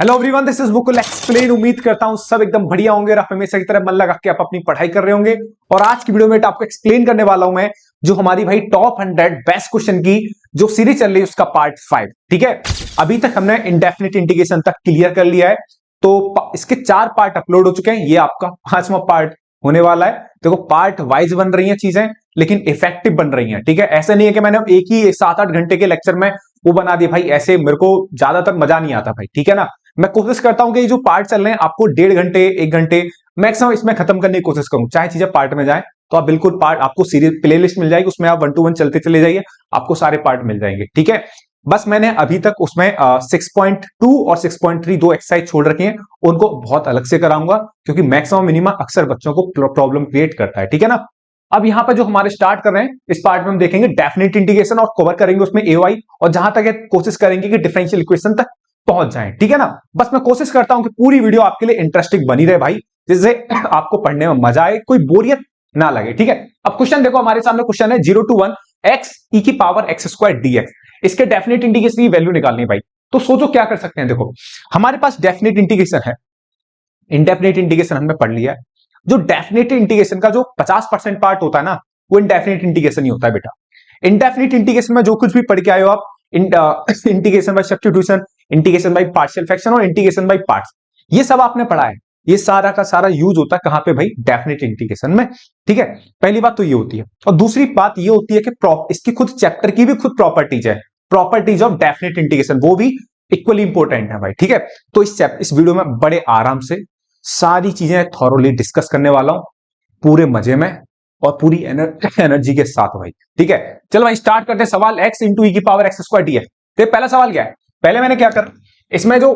Hello everyone, this is Mukul explain. उम्मीद करता हूं सब एकदम बढ़िया होंगे और आप हमेशा की तरह मन लगा के आप अपनी पढ़ाई कर रहे होंगे। और आज की वीडियो में आपको एक्सप्लेन करने वाला हूं मैं जो हमारी भाई टॉप 100 बेस्ट क्वेश्चन की जो सीरीज चल रही है उसका पार्ट 5। ठीक है, अभी तक हमने इंडेफिनिट इंटीग्रेशन तक क्लियर कर लिया है, तो इसके 4 पार्ट अपलोड हो चुके हैं। ये आपका 5वां पार्ट होने वाला है। देखो, पार्ट वाइज बन रही है चीजें, लेकिन इफेक्टिव बन रही हैं। ठीक है, ऐसा नहीं है कि मैंने एक ही 7-8 घंटे के लेक्चर में वो बना दिया भाई, ऐसे मेरे को ज्यादातर मजा नहीं आता भाई। ठीक है ना, मैं कोशिश करता हूं कि ये जो पार्ट चल रहे हैं आपको 1.5 घंटे 1 घंटे मैक्सिमम इसमें खत्म करने की कोशिश करूं, चाहे चीजें पार्ट में जाए तो आप बिल्कुल पार्ट, आपको सीरीज प्लेलिस्ट मिल जाएगी, उसमें आप 1 to 1 चलते चले जाइए, आपको सारे पार्ट मिल जाएंगे। ठीक है, बस मैंने अभी तक उसमें 6.2 और 6.3 दो एक्सरसाइज छोड़ रखी हैं, उनको बहुत अलग से कराऊंगा क्योंकि मैक्सिमम मिनिमम अक्सर बच्चों को प्रॉब्लम क्रिएट करता है। ठीक है ना, अब यहां पर जो हमारे स्टार्ट कर रहे हैं इस पार्ट में हम देखेंगे डेफिनेट इंटीग्रेशन और कवर करेंगे उसमें एवाई, और जहां तक कोशिश करेंगे कि डिफरेंशियल इक्वेशन तक पहुंच जाएं। ठीक है ना, बस मैं कोशिश करता हूं कि पूरी वीडियो आपके लिए इंटरेस्टिंग बनी रहे भाई, जिससे आपको पढ़ने में मजा आए, कोई बोरियत ना लगे। ठीक है, अब क्वेश्चन देखो, हमारे सामने क्वेश्चन है 0 to 1 x e की पावर x स्क्वायर dx। इसके डेफिनेट इंटीग्रेशन की वैल्यू निकालनी है भाई। तो सोचो क्या कर सकते हैं। देखो, हमारे पास डेफिनेट इंटीग्रेशन है, इंडेफिनेट इंटीग्रेशन हमने पढ़ लिया है। जो डेफिनेट इंटीग्रेशन का जो 50% पार्ट होता है ना, वो इंडेफिनेट इंटीग्रेशन ही होता है बेटा। इंडेफिनेट इंटीग्रेशन में जो कुछ भी पढ़ के आए हो आप, integration by substitution, integration by partial fraction और इंटीग्रेशन बाय पार्ट्स, ये सब आपने पढ़ा है। ये सारा का सारा यूज होता है कहां पे भाई? डेफिनेट इंटीग्रेशन में। ठीक है, पहली बात तो ये होती है, और दूसरी बात ये होती है कि इसकी खुद चैप्टर की भी खुद प्रॉपर्टीज है, प्रॉपर्टीज ऑफ डेफिनेट इंटीग्रेशन, वो भी इक्वली इंपॉर्टेंट है भाई। ठीक है, तो इस वीडियो में बड़े आराम से सारी चीजें थॉरोली डिस्कस करने वाला हूं, पूरे मजे में और पूरी एनर्जी के साथ भाई। ठीक है, चलो भाई स्टार्ट करते हैं। सवाल x इंटू ई की पावर एक्स स्क्वायर डी है। तो पहला सवाल क्या है? पहले मैंने क्या कर, इसमें जो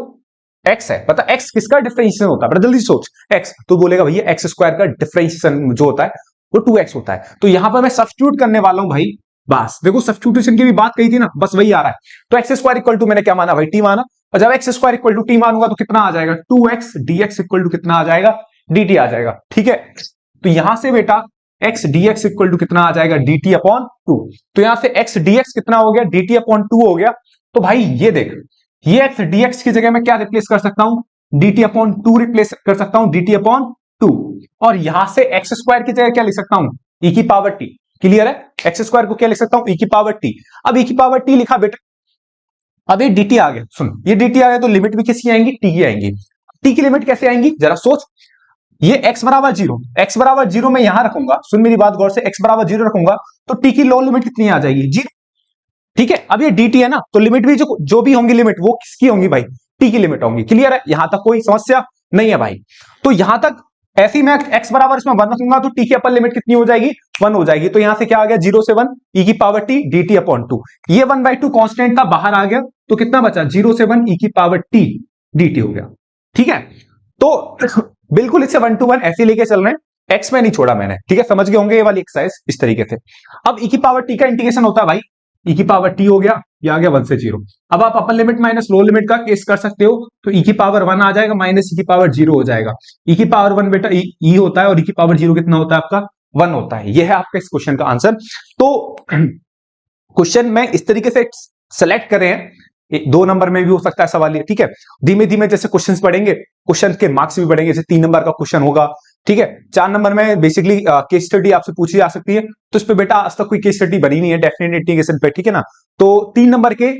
x है, पता x किसका डिफरेंशिएशन होता है? बड़ा जल्दी सोच। x तो बोलेगा भैया एक्स स्क्वायर का डिफरेंशिएशन जो होता है वो 2x होता है। तो यहां पर मैं सब्स्टिट्यूट करने वाला हूं भाई। बस देखो, सब्स्टिट्यूशन की भी बात कही थी ना, बस वही आ रहा है। तो एक्स स्क्वायर इक्वल टू मैंने क्या माना भाई? टी माना। और जब x square equal to t मानूंगा तो कितना आ जाएगा? 2x dx इक्वल टू कितना आ जाएगा? dt आ जाएगा। ठीक है, तो यहां से बेटा x dx इक्वल टू कितना आ जाएगा? dt upon 2। तो यहां से x dx कितना हो गया? dt अपॉन 2 हो गया। तो भाई ये देख, ये x dx की जगह मैं क्या रिप्लेस कर सकता हूं? dt अपॉन 2 रिप्लेस कर सकता हूं, dt अपॉन 2। और यहां से x स्क्वायर की जगह क्या लिख सकता हूं? e की पावर t। क्लियर है? एक्स स्क्वायर को क्या लिख सकता हूं? e की पावर t। अब e की पावर t लिखा बेटा, अब ये dt आ गया। सुन, ये dt आ गया तो लिमिट भी किसकी आएंगी? t की आएंगी। t की लिमिट कैसे आएंगी जरा सोच। ये x बराबर 0, x बराबर 0 मैं यहां रखूंगा, सुन मेरी बात गौर से, x बराबर 0 रखूंगा तो t की लोअर लिमिट कितनी आ जाएगी? 0। ठीक है, अब ये dt है ना, तो लिमिट भी जो भी होंगी लिमिट वो किसकी होंगी भाई? t की लिमिट होंगी। क्लियर है? यहां तक कोई समस्या नहीं है भाई। तो यहां तक ऐसे ही मैं x बराबर इसमें 1 रखूंगा तो t की अपर लिमिट कितनी हो जाएगी? 1 हो जाएगी। तो यहां से क्या आ गया? 0 से 1 e की पावर t dt अपॉन 2। ये 1/2 कांस्टेंट था, बाहर आ गया, तो कितना बचा? 0 से 1 e की पावर t dt हो गया। ठीक है, तो बिल्कुल इसे 1 to 1 ऐसे लेके चल रहे हैं, x में नहीं छोड़ा मैंने। ठीक है, समझ गए होंगे ये वाली एक्सरसाइज इस तरीके से। अब e की पावर t का इंटीग्रेशन होता है भाई, e की पावर t हो गया, ये आ गया 1 से 0। अब आप अपर लिमिट माइनस लोअर लिमिट का केस कर सकते हो, तो e की पावर 1 आ जाएगा माइनस e की पावर 0 हो जाएगा। e की पावर 1 बेटा e होता है, और e की पावर 0 कितना होता है आपका? 1 होता है। यह है आपका इस क्वेश्चन का आंसर। तो क्वेश्चन में इस तरीके से सेलेक्ट करें हैं, 2 नंबर में भी हो सकता है सवाल ये। ठीक है, धीमे धीमे जैसे क्वेश्चंस पढ़ेंगे, क्वेश्चन के मार्क्स भी बढ़ेंगे। जैसे 3 नंबर का क्वेश्चन होगा, ठीक है, 4 नंबर में बेसिकली केस स्टडी आपसे पूछी जा सकती है, तो इस पे बेटा आज तक कोई केस स्टडी बनी नहीं है डेफिनेट इंटीग्रेशन पे। ठीक है ना, तो 3 नंबर के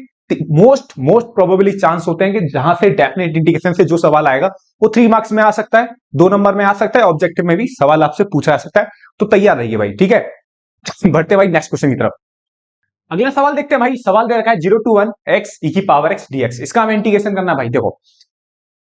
मोस्ट प्रोबेबली चांस होते हैं कि जहां से डेफिनेट इंटीग्रेशन से जो सवाल आएगा वो 3 मार्क्स में आ सकता है, 2 नंबर में आ सकता है, ऑब्जेक्टिव में भी सवाल आपसे पूछा जा सकता है। तो तैयार रहिए भाई। ठीक है, बढ़ते भाई नेक्स्ट क्वेश्चन की तरफ। अगला सवाल देखते हैं भाई। सवाल दे रखा है 0 to 1 x e की पावर x dx। इसका हमें इंटीग्रेशन करना है भाई। देखो,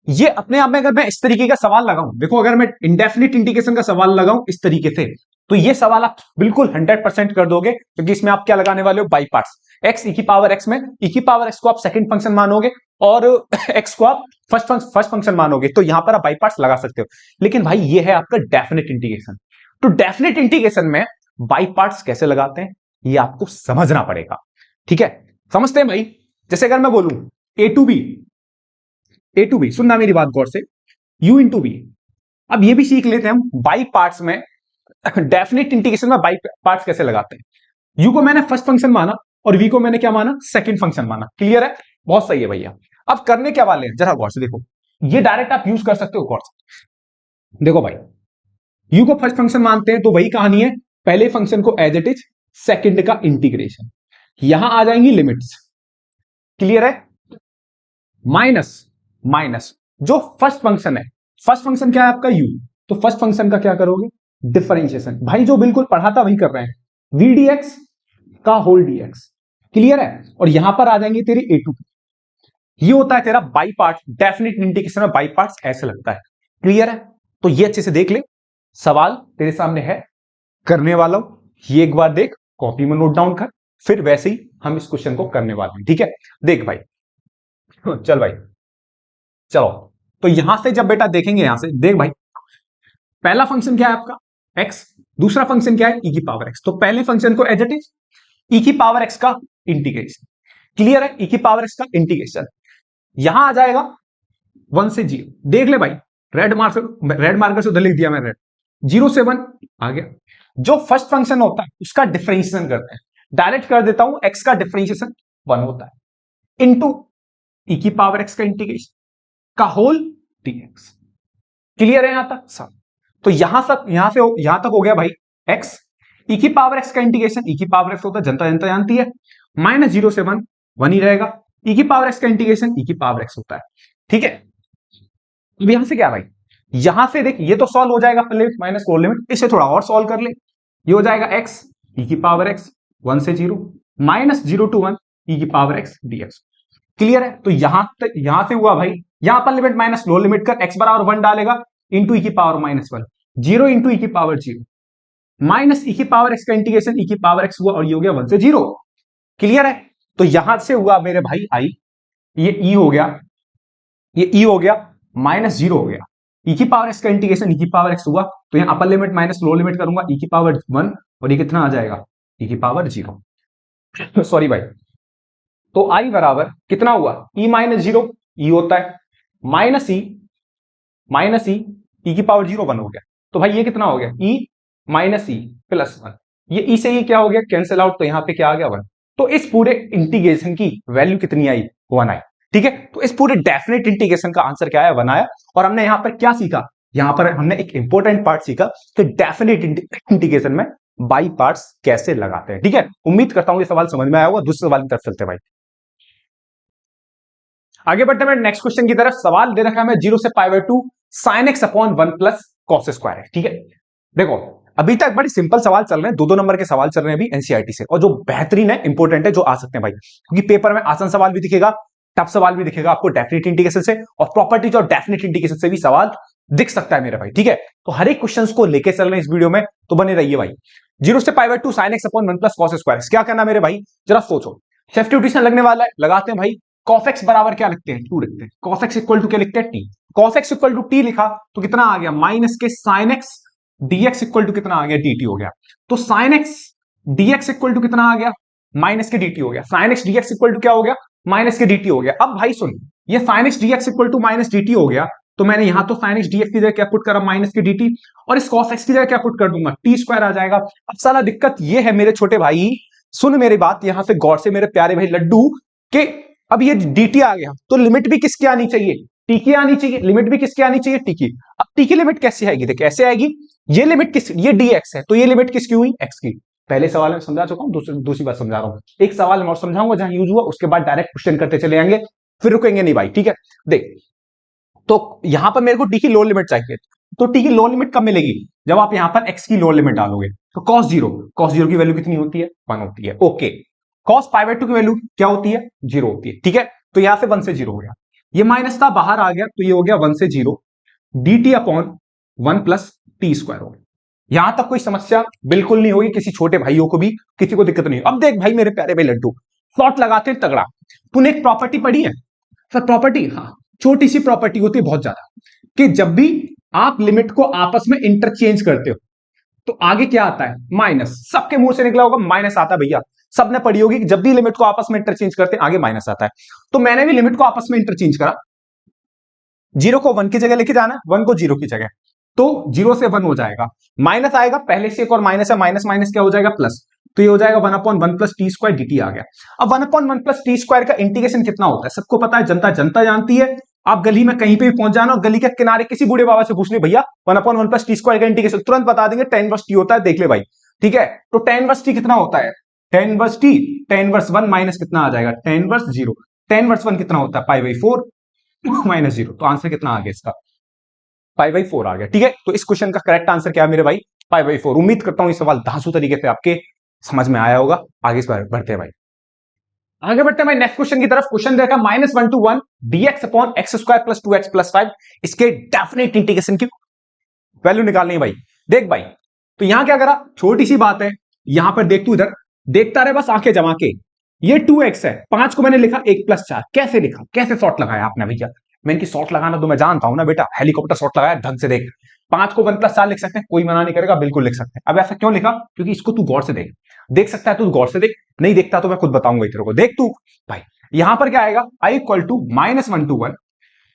ये अपने आप में अगर मैं इस तरीके का सवाल लगाऊं, देखो अगर मैं इंडेफिनिट इंटीग्रेशन का सवाल लगाऊं इस तरीके से, तो ये सवाल आप बिल्कुल 100% कर दोगे, क्योंकि इसमें आप क्या लगाने वाले हो? By parts. x e की पावर x में e की पावर x को आप सेकंड फंक्शन मानोगे और x को आप फर्स्ट फंक्शन मानोगे, तो यहां पर आप बाई पार्ट्स लगा सकते हो। लेकिन भाई ये है आपका डेफिनेट इंटीग्रेशन, तो डेफिनेट इंटीग्रेशन में बाई पार्ट्स कैसे लगाते हैं ये आपको समझना पड़ेगा। ठीक है, समझते हैं भाई। जैसे अगर मैं बोलूं ए टू बी, सुनना मेरी बात गौर से, u इंटू बी। अब ये भी सीख लेते हैं हम बाई पार्ट्स में, डेफिनेट इंटीग्रेशन में बाई पार्ट्स कैसे लगाते हैं। u को मैंने फर्स्ट फंक्शन माना और v को मैंने क्या माना? सेकंड फंक्शन माना। क्लियर है? बहुत सही है भैया। अब करने क्या वाले हैं जरा गौर से देखो, ये डायरेक्ट आप यूज कर सकते हो गौर से। देखो भाई, यू को फर्स्ट फंक्शन मानते हैं तो वही कहानी है, पहले फंक्शन को एज इट इज, सेकंड का इंटीग्रेशन, यहां आ जाएंगी लिमिट्स, क्लियर है। माइनस माइनस जो फर्स्ट फंक्शन है, फर्स्ट फंक्शन क्या है आपका यू, तो फर्स्ट फंक्शन का क्या करोगे, डिफरेंशिएशन, भाई जो बिल्कुल पढ़ा था वही कर रहे हैं, वी डी एक्स का होल डी एक्स, क्लियर है। और यहां पर आ जाएंगे तेरे ए टू, ये होता है तेरा बाई पार्ट, डेफिनेट इंटीग्रेशन में बाई पार्ट्स ऐसे लगता है, क्लियर है। तो ये अच्छे से देख ले, सवाल तेरे सामने है, करने वाला हूं, ये एक बार देख, कॉपी में नोट डाउन कर, फिर वैसे ही हम इस क्वेश्चन को करने वाले हैं, ठीक है। देख भाई, चल भाई, चलो, तो यहां से जब बेटा देखेंगे, यहां से देख भाई, पहला फंक्शन क्या है आपका x, दूसरा फंक्शन क्या है e की पावर x, तो पहले फंक्शन को एज इट इज e की पावर x का इंटीग्रेशन, क्लियर है, e की पावर x का इंटीग्रेशन, यहां आ जाएगा 1 से 0, देख ले भाई, रेड मार्कर से उधर लिख दिया मैंने, 0 से 1 आ गया। जो फर्स्ट फंक्शन होता है उसका डिफरेंशिएशन करते हैं, डायरेक्ट कर देता हूं, x का डिफरेंशिएशन 1 होता है, इंटू e की पावर x का इंटीग्रेशन का होल dx, क्लियर है यहां तक सब। तो यहां तक हो गया भाई x, e की पावर x का इंटीग्रेशन, e की पावर x होता है, जनता जनता जानती है, माइनस 0 से 1 1 ही रहेगा, e की पावर x का इंटीग्रेशन e की पावर x होता है, ठीक है। अब यहां से क्या भाई, यहां से देख, ये तो सॉल्व हो जाएगा लिमिट माइनस लोअर लिमिट, इसे थोड़ा और सॉल्व कर ले, ये हो जाएगा x e की पावर x 1 से 0 माइनस 0 टू 1 e की पावर x dx, क्लियर है। तो यहां से हुआ भाई, यहां पर लिमिट माइनस लोअर लिमिट कर, x बराबर 1 डालेगा, इंटू ई की पावर माइनस 1, 0 इंटू ई की पावर 0 माइनस ई की पावर x का इंटीग्रेशन ई की पावर x हुआ, और ये हो गया 1 से 0, क्लियर है। तो यहां से हुआ मेरे भाई आई, ये e हो गया, ये e हो गया, माइनस 0 हो गया, e की पावर x का इंटीग्रेशन e की पावर x हुआ, तो यहां अपर लिमिट माइनस लोअर लिमिट करूंगा, e की पावर 1, और ये कितना आ जाएगा, e की पावर 0 सॉरी भाई, तो i बराबर कितना हुआ, e माइनस 0, e होता है, माइनस ई ई की पावर 0 1 हो गया, तो भाई ये कितना हो गया, e माइनस ई प्लस 1, ये e से ही क्या हो गया, कैंसिल आउट, तो यहां पे क्या आ गया 1, तो इस पूरे इंटीग्रेशन की वैल्यू कितनी आई, 1 आई, ठीक है। तो इस पूरे डेफिनेट इंटीग्रेशन का आंसर क्या है, 1 आया। और हमने यहां पर क्या सीखा, यहां पर हमने एक इंपॉर्टेंट पार्ट सीखा कि डेफिनेट इंटीग्रेशन में बाई पार्ट्स कैसे लगाते हैं, ठीक है। उम्मीद करता हूं ये सवाल समझ में आया होगा। दूसरे सवाल की तरफ चलते हैं भाई, आगे बढ़ते हैं नेक्स्ट क्वेश्चन की तरफ। सवाल दे रखा है हमें 0 से π/2 sin x upon 1 plus cos square है, ठीक है। देखो, अभी तक बड़े सिंपल सवाल चल रहे हैं, दो नंबर के सवाल चल रहे हैं अभी एनसीईआरटी से, और जो बेहतरीन है, इंपॉर्टेंट है, जो आ सकते हैं भाई, क्योंकि पेपर में आसान सवाल भी दिखेगा, टफ सवाल भी दिखेगा आपको डेफिनेट इंटीग्रेशन से, और प्रॉपर्टीज और डेफिनेट इंटीग्रेशन से भी सवाल दिख सकता है मेरे भाई, ठीक है। तो हर एक क्वेश्चन को लेके चल रहे हैं इस वीडियो में, तो बने रहिए भाई। 0 से π/2 sin x upon 1 plus cos square, क्या करना मेरे भाई, जरा सोचो, सब्स्टिट्यूशन लगने वाला है, लगाते हैं भाई। cos x बराबर क्या लिखते हैं, 2 लिखते हैं, cos x इक्वल टू क्या लिखते हैं, t, cos x equal to t लिखा तो कितना आ गया, माइनस के sin x dx equal to कितना आ गया, dt हो गया, तो sin x dx equal to कितना आ गया, माइनस के dt हो गया, sin x dx equal to क्या हो गया, माइनस के dt हो गया। अब भाई सुन, ये sin x dx equal to minus dt हो गया, तो मैंने यहां तो sin x dx की जगह क्या पुट करा, माइनस के dt, और इस cos x की जगह क्या पुट कर दूंगा, t स्क्वायर आ जाएगा। अब साला दिक्कत ये है मेरे छोटे भाई, सुन मेरी बात यहां से गौर से मेरे प्यारे भाई लड्डू, के अब ये dt आ गया, तो लिमिट भी किसकी आनी चाहिए, t की आनी चाहिए, लिमिट भी किसकी आनी चाहिए, t की। अब t की लिमिट कैसे आएगी, देख कैसे आएगी, ये लिमिट किस, ये dx है, तो ये लिमिट किसकी हुई, x की। पहले सवाल में समझा चुका हूं, दूसरी बात समझा रहा हूं, एक सवाल में और समझाऊंगा जहां यूज हुआ, उसके बाद डायरेक्ट क्वेश्चन करते चले जाएंगे, फिर रुकेंगे नहीं भाई, ठीक है। देख, तो यहां पर मेरे को t की लोअर लिमिट चाहिए, तो t की लोअर लिमिट कब मिलेगी, जब आप यहां पर x की लोअर लिमिट डालोगे, तो cos 0 की वैल्यू कितनी होती है, 1 होती है, ओके। cos π/2 की वैल्यू क्या होती है, 0 होती है, ठीक है। तो यहां से 1 से 0 हो गया, ये माइनस था बाहर आ गया, तो ये हो गया 1 से 0 dt upon 1 plus T square हो गया। यहां तक कोई समस्या बिल्कुल नहीं होगी, किसी छोटे भाइयों को भी किसी को दिक्कत नहीं। अब देख भाई मेरे प्यारे भाई लड्डू, प्लॉट लगाते हैं तगड़ा, तूने एक प्रॉपर्टी पढ़ी है सर, प्रॉपर्टी, हाँ, छोटी सी प्रॉपर्टी होती है बहुत ज्यादा, कि जब भी आप लिमिट को आपस में इंटरचेंज करते हो तो आगे क्या आता है, माइनस, सबके मुंह से निकला होगा माइनस आता है भैया, सबने पढ़ी होगी कि जब भी लिमिट को आपस में इंटरचेंज करते हैं आगे माइनस आता है। तो मैंने भी लिमिट को आपस में इंटरचेंज करा, 0 को 1 की जगह लेके जाना, 1 को 0 की जगह, तो 0 से 1 हो जाएगा, माइनस आएगा, पहले से एक और माइनस है, माइनस माइनस क्या हो जाएगा, प्लस, तो ये हो जाएगा 1/1 प्लस टी स्क्वायर dt आ गया। अब 1/1 प्लस टी स्क्वायर का इंटीग्रेशन कितना होता है सबको पता है, जनता जनता जानती है। आप गली में कहीं पे भी पहुंच जाना और गली के किनारे किसी बूढ़े बाबा से पूछ ले भैया 1/1 प्लस टी स्क्वायर का इंटीग्रेशन, तुरंत बता देंगे tan इनवर्स टी होता है, देख ले भाई। ठीक है, तो tan इनवर्स टी कितना होता है, tan inverse T, tan inverse 1 minus कितना आ जाएगा, tan इनवर्स 0, tan इनवर्स 1 कितना होता है π/4 माइनस 0, तो आंसर कितना आ गया इसका, π/4 आ गया। ठीक है, तो इस क्वेश्चन का करेक्ट आंसर क्या है मेरे भाई, π/4। उम्मीद करता हूं ये सवाल धांसू तरीके से आपके समझ में आया होगा। आगे इस बार बढ़ते हैं भाई, आगे बढ़ते हैं भाई नेक्स्ट क्वेश्चन की तरफ। क्वेश्चन देखा -1 to 1 dx upon x square plus 2x plus 5, इसके डेफिनेट इंटीग्रेशन की वैल्यू निकालनी है भाई। देख भाई, तो यहां क्या करा, छोटी सी बात है, यहां पर देख तू, इधर देखता रहे बस आंखें जमा के। ये 2x है, 5 को मैंने लिखा 1 + 4, कैसे लिखा, कैसे शॉर्ट लगाया आपने भैया, मैं इनकी शॉर्ट लगाना तो मैं जानता हूं ना बेटा, हेलीकॉप्टर शॉर्ट लगाया ढंग से देख। 5 को 1 + 4 लिख सकते हैं, कोई मना नहीं करेगा, बिल्कुल लिख सकते हैं। अब ऐसा क्यों लिखा, क्योंकि इसको तू गौर से देख, देख सकता है तू गौर से देख, नहीं देखता तो मैं खुद बताऊंगा तेरे को। देख तू भाई, यहां पर क्या आएगा, i इक्वल टू -1 to 1,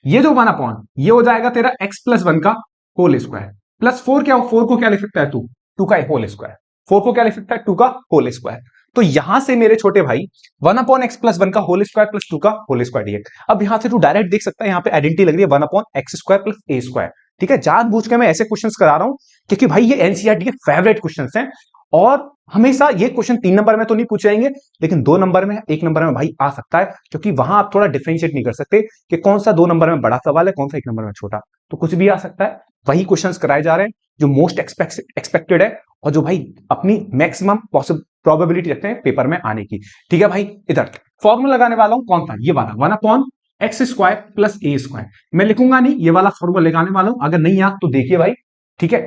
ये जो 1/, ये हो जाएगा तेरा x + 1 का होल स्क्वायर, प्लस 4 क्या, 4 को क्या लिख सकता है तू, 2 का होल स्क्वायर, 4 को क्या लिख सकता है, 2 का होल स्क्वायर। तो यहां से मेरे छोटे भाई 1/x + 1 का होल स्क्वायर प्लस 2 का होल स्क्वायर dx। अब यहां से तू डायरेक्ट देख सकता है, यहां पे आइडेंटिटी लग रही है 1/x² प्लस a स्क्वायर। ठीक है, जानबूझ के मैं ऐसे क्वेश्चंस करा रहा हूं क्योंकि भाई ये एनसीईआरटी के फेवरेट क्वेश्चंस हैं, और हमेशा ये क्वेश्चन 3 नंबर में तो नहीं पूछे जाएंगे, लेकिन 2 नंबर में, 1 नंबर में भाई आ सकता है, क्योंकि वहां आप थोड़ा डिफरेंशिएट नहीं कर सकते कि कौन सा 2 नंबर में बड़ा सवाल है, कौन सा 1 नंबर में छोटा, तो कुछ भी आ सकता है। वही क्वेश्चंस कराए जा रहे हैं जो मोस्ट एक्सपेक्टेड है, और जो भाई अपनी मैक्सिमम प्रोबेबिलिटी रखते हैं पेपर में आने की। ठीक है भाई, इधर फॉर्मूला लगाने वाला हूं, कौन सा, ये वाला 1/x² प्लस a स्क्वायर। मैं लिखूंगा नहीं, ये वाला फॉर्मूला लगाने वाला हूं, अगर नहीं याद तो देखिए भाई। ठीक है,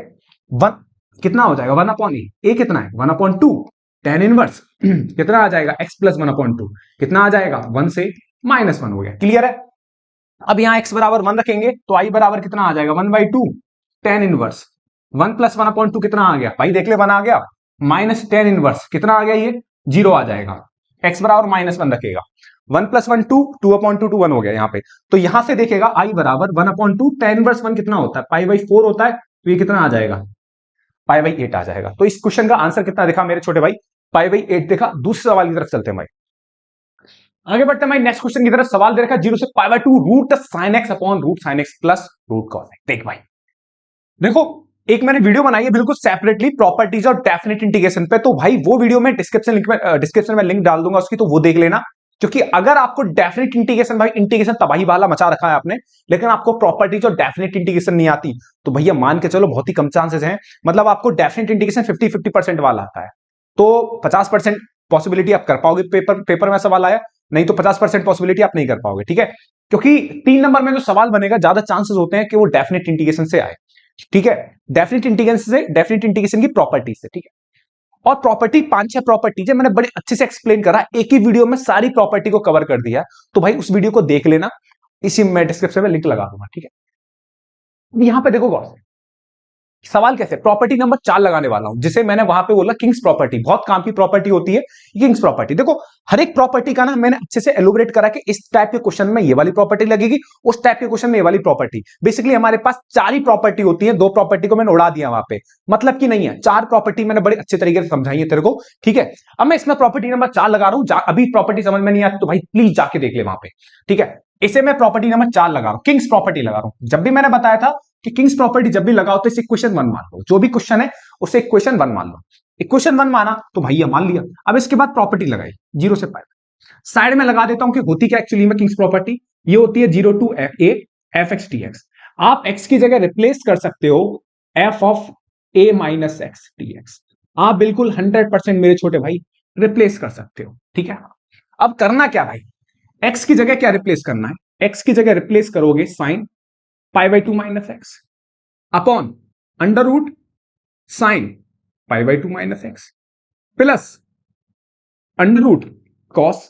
1 कितना हो जाएगा, 1/a कितना है, 1/2 tan इनवर्स कितना आ जाएगा, x + 1/2 कितना आ जाएगा, 1 से -1 हो गया। क्लियर है, अब यहां x बराबर 1 रखेंगे तो i बराबर कितना आ जाएगा, 1/2 tan इनवर्स 1 + 1/2 कितना आ गया भाई, देख ले 1 आ गया, माइनस tan इनवर्स कितना आ गया, ये 0 आ जाएगा, x बराबर -1 रखेगा, 1 + 1 2, 2/2 to 1 हो गया यहाँ पे। तो यहां से देखेगा i बराबर 1/2 tan इनवर्स 1 कितना होता है, π/4 होता है, तो ये कितना आ जाएगा, π/8 आ जाएगा। तो इस क्वेश्चन का आंसर कितना देखा मेरे छोटे भाई, π/8 देखा। दूसरे सवाल की तरफ चलते हैं भाई, आगे बढ़ते हैं भाई नेक्स्ट क्वेश्चन की तरफ। सवाल दे रखा 0 से π/2 root sin x upon root sin x plus root cos x। देख भाई, देखो एक मैंने वीडियो बनाई है बिल्कुल सेपरेटली प्रॉपर्टीज और डेफिनेट इंटीग्रेशन पे, तो भाई वो वीडियो में डिस्क्रिप्शन में लिंक डाल दूंगा उसकी, तो वो देख लेना। क्योंकि अगर आपको डेफिनेट इंटीग्रेशन, भाई इंटीग्रेशन तबाही वाला मचा रखा है आपने, लेकिन आपको प्रॉपर्टीज और डेफिनेट इंटीग्रेशन नहीं आती, तो भैया मान के चलो बहुत ही कम चांसेस हैं, मतलब आपको डेफिनेट इंटीग्रेशन 50-50% वाला आता है, तो 50% पॉसिबिलिटी आप कर पाओगे, पेपर में सवाल आया, नहीं तो 50% पॉसिबिलिटी आप नहीं कर पाओगे। ठीक है, क्योंकि 3 नंबर में जो सवाल बनेगा ज्यादा चांसेस होते हैं कि वो डेफिनेट इंटीग्रेशन से आए। ठीक है, डेफिनेट इंटीग्रेशन की प्रॉपर्टी से। ठीक है, और प्रॉपर्टी 5-6 प्रॉपर्टीज है, मैंने बड़े अच्छे से एक्सप्लेन करा, एक ही वीडियो में सारी प्रॉपर्टी को कवर कर दिया, तो भाई उस वीडियो को देख लेना, इसी में डिस्क्रिप्शन में लिंक लगा दूंगा। ठीक है, यहां पे देखो गौर से, सवाल कैसे, प्रॉपर्टी नंबर 4 लगाने वाला हूं, जिसे मैंने वहां पे बोला किंग्स प्रॉपर्टी, बहुत काम की प्रॉपर्टी होती है किंग्स प्रॉपर्टी। देखो हर एक प्रॉपर्टी का ना मैंने अच्छे से एलोबरेट करा कि इस टाइप के क्वेश्चन में ये वाली प्रॉपर्टी लगेगी, उस टाइप के क्वेश्चन में ये वाली प्रॉपर्टी। बेसिकली हमारे पास 4 ही प्रॉपर्टी होती है, 2 प्रॉपर्टी को मैंने उड़ा दिया वहां पे, मतलब कि नहीं है, 4 प्रॉपर्टी मैंने बड़े अच्छे तरीके से समझाई है तेरे को। ठीक है, अब मैं इसमें प्रॉपर्टी नंबर 4 लगा रहा हूं, अभी प्रॉपर्टी समझ में नहीं आती तो भाई प्लीज जाके देख ले वहां पे। ठीक है, इसे मैं प्रॉपर्टी नंबर 4 लगा रहा हूं, किंग्स प्रॉपर्टी लगा रहा हूं। जब भी मैंने बताया था कि किंग्स प्रॉपर्टी जब भी लगाओ तो इसे इक्वेशन 1 मान लो, जो भी क्वेश्चन है उसे इक्वेशन 1 मान लो। इक्वेशन 1 माना तो भैया मान लिया। अब इसके बाद प्रॉपर्टी लगाई 0 से π, साइड में लगा देता हूं कि होती क्या एक्चुअली में किंग्स प्रॉपर्टी, ये होती है 0 to a f(x) dx। आप x की जगह रिप्लेस कर सकते हो f of a minus x dx, आप बिल्कुल 100% मेरे छोटे भाई रिप्लेस कर सकते हो। ठीक है, अब करना क्या भाई, x की जगह क्या रिप्लेस करना है, x की जगह रिप्लेस करोगे sine π/2 minus x upon under root sine π/2 minus x plus under root cos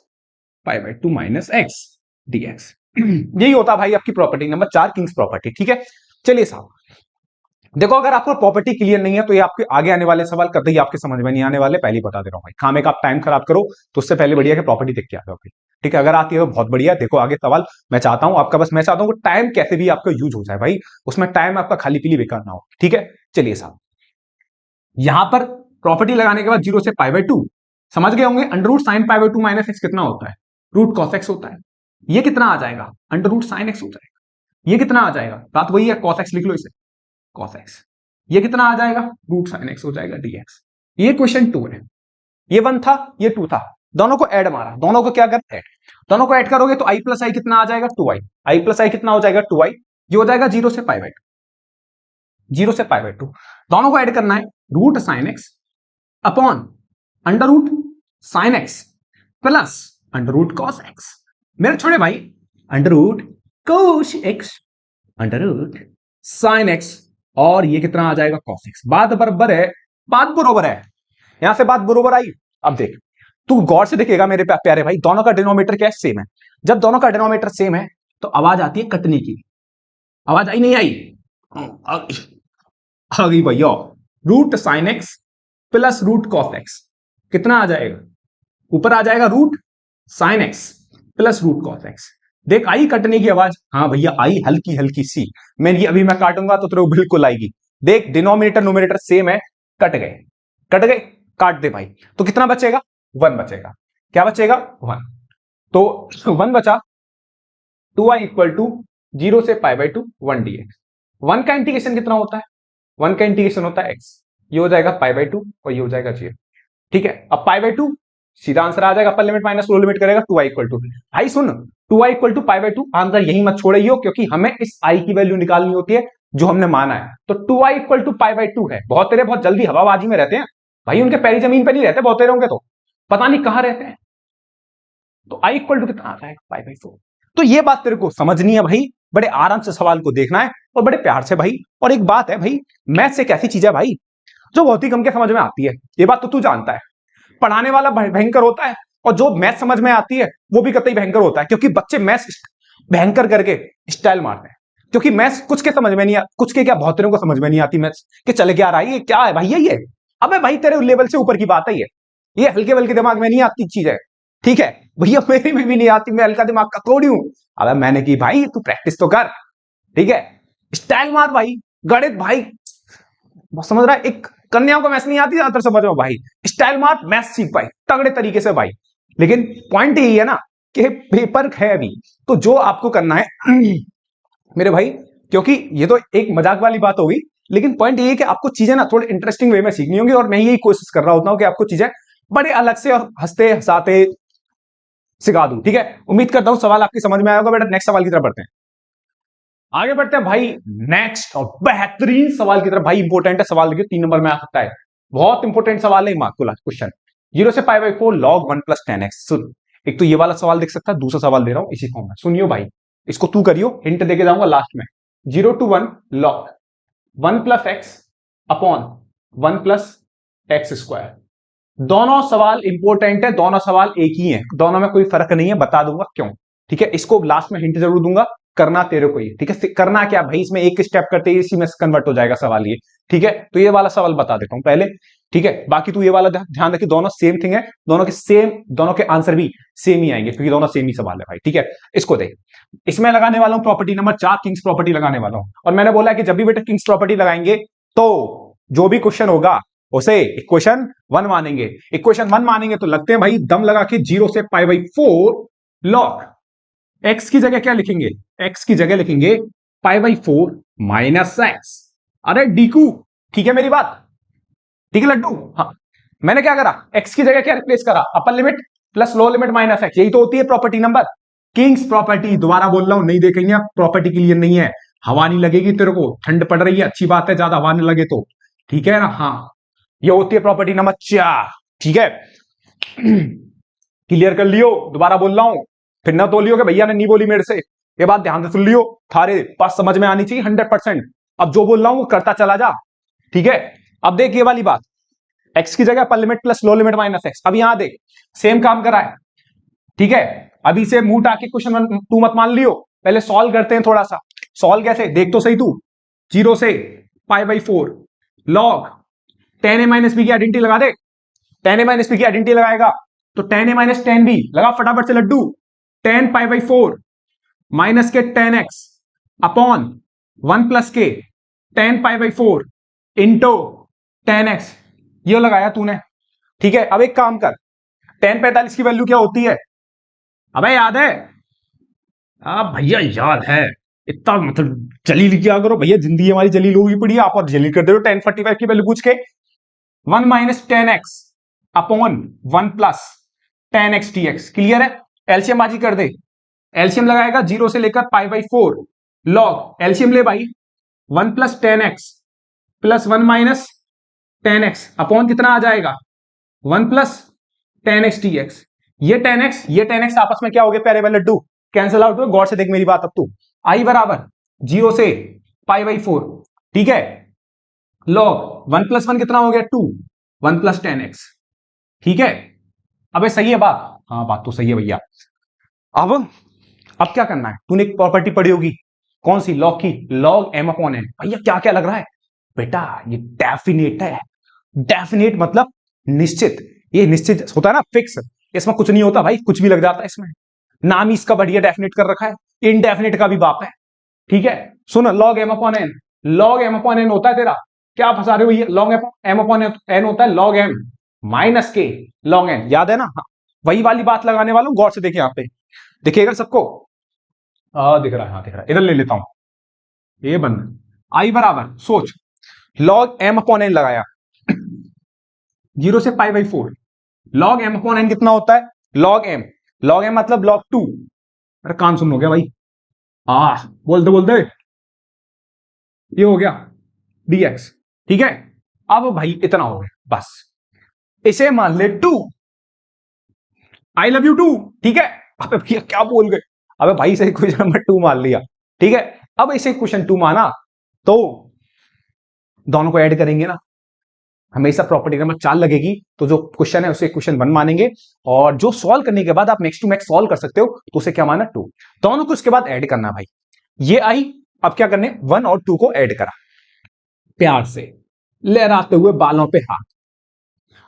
π/2 minus x dx। यही होता भाई आपकी प्रॉपर्टी नंबर 4 किंग्स प्रॉपर्टी। ठीक है, चलिए साहब देखो, अगर आपको प्रॉपर्टी क्लियर नहीं है तो ये आपके आगे आने वाले सवाल कभी आपके समझ में नहीं आने वाले, पहले बता दे रहा हूं भाई। खामे का आप टाइम खराब करो तो उससे पहले बढ़िया कि प्रॉपर्टी देख के आ जाओ। ठीक है, अगर आती है बहुत बढ़िया, देखो आगे सवाल मैं चाहता हूं आपका, बस मैं चाहता हूं टाइम कैसे भी आपका यूज हो जाए भाई, उसमें टाइम आपका खाली पीली बेकार ना हो। ठीक है, चलिए साहब यहां पर प्रॉपर्टी लगाने के बाद 0 से पाई बाई 2 समझ गए होंगे। Under root sine pi by 2 minus x कितना होता है? रूट कॉस एक्स होता है। ये कितना आ जाएगा? अंडर रूट साइन एक्स हो जाएगा। ये कितना आ जाएगा? बात वही है, कॉस एक्स लिख लो इसे, कॉस एक्स। ये कितना आ जाएगा? रूट साइन एक्स हो जाएगा डीएक्स। ये क्वेश्चन 2 है। ये 1 था, ये 2 था, दोनों को ऐड मारा, दोनों को क्या करते हैं, दोनों को ऐड करोगे तो आई प्लस आई कितना आ जाएगा? 2i। आई प्लस आई कितना हो जाएगा? 2i। ये हो जाएगा 0 से पाई बाई 2, 0 से पाई बाई 2। दोनों को ऐड करना है, root sine x upon under root sine x plus under root cos x. मेरे छोटे भाई, under root cos x under root sine x, और ये कितना आ जाएगा? Cos x. बात बराबर है, बात बरोबर है, यहां से बात बरोबर आई। अब देख, तू गौर से देखेगा मेरे प्यारे भाई, दोनों का डिनोमिनेटर क्या है? सेम है। जब दोनों का डिनोमिनेटर सेम है तो आवाज आती है कटने की। आवाज आई नहीं आई? आ गई भैया। Root sine x plus root cos x कितना आ जाएगा? ऊपर आ जाएगा root sine x plus root cos x. देख आई कटने की आवाज? हाँ भैया आई, हल्की हल्की सी। अभी मैं काटूंगा तो तेरे को बिल्कुल आएगी। देख डिनोमिनेटर नोमिनेटर सेम है, कट गए, कट गए, काट दे भाई। तो कितना बचेगा? 1 बचेगा। क्या बचेगा? 1। तो 1 बचा, 2i इक्वल टू 0 से पाई बाई 2 1 dx। 1 का इंटीग्रेशन कितना होता है? 1 का इंटीग्रेशन होता है x। ये हो जाएगा पाई बाई 2 और ये हो जाएगा 0। ठीक है, अब पाई बाई 2 सीधा आंसर आ जाएगा, upper limit minus lower limit करेगा, 2i इक्वल टू, भाई सुन, 2i equal to pi by 2, answer यही मत छोड़ियो, क्योंकि हमें इस i की वैल्यू निकालनी होती है जो हमने माना है। तो 2i equal to pi by 2 है। बहुत तेरे बहुत जल्दी हवाबाजी में रहते हैं भाई, उनके पैरी जमीन पे नहीं रहते, बहुत तेरे होंगे तो पता नहीं कहां रहते हैं। तो i इक्वल टू कितना आता है? पाई बाई 4। तो ये बात तेरे को समझनी है भाई, बड़े आराम से सवाल को देखना है और बड़े प्यार से भाई। और एक बात है भाई, मैथ्स एक ऐसी चीज है भाई जो बहुत ही कम के समझ में आती है, ये बात तो तू जानता है। पढ़ाने वाला भयंकर होता है और जो मैथ समझ में आती है वो भी कतई भयंकर होता है, क्योंकि बच्चे मैथ भयंकर करके स्टाइल मारते हैं। क्योंकि मैथ्स कुछ के समझ में नहीं कुछ के क्या बहुतों को समझ में नहीं आती मैथ्स, कि चले क्या रहा है, ये क्या है भाई, ये अबे भाई तेरे लेवल से ऊपर की बात है ये हल्के वल्के दिमाग में नहीं आती चीज है। ठीक है भैया, मेरे में भी नहीं आती, मैं हल्का दिमाग का थोड़ी हूं। अबे मैंने की भाई, तू प्रैक्टिस तो कर, ठीक है, स्टाइल मार भाई, गणित भाई समझ रहा है, एक कन्याओं को मैथ्स नहीं आती ज्यादातर, समझ रहा भाई, स्टाइल मार, मैथ्स सीख भाई तगड़े तरीके से भाई। लेकिन पॉइंट यही है ना कि पेपर है अभी, तो जो आपको करना है मेरे भाई, क्योंकि ये तो एक मजाक वाली बात होगी, लेकिन पॉइंट ये है कि आपको चीजें ना थोड़े इंटरेस्टिंग वे में सीखनी होंगी, और मैं यही कोशिश कर रहा होता हूं कि आपको चीजें बड़े अलग से और हंसते हंसाते सिखा दूं। ठीक है, उम्मीद करता हूं सवाल आपकी समझ में आएगा। बेटा नेक्स्ट सवाल की तरफ बढ़ते हैं, आगे बढ़ते हैं भाई। नेक्स्ट और बेहतरीन सवाल की तरफ भाई, इंपॉर्टेंट है सवाल, देखिए 3 नंबर में आ सकता है, बहुत इंपॉर्टेंट सवाल है, मार्क को क्वेश्चन। 0 से pi by 4 log 1 plus 10x। सुन, एक तो ये वाला सवाल देख सकता है, दूसरा सवाल दे रहा हूं इसी फॉर्म में, सुनियो भाई, इसको तू करियो, हिंट देके जाऊंगा लास्ट में। 0 to 1 log 1 plus x upon 1 plus x square. दोनों सवाल इंपॉर्टेंट है, दोनों सवाल एक ही है, दोनों में कोई फर्क नहीं है, बता दूंगा क्यों। ठीक है, इसको लास्ट में हिंट जरूर दूंगा, करना तेरे को ही। ठीक है, करना क्या भाई, इसमें एक स्टेप करते ही इसी में कन्वर्ट हो जाएगा सवाल ये। ठीक है, तो ये वाला सवाल बता देता हूं पहले। ठीक है, बाकी तू ये वाला ध्यान रखिए, दोनों सेम थिंग है, दोनों के सेम, दोनों के आंसर भी सेम ही आएंगे, क्योंकि दोनों सेम ही सवाल है भाई। ठीक है, इसको देख, इसमें लगाने वाला हूं प्रॉपर्टी नंबर 4, किंग्स प्रॉपर्टी लगाने वाला हूं। और मैंने बोला कि जब भी बेटा किंग्स प्रॉपर्टी लगाएंगे तो जो भी क्वेश्चन होगा उसे इक्वेशन 1 मानेंगे। इक्वेशन 1 मानेंगे तो लगते हैं भाई दम लगा के 0 से पाई बाई 4 लॉग एक्स की जगह क्या लिखेंगे? एक्स की जगह लिखेंगे पाई बाई 4 माइनस एक्स। अरे डीकू, ठीक है मेरी बात, ठीक है लड्डू। हाँ, मैंने क्या करा, एक्स की जगह क्या रिप्लेस करा? Upper limit plus lower limit minus x, यही तो होती है प्रॉपर्टी नंबर, किंग्स प्रॉपर्टी। दोबारा बोल रहा हूं, नहीं देखेंगे आप, प्रॉपर्टी क्लियर नहीं है, हवा नहीं लगेगी तेरे को, ठंड पड़ रही है, अच्छी बात है, ज्यादा हवा नहीं लगे तो, ठीक है ना। हाँ, ये होती है प्रॉपर्टी नंबर 4। ठीक है, क्लियर कर लियो, दोबारा बोल रहा हूं, फिर ना तो लियो कि भैया ने नहीं बोली मेरे से, ये बात ध्यान से सुन लियो, थारे पास समझ में आनी चाहिए 100%। अब जो बोल रहा हूं वो करता चला जा। ठीक है, अब देख ये वाली बात, एक्स की जगह upper limit plus low limit minus x. अब यहां देख सेम काम करा है। ठीक है, अभी से मुंह टाके क्वेश्चन 2 मत मान लियो, पहले सॉल्व करते हैं थोड़ा सा। सॉल्व कैसे, देख तो सही तू। 0 से pi by 4 log 10a minus b की आइडेंटिटी लगा दे, 10a माइनस बी की आइडेंटिटी लगाएगा तो 10a माइनस 10b लगा फटाफट से लड्डू, 10 पाई बाई 4 माइनस के 10x अपॉन 1 प्लस के 10 पाई बाई 4 इंटू 10x ये लगाया तूने, ठीक है। अब एक काम कर, tan 45 की वैल्यू क्या होती है? अबे याद है? भैया याद है, इतना मतलब जलील किया करो भैया, जिंदगी हमारी जलील होगी पड़ी है, आप और जलील कर दे रहे हो tan 45 की वैल्यू पूछ के। 1 minus ten x upon 1 plus ten x T x. Clear है? एलसीएम बाजी कर दे। एलसीएम लगाएगा 0 से लेकर पाई बाई 4 लॉग, एलसीएम ले भाई, 1 plus ten x plus 1 minus ten x upon कितना आ जाएगा? 1 plus ten x T x. ये टेन एक्स आपस में क्या हो गया प्यारे वाले लड्डू? कैंसिल आउट हुए। गौर से देख मेरी बात अब तू। आई बराबर 0 से पाई बाई 4, ठीक है। लॉग 1 प्लस 1 कितना हो गया? 2, 1 प्लस टेन एक्स, ठीक है। अबे सही है बात? हाँ बात तो सही है भैया। अब क्या करना है? तूने एक प्रॉपर्टी पढ़ी होगी, कौन सी? लॉग की, लॉग एम अपॉन एन। भैया क्या क्या लग रहा है बेटा? ये डेफिनेट है। डेफिनेट मतलब निश्चित। ये निश्चित होता है ना, फिक्स। इसमें कुछ नहीं होता भाई, कुछ भी लग जाता है इसमें। नाम ही इसका बढ़िया डेफिनेट कर रखा है, इनडेफिनेट का भी बाप है, ठीक है। सुन, log m upon n, log m upon n होता है तेरा, क्या फंसा रहे हो? ये लॉग एम अपॉन एन होता है लॉग एम माइनस के लॉग एन, याद है ना? हाँ, वही वाली बात लगाने वाला हूं। गौर से देखिए, यहां पे देखिएगा सबको। दिख रहा है? हाँ दिख रहा है। इधर ले लेता हूं, ये बंद। आई बराबर, सोच, लॉग एम अपॉन एन लगाया 0 से pi by 4। Log m upon n कितना होता है? लॉग एम, लॉग एम मतलब लॉग 2। अरे कान सुन हो गया भाई, बोलते बोलते ये हो गया dx, ठीक है। अब भाई इतना हो गया बस, इसे मान ले 2, आई लव यू 2, ठीक है। अबे भैया क्या बोल गए? अबे भाई इसे क्वेश्चन नंबर 2 मान लिया, ठीक है। अब इसे क्वेश्चन 2 माना तो दोनों को ऐड करेंगे ना, हमेशा प्रॉपर्टी नंबर 4 लगेगी, तो जो क्वेश्चन है उसे क्वेश्चन 1 मानेंगे, और जो सॉल्व करने के बाद आप मैक्स टू मैक्स सॉल्व कर सकते हो तो उसे क्या माना? 2। दोनों को उसके बाद ऐड करना भाई। ये आई, अब क्या करने? 1 और 2 को ऐड करा, प्यार से लहराते हुए बालों पे हाथ।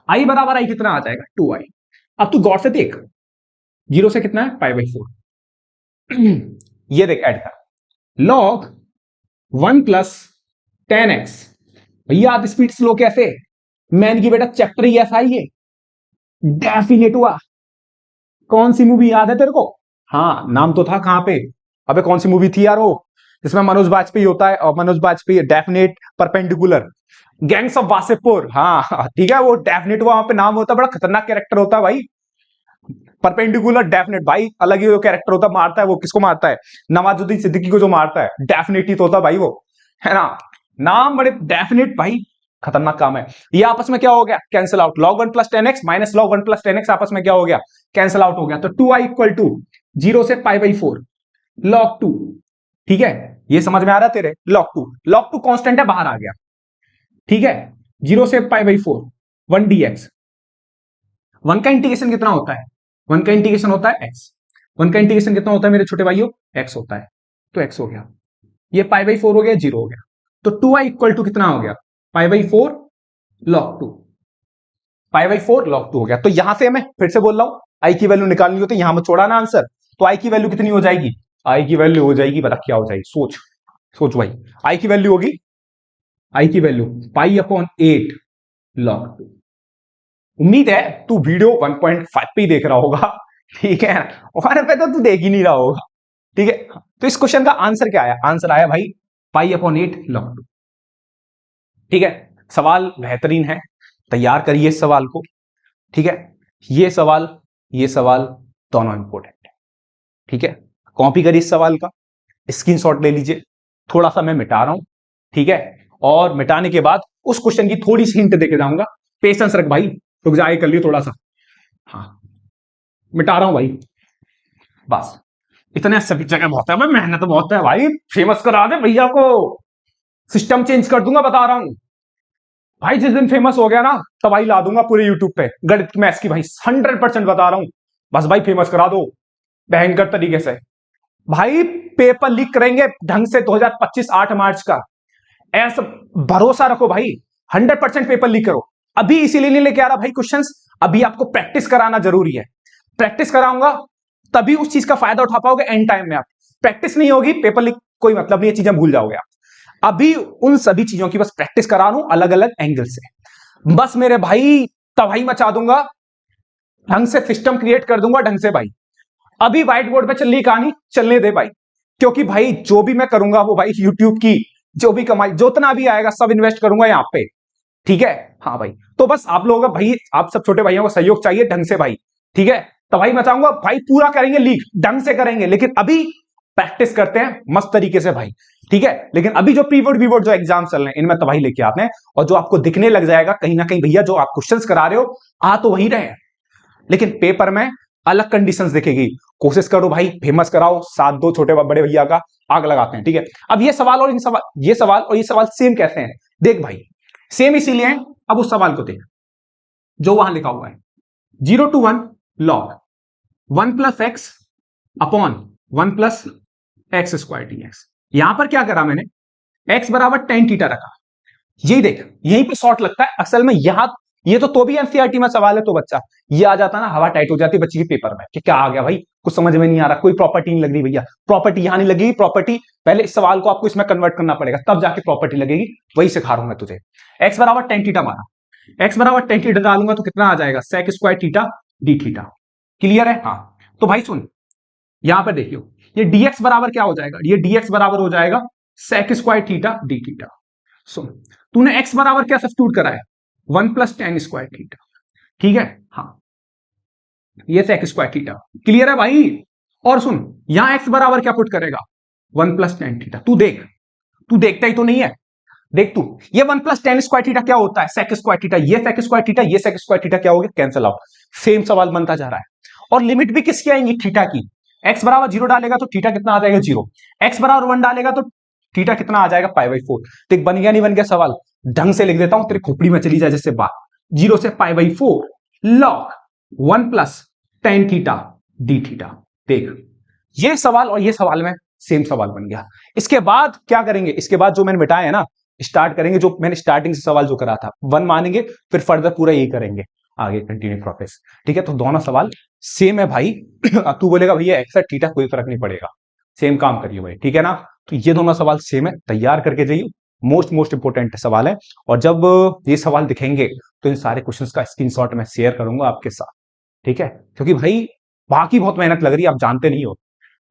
आई बराबर आई कितना आ जाएगा? 2i। अब तू गौर से देख, 0 से कितना है? पाई बाई 4। ये देख ऐड कर, लॉग 1 प्लस टेन एक्स। भैया स्पीड स्लो कैसे? मैन की बेटा चैप्टर ही ऐसा ही है, डेफिनेट हुआ। कौन सी मूवी याद है तेरे को? हाँ नाम तो था, कहां पे? अबे कौन सी मूवी थी यार वो, जिसमें मनोज बाजपेयी होता है, और Manoj Bajpayee definite perpendicular, Gangs of Wasseypur. हाँ ठीक है, वो डेफिनेट वहां पे नाम होता है, बड़ा खतरनाक कैरेक्टर होता है भाई। परपेंडिकुलर डेफिनेट भाई, अलग ही कैरेक्टर होता है। मारता है वो, किसको मारता है? नवाजुद्दीन सिद्दीकी को जो मारता है, डेफिनेट ही तो होता भाई वो, है ना। नाम बड़े डेफिनेट भाई, खतरनाक काम है। ये आपस में क्या हो गया? Cancel out. log 1 plus ten x minus log 1 plus ten x आपस में क्या हो गया? कैंसिल आउट हो गया। तो 2i इक्वल टू 0 से पाई बाई 4 log 2, ठीक है। ये समझ में आ रहा है तेरे? log 2 कांस्टेंट है, बाहर आ गया, ठीक है। 0 से पाई बाई 4 1 dx। 1 का इंटीग्रेशन कितना होता है? 1 का इंटीग्रेशन होता है x। 1 का इंटीग्रेशन कितना होता है मेरे छोटे भाइयों? x होता है, तो x हो गया। ये पाई बाई 4 हो गया, 0 हो गया। तो 2i इक्वल टू कितना हो गया? पाई by 4 log 2, pi by 4 log 2 हो गया। तो यहां से मैं फिर से बोल रहा हूं, आई की वैल्यू निकालनी हो तो यहां में छोड़ा ना आंसर, तो आई की वैल्यू कितनी हो जाएगी? आई की वैल्यू हो जाएगी, बता क्या हो जाएगी? सोच सोच भाई, आई की वैल्यू होगी, आई की वैल्यू पाई अपॉन 8 log 2। उम्मीद है तू वीडियो 1.5 पे ही देख रहा होगा, ठीक है, और पे तो तू देख ही नहीं रहा होगा, ठीक है। तो इस क्वेश्चन का आंसर क्या आया? आंसर आया भाई पाई अपॉन 8 log 2, ठीक है। सवाल बेहतरीन है, तैयार करिए इस सवाल को, ठीक है। ये सवाल दोनों इंपॉर्टेंट है, ठीक है। कॉपी करिए इस सवाल का, स्क्रीनशॉट ले लीजिए। थोड़ा सा मैं मिटा रहा हूं, ठीक है, और मिटाने के बाद उस क्वेश्चन की थोड़ी सी हिंट देके जाऊंगा। पेशेंस रख भाई, रुक जाए कर लियो थोड़ा सा। हाँ मिटा रहा हूं भाई, बस इतने सभी जगह बहुत है, मेहनत बहुत है भाई। फेमस करा दे भैया को, सिस्टम चेंज कर दूंगा, बता रहा हूं भाई। जिस दिन फेमस हो गया ना, तबाही ला दूंगा पूरे यूट्यूब पे गणित मैथ्स की भाई, 100% बता रहा हूं। बस भाई फेमस करा दो भयंकर तरीके से भाई। पेपर लीक करेंगे ढंग से 2025 8 मार्च का, ऐसा भरोसा रखो भाई। 100% पेपर लीक करो। अभी इसीलिए नहीं लेके आ रहा भाई क्वेश्चंस, अभी आपको प्रैक्टिस कराना जरूरी है। प्रैक्टिस कराऊंगा तभी उस चीज का फायदा उठा पाओगे एंड टाइम में। आप प्रैक्टिस नहीं होगी, पेपर लीक कोई मतलब नहीं है, चीजें भूल जाओगे आप। अभी उन सभी चीजों की बस प्रैक्टिस करा रहा हूं अलग अलग एंगल से। बस मेरे भाई तबाही मचा दूंगा, ढंग से सिस्टम क्रिएट कर दूंगा ढंग से भाई। अभी व्हाइट बोर्ड पे चल रही कहानी, चलने दे भाई, क्योंकि भाई जो भी मैं करूंगा वो भाई यूट्यूब की जो भी कमाई जितना भी आएगा सब इन्वेस्ट करूंगा यहाँ पे, ठीक है। हाँ भाई, तो बस आप लोगों का भाई, आप सब छोटे भाइयों को सहयोग चाहिए ढंग से भाई, ठीक है। तबाही मचाऊंगा भाई, पूरा करेंगे लीग, ढंग से करेंगे, लेकिन अभी प्रैक्टिस करते हैं मस्त तरीके से भाई, ठीक है। लेकिन अभी जो प्रीबोर्ड वीबोर्ड जो एग्जाम चल रहे हैं इनमें तबाही लेके आते हैं, और जो आपको दिखने लग जाएगा कहीं ना कहीं भैया जो आप क्वेश्चंस करा रहे हो आ तो वही रहे हैं, लेकिन पेपर में अलग कंडीशंस दिखेगी। कोशिश करो भाई, फेमस कराओ, साथ दो छोटे बड़े भैया का, आग लगाते हैं, ठीक है। अब ये सवाल और ये सवाल सेम कैसे हैं, देख भाई सेम इसीलिए है। अब उस सवाल को देख जो वहां लिखा हुआ है, 0 to 1 log 1 + x upon 1 + x² dx। यहां पर क्या करा मैंने, x बराबर tan थीटा रखा। यही देख, यहीं पे शॉर्ट लगता है असल में। यहां ये तो भी एनसीईआरटी में सवाल है तो बच्चा ये आ जाता ना, हवा टाइट हो जाती है बच्चे के पेपर में कि क्या आ गया भाई, कुछ समझ में नहीं आ रहा, कोई प्रॉपर्टी नहीं लग रही भैया, प्रॉपर्टी यहां नहीं लगेगी। प्रॉपर्टी पहले इस सवाल को आपको इसमें कन्वर्ट करना पड़ेगा, तब जाके प्रॉपर्टी लगेगी, वही सिखा रहा हूं मैं तुझे। x बराबर tan थीटा मारा, x बराबर tan थीटा डालूंगा तो कितना आ जाएगा, sec² theta d theta. Clear है? हाँ, तो भाई सुन, यहां पर देखियो, ये dx बराबर क्या हो जाएगा, ये dx बराबर हो जाएगा sec² थीटा d थीटा। सुन, तूने x बराबर क्या सब्स्टिट्यूट करा है, 1 + tan² थीटा, ठीक है। हाँ, ये sec² थीटा। क्लियर है भाई? और सुन, यहां x बराबर क्या पुट करेगा, 1 + tan थीटा। तू देखता ही तो नहीं है, देख तू, ये 1 + tan² थीटा क्या होता है, sec² थीटा। ये sec² थीटा, ये sec² थीटा क्या हो गया, कैंसिल आउट। सेम सवाल बनता जा रहा है, और लिमिट भी किसकी आएंगी, थीटा की। x बराबर 0 डालेगा तो थीटा कितना आ जाएगा, 0। x बराबर 1 डालेगा तो थीटा कितना आ जाएगा, π/4। तो बन गया नहीं बन गया सवाल, ढंग से लिख देता हूं, तेरे खोपड़ी में चली जाए जैसे बात। 0 से π/4 log 1 + tan theta d theta. देख, ये सवाल और ये सवाल में सेम सवाल बन गया। इसके बाद क्या करेंगे, इसके बाद जो मैंने मिटाया है ना, स्टार्ट करेंगे जो मैंने स्टार्टिंग से सवाल जो करा था, 1 मानेंगे, फिर फर्दर पूरा यही करेंगे आगे कंटिन्यू प्रोसेस, ठीक है। तो दोनों सवाल सेम है भाई। तू बोलेगा भैया एक्स थीटा कोई फर्क नहीं पड़ेगा, सेम काम करिए भाई, ठीक है ना। तो ये दोनों सवाल सेम है, तैयार करके जाइए, मोस्ट इंपोर्टेंट सवाल है। और जब ये सवाल दिखेंगे तो इन सारे क्वेश्चंस का स्क्रीनशॉट मैं शेयर करूंगा आपके साथ, ठीक है। क्योंकि भाई बाकी बहुत मेहनत लग रही है, आप जानते नहीं हो,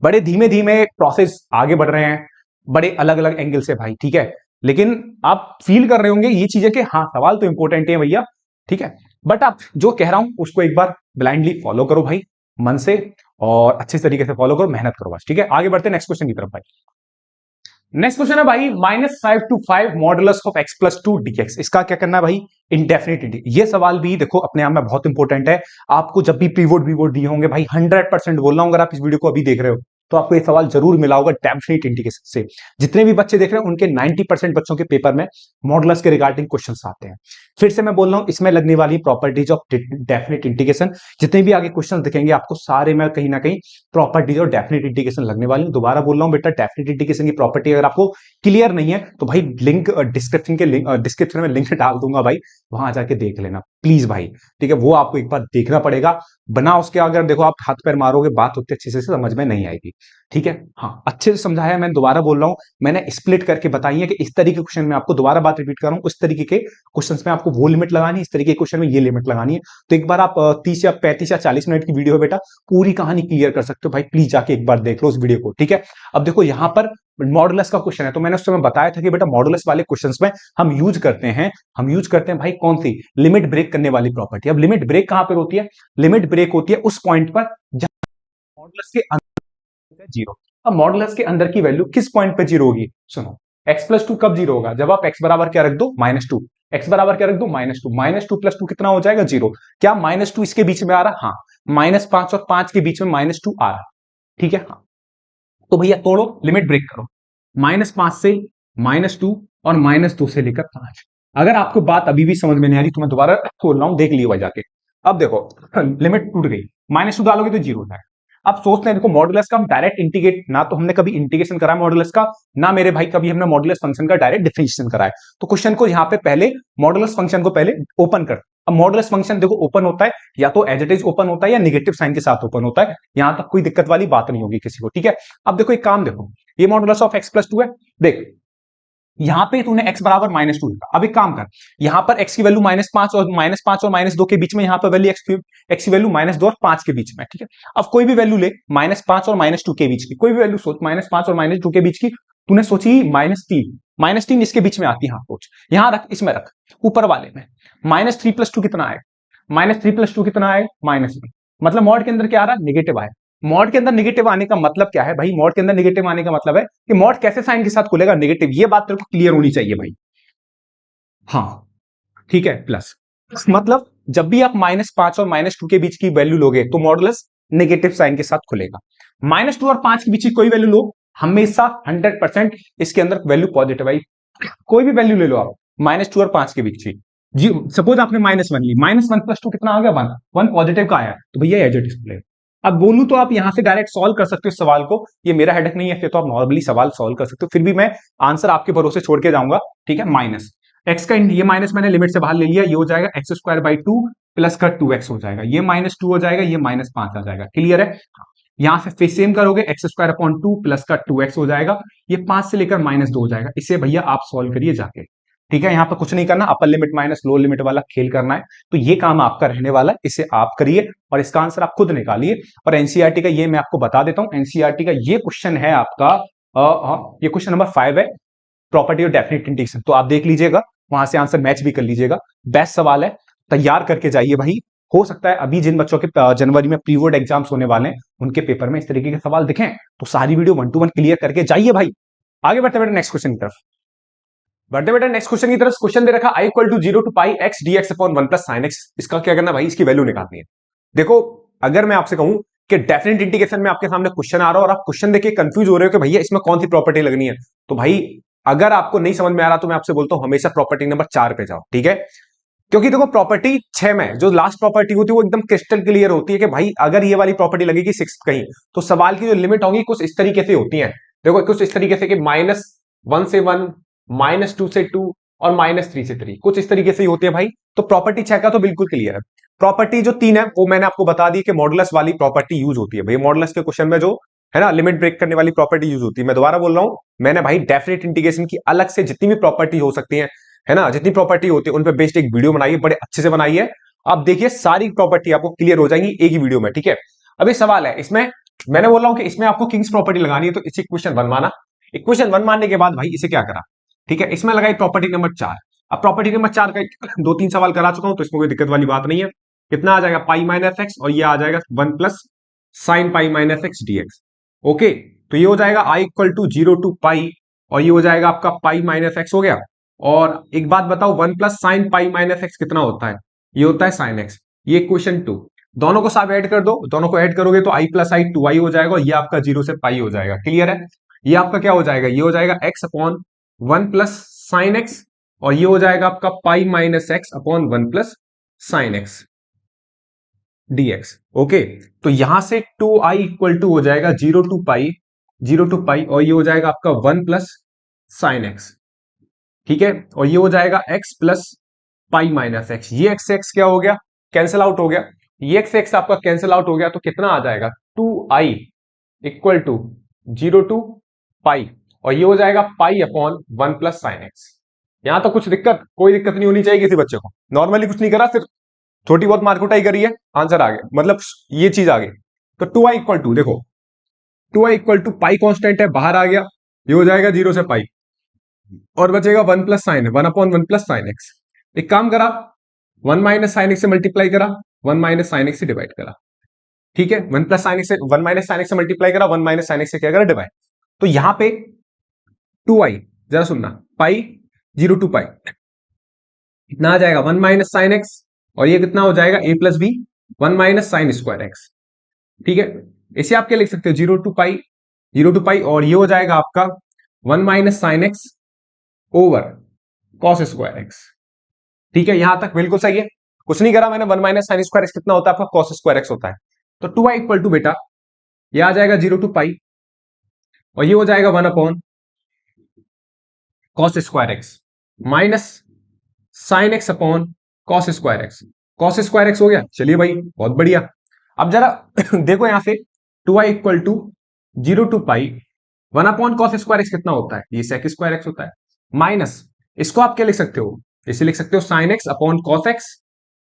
बड़े धीमे धीमे प्रोसेस आगे बढ़ रहे हैं, बड़े अलग अलग एंगल से भाई, ठीक है। लेकिन आप फील कर रहे होंगे ये चीजें कि हाँ सवाल तो इंपॉर्टेंट है भैया, ठीक है। बट आप जो कह रहा हूं उसको एक बार ब्लाइंडली फॉलो करो भाई, मन से, और अच्छे तरीके से फॉलो करो, मेहनत करो बस, ठीक है। आगे बढ़ते हैं नेक्स्ट क्वेश्चन की तरफ भाई। नेक्स्ट क्वेश्चन है भाई, -5 to 5 modulus of x + 2 dx। इसका क्या करना है भाई, इंडेफिनिट। ये सवाल भी देखो अपने आप में बहुत इंपॉर्टेंट है। आपको जब भी प्रीबोर्ड वीबोर्ड दिए होंगे भाई, 100% बोल रहा हूं, अगर आप इस वीडियो को अभी देख रहे हो तो आपको ये सवाल जरूर मिला होगा डेफिनेट इंडिकेशन से। जितने भी बच्चे देख रहे हैं उनके 90% बच्चों के पेपर में मॉडुलस के रिगार्डिंग क्वेश्चंस आते हैं। फिर से मैं बोल रहा हूं, इसमें लगने वाली प्रॉपर्टीज ऑफ डेफिनेट इंडिकेशन, जितने भी आगे क्वेश्चन दिखेंगे आपको सारे में कहीं ना कहीं प्रॉपर्टीज और डेफिनेट इंडिकेशन लगने वाली। दोबारा बोल रहा हूं बेटा, डेफिनेट इंडिकेशन की प्रॉपर्टी अगर आपको क्लियर नहीं है तो भाई लिंक डिस्क्रिप्शन में लिंक डाल दूंगा भाई, वहां जाके देख लेना प्लीज भाई, ठीक है। वो आपको एक बार देखना पड़ेगा, बना उसके अगर देखो आप हाथ पैर मारोगे बात उतनी अच्छे से समझ में नहीं आएगी, ठीक है। हाँ, अच्छे से समझाया, मैं दोबारा बोल रहा हूं, मैंने स्प्लिट करके बताई है कि इस तरीके के क्वेश्चन में आपको, दोबारा बात रिपीट कर रहा हूं, उस तरीके के क्वेश्चंस में आपको वो लिमिट लगानी है, इस तरीके के क्वेश्चन में ये लिमिट लगानी है। तो एक बार आप 30 या 35 या 40 मिनट की वीडियो है बेटा, पूरी कहानी क्लियर कर सकते हो भाई, प्लीज जाके एक बार देख लो उस वीडियो को, ठीक है। अब देखो यहां पर मॉडुलस का क्वेश्चन है, तो मैंने उस समय बताया था कि बेटा मॉडुलस वाले क्वेश्चंस में हम यूज करते हैं भाई कौन सी, लिमिट ब्रेक करने वाली प्रॉपर्टी। अब लिमिट ब्रेक कहां पर होती है, लिमिट ब्रेक होती है उस पॉइंट पर जहां मॉडुलस के अंदर 0। अब मॉडुलस के अंदर की वैल्यू किस पॉइंट पे 0 होगी, सुनो, x + 2 कब 0 होगा, जब आप x बराबर क्या रख दो, -2। x बराबर क्या रख दो, -2। -2 + 2 कितना हो जाएगा, 0। क्या -2 इसके बीच में आ रहा, हाँ, -5 और 5 के बीच में -2 आ रहा, ठीक है। हाँ, तो भैया तोड़ो, लिमिट ब्रेक करो, -5 से -2 और -2 से लेकर 5। अगर आपको बात अभी भी समझ में नहीं आ रही तो मैं दोबारा खोल रहा हूं, देख लियो भाई जाके। अब देखो लिमिट टूट गई, -2 डालोगे तो 0 हो जाएगा। अब सोचते हैं देखो, मॉडुलस का हम डायरेक्ट इंटीग्रेट, ना तो हमने कभी इंटीग्रेशन करा मॉडुलस का, ना मेरे भाई कभी हमने मॉडुलस फंक्शन का डायरेक्ट डिफरेंशिएशन करा है। तो क्वेश्चन को यहाँ पे पहले मॉडुलस फंक्शन को पहले ओपन कर। अब मॉडुलस फंक्शन देखो ओपन होता है, या तो एज इट इज ओपन होता है या निगेटिव साइन के साथ ओपन होता है, यहां तक कोई दिक्कत वाली बात नहीं होगी किसी को, ठीक है। अब देखो एक काम देखो, ये मॉडुलस ऑफ x + 2 है, देख यहां पे तूने x बराबर -2 लिखा। अब एक काम कर, यहां पर x की वैल्यू -5 और -2 के बीच में, यहां पर वैल्यू x की वैल्यू -2 और 5 के बीच में, ठीक है। अब कोई भी वैल्यू ले -5 और -2 के बीच की, कोई भी वैल्यू सोच -5 और -2 के बीच की। तूने सोची -3 इसके बीच में आती है, हाँ सोच, यहां रख, इसमें रख, ऊपर वाले में। -3 + 2 कितना आएगा? -3 + 2 कितना आएगा? -1। मतलब मॉड के अंदर क्या आ रहा है? नेगेटिव आया। मॉड के अंदर नेगेटिव आने का मतलब क्या है भाई? मॉड के अंदर नेगेटिव आने का मतलब है कि मॉड कैसे साइन के साथ खुलेगा? नेगेटिव। ये बात तेरे को क्लियर होनी चाहिए भाई। हाँ, ठीक है, प्लस। मतलब जब भी आप -5 और -2 के बीच की वैल्यू लोगे तो मॉडुलस नेगेटिव साइन के साथ खुलेगा। -2 और 5 के बीच की कोई वैल्यू लो, हमेशा 100% इसके अंदर वैल्यू पॉजिटिव आई। कोई भी वैल्यू ले लो आप, -2 और 5 के बीच की। जी सपोज आपने -1 ली, -1 + 2 कितना आ गया? 1। 1 पॉजिटिव का आया, तो भैया एज इट इज खुलेगा। अब बोलूं तो आप यहां से डायरेक्ट सॉल्व कर सकते हो इस सवाल को, ये मेरा हेडेक नहीं है, फिर तो आप नॉर्मली सवाल सॉल्व कर सकते हो, फिर भी मैं आंसर आपके भरोसे छोड़ के जाऊंगा, ठीक है। माइनस एक्स का ये माइनस मैंने लिमिट से बाहर ले लिया, ये हो जाएगा x² 2 प्लस का 2x हो जाएगा, ये -2 हो जाएगा, ये -5 आ जाएगा। क्लियर है? यहां से फिर सेम करोगे, x² 2 प्लस का 2x हो जाएगा, ये 5 से लेकर -2 हो जाएगा। इसे भैया आप सॉल्व करिए जाके, ठीक है। यहां पर कुछ नहीं करना, अपर लिमिट माइनस लोअर लिमिट वाला खेल करना है, तो ये काम आपका रहने वाला है, इसे आप करिए और इसका आंसर आप खुद निकालिए। और एनसीईआरटी का ये मैं आपको बता देता हूं, एनसीईआरटी का ये क्वेश्चन है आपका, ये क्वेश्चन नंबर 5 है, प्रॉपर्टी ऑफ डेफिनेट इंटीग्रेशन। तो आप देख लीजिएगा, वहां से आंसर मैच भी कर लीजिएगा। बेस्ट सवाल है, तैयार करके जाइए भाई। हो सकता है अभी जिन बच्चों के जनवरी में प्री बोर्ड एग्जाम्स होने वाले हैं, उनके पेपर में इस तरीके के सवाल दिखें, तो सारी वीडियो 1 to 1 क्लियर करके जाइए भाई। आगे बढ़ते बढ़ते नेक्स्ट क्वेश्चन की तरफ, बढ़ते बढ़ते नेक्स्ट क्वेश्चन की तरफ। क्वेश्चन दे रखा I = 0 to pi x dx upon 1 plus sin x। इसका क्या करना भाई? इसकी वैल्यू निकालनी है। देखो, अगर मैं आपसे कहूं कि डेफिनेट इंटीग्रेशन में आपके सामने क्वेश्चन आ रहा है और आप क्वेश्चन देखिए कंफ्यूज हो रहे हो कि भैया इसमें कौन सी प्रॉपर्टी लगनी है, तो भाई अगर आपको नहीं समझ में आ रहा तो मैं आपसे बोलता हूं हमेशा प्रॉपर्टी नंबर 4 पे जाओ, ठीक है। क्योंकि देखो प्रॉपर्टी 6 में जो लास्ट प्रॉपर्टी होती है वो एकदम क्रिस्टल क्लियर होती है कि भाई अगर ये वाली प्रॉपर्टी लगेगी 6 कहीं, तो सवाल की जो लिमिट होगी कुछ इस तरीके से होती है। देखो कुछ इस तरीके से कि -1 से 1, -2 से 2 और -3 से 3, कुछ इस तरीके से ही होती है भाई। तो प्रॉपर्टी 6 का तो बिल्कुल क्लियर है। प्रॉपर्टी जो 3 है वो मैंने आपको बता दी कि मॉडुलस वाली प्रॉपर्टी यूज होती है भाई। मॉडुलस के क्वेश्चन में जो है ना लिमिट ब्रेक करने वाली प्रॉपर्टी यूज होती है। मैं दोबारा बोल रहा हूं, मैंने भाई डेफिनेट इंटीग्रेशन की अलग से जितनी भी प्रॉपर्टी हो सकती है ना, जितनी प्रॉपर्टी होती है उन पे बेस्ड एक वीडियो बनाई है, बड़े अच्छे से बनाई है। आप देखिए सारी प्रॉपर्टी आपको क्लियर हो जाएंगी एक ही वीडियो में, ठीक है। अब ये सवाल है, इसमें मैंने बोल रहा हूं कि इसमें आपको किंग्स प्रॉपर्टी लगानी है, तो इसे इक्वेशन 1 माना। इक्वेशन 1 मानने के बाद भाई इसे क्या करा, ठीक है, इसमें लगाई प्रॉपर्टी नंबर 4। अब प्रॉपर्टी नंबर 4 का 2-3 सवाल करा चुका हूं, तो इसमें कोई दिक्कत वाली बात नहीं है। कितना आ जाएगा? पाई माइनस एक्स, और ये आ जाएगा 1 plus sine pi minus x dx। Okay, तो ये हो जाएगा I = 0 to पाई, और ये हो जाएगा आपका पाई माइनस एक्स हो गया। और एक बात बताओ, 1 plus sine pi minus x कितना होता है? ये होता है साइन एक्स। ये क्वेश्चन 2, दोनों को साथ ऐड कर दो, दोनों को ऐड करोगे तो I + I 2i हो जाएगा, और ये आपका 0 से पाई हो जाएगा। क्लियर है? ये आपका क्या हो जाएगा? ये हो जाएगा x upon 1 plus sign x, और ये हो जाएगा आपका pi minus x upon 1 plus sine x dx। Okay, तो यहां से 2i = हो जाएगा 0 to पाई, 0 to पाई, और ये हो जाएगा आपका 1 प्लस साइन एक्स, ठीक है। और ये हो जाएगा x plus pi minus x. ये एक्स एक्स क्या हो गया? कैंसिल आउट हो गया। ये एक्स एक्स आपका कैंसिल आउट हो गया, तो कितना आ जाएगा? 2i = 0 to पाई, और ये हो जाएगा pi upon 1 plus sine x. यहां तो कुछ दिक्कत, कोई दिक्कत नहीं होनी चाहिए किसी बच्चे को। नॉर्मली कुछ नहीं करा, सिर्फ थोड़ी बहुत मार्कुटाई करी है, आंसर आ गया, मतलब ये चीज आ गई। तो 2i = देखो, 2i = पाई कॉन्स्टेंट है, बाहर आ गया, ये हो जाएगा 0 से पाई, और बचेगा 1 plus sign, 1/1 plus sine x. एक काम करा, 1 माइनस साइन एक्स से मल्टीप्लाई करा, 1 माइनस साइन एक्स से डिवाइड करा, ठीक है। 1 प्लस साइन एक्स से 1 माइनस साइन एक्स से मल्टीप्लाई करा, 1 माइनस साइन एक्स से क्या करा? डिवाइड। तो यहां पे 2i, जरा सुनना, पाई 0 to पाई कितना आ जाएगा? 1 माइनस साइन एक्स, और ये कितना हो जाएगा? a plus b 1 minus sine square x, ठीक है। इसे आप क्या लिख सकते हो? 0 to पाई, 0 to पाई, और ये हो जाएगा आपका 1 minus sine x over cos square x, ठीक है। यहां तक बिल्कुल सही है, कुछ नहीं करा मैंने। 1 माइनस साइन स्क्वायर एक्स कितना होता है आपका? कॉस स्क्वायर एक्स होता है। तो 2i = बेटा ये आ जाएगा 0 to पाई, और ये हो जाएगा 1 upon cos square x minus sine x upon cos square x. Cos square x हो गया, चलिए भाई बहुत बढ़िया। अब जरा देखो यहां से 2i = 0 to pi, 1 upon cos square x कितना होता है? ये सेक स्क्वायर एक्स होता है। माइनस, इसको आप क्या लिख सकते हो, इसे लिख सकते हो sine x upon cos x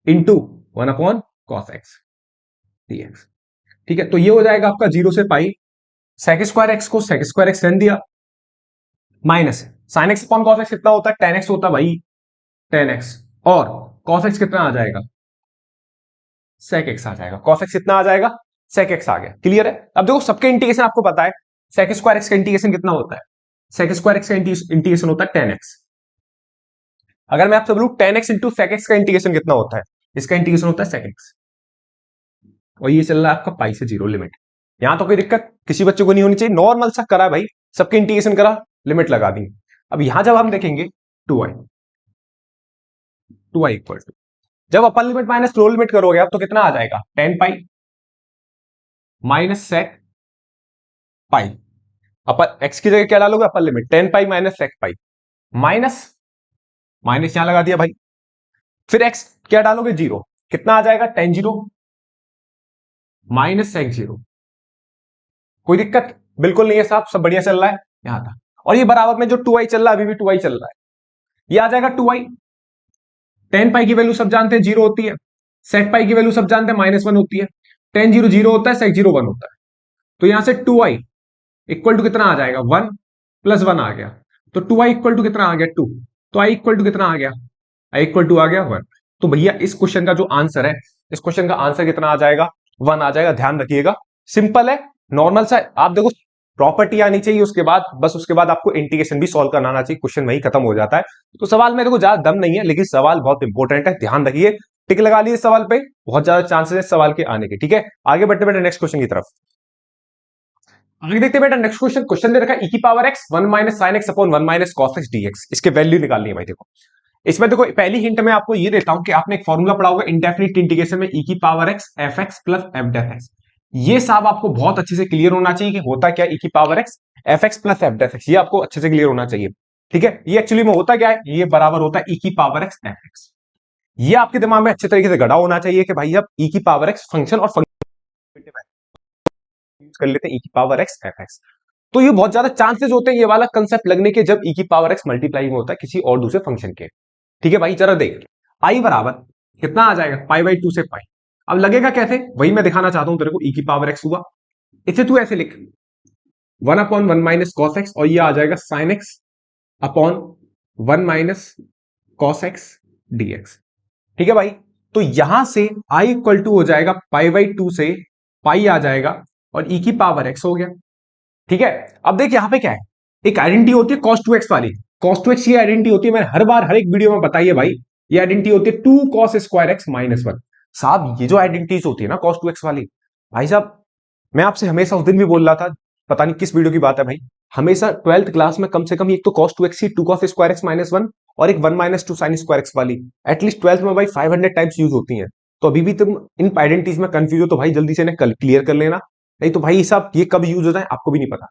into 1 upon cos x dx. ठीक है, तो ये हो जाएगा आपका 0 से पाई, सेक स्क्वायर एक्स को सेक स्क्वायर एक्स रहने दिया, minus sine x upon cos x कितना होता है, टेन एक्स होता है भाई, टेन एक्स, और कॉस एक्स कितना आ जाएगा, सेक एक्स आ जाएगा, कॉस एक्स कितना आ जाएगा, सेक एक्स आ गया। क्लियर है? अब देखो सबके इंटीग्रेशन आपको पता है, सेक स्क्वायर एक्स का इंटीग्रेशन कितना होता है, सेक स्क्वायर एक्स का इंटीग्रेशन होता है टेन एक्स। अगर मैं आपसे बोलूं tan x into sec x का इंटीग्रेशन कितना होता है, इसका इंटीग्रेशन होता है सेक एक्स, और ये चल रहा है आपका पाई से जीरो लिमिट। यहां तो कोई दिक्कत किसी बच्चे को नहीं होनी चाहिए, नॉर्मल सा करा भाई, सबके इंटीग्रेशन करा, लिमिट लगा दी। अब यहां जब हम देखेंगे 2i, 2i इक्वल टू, जब upper limit minus lower limit करोगे आप तो कितना आ जाएगा, ten pi minus sec pi, upper x की जगह क्या डालोगे, upper limit ten pi minus sec pi, minus minus यहां लगा दिया भाई, फिर एक्स क्या डालोगे, जीरो, कितना आ जाएगा, tan zero minus sec zero. कोई दिक्कत बिल्कुल नहीं है साहब, सब बढ़िया चल रहा है यहां था। और ये बराबर में जो 2i चल रहा है, अभी भी 2i चल रहा है, ये आ जाएगा 2i, टेन पाई की वैल्यू सब जानते हैं जीरो होती है, सेक पाई की वैल्यू सब जानते हैं माइनस वन होती है, टेन जीरो जीरो होता है, सेक जीरो वन होता है, तो यहां से 2i इक्वल टू कितना आ जाएगा, वन प्लस वन आ गया, तो 2i इक्वल टू कितना आ गया, टू, तो i इक्वल टू कितना आ गया, i इक्वल टू आ गया वन। तो भैया इस क्वेश्चन का जो आंसर है, इस क्वेश्चन का आंसर कितना आ जाएगा, वन आ जाएगा, ध्यान रखिएगा, सिंपल है, नॉर्मल सा। आप देखो प्रॉपर्टी आनी चाहिए उसके बाद, बस उसके बाद आपको इंटीग्रेशन भी सॉल्व करना आना चाहिए, क्वेश्चन वही खत्म हो जाता है। तो सवाल में देखो ज्यादा दम नहीं है, लेकिन सवाल बहुत इंपॉर्टेंट है, ध्यान रखिए, टिक लगा लिए सवाल पे, बहुत ज्यादा चांसेस है सवाल के आने के। ठीक है, आगे बढ़ते बढ़ते नेक्स्ट क्वेश्चन की तरफ। आगे देखते बेटा नेक्स्ट क्वेश्चन, क्वेश्चन दे रखा है e की power x 1 minus sine x upon 1 minus cos x dx, इसके वैल्यू निकालनी है भाई। देखो इसमें देखो पहली हिंट में आपको ये देता हूं कि आपने एक फॉर्मूला पढ़ा होगा इंडेफिनिट इंटीग्रेशन में, e की power x f x plus f def x. ये साहब आपको बहुत अच्छे से क्लियर होना चाहिए कि होता क्या e की power x f x plus f def x, ये आपको अच्छे से क्लियर होना चाहिए। ठीक है, ये एक्चुअली में होता क्या है, ये बराबर होता है e की पावर x एफ एक्स। ये आपके दिमाग में अच्छे तरीके से गड़ा होना चाहिए कि भाई अब e की पावर x फंक्शन और फंक्शन यूज कर लेते हैं e की पावर x एफ एक्स। तो ये बहुत ज्यादा चांसेस होते हैं ये वाला कंसेप्ट लगने के जब e की पावर x मल्टीप्लाई में होता है किसी और दूसरे फंक्शन के। ठीक है भाई, जरा देख, i बराबर कितना आ जाएगा, पाई बाई टू से पाई। अब लगेगा कैसे, वही मैं दिखाना चाहता हूं तेरे को, e की पावर x हुआ, इसे तू ऐसे लिख, one upon one minus cos x, और ये आ जाएगा sine x upon one minus cos x dx. ठीक है भाई, तो यहां से i इक्वल टू हो जाएगा पाई बाई टू से पाई आ जाएगा, और e की पावर x हो गया। ठीक है, अब देख यहां पे क्या है, एक आइडेंटिटी होती है cos 2x वाली, cos 2x ये आइडेंटिटी होती है, मैंने हर बार हर एक वीडियो में बताई है भाई, ये आइडेंटिटी होती है 2 cos square x minus one. साहब ये जो आइडेंटिटीज होती है ना cos 2x वाली, भाई साहब मैं आपसे हमेशा उस दिन भी बोल रहा था, पता नहीं किस वीडियो की बात है भाई, हमेशा ट्वेल्थ क्लास में कम से कम एक तो cos 2x की 2 cos square x minus one, और एक 1 माइनस 2 साइन स्क्वायर एक्स वाली, एटलीस्ट ट्वेल्थ में भाई 500 टाइम्स यूज होती है। तो अभी भी तुम इन आइडेंटिटीज में कंफ्यूज हो तो भाई जल्दी से इन्हें क्लियर कर लेना, नहीं तो भाई साहब ये कब यूज होता है आपको भी नहीं पता।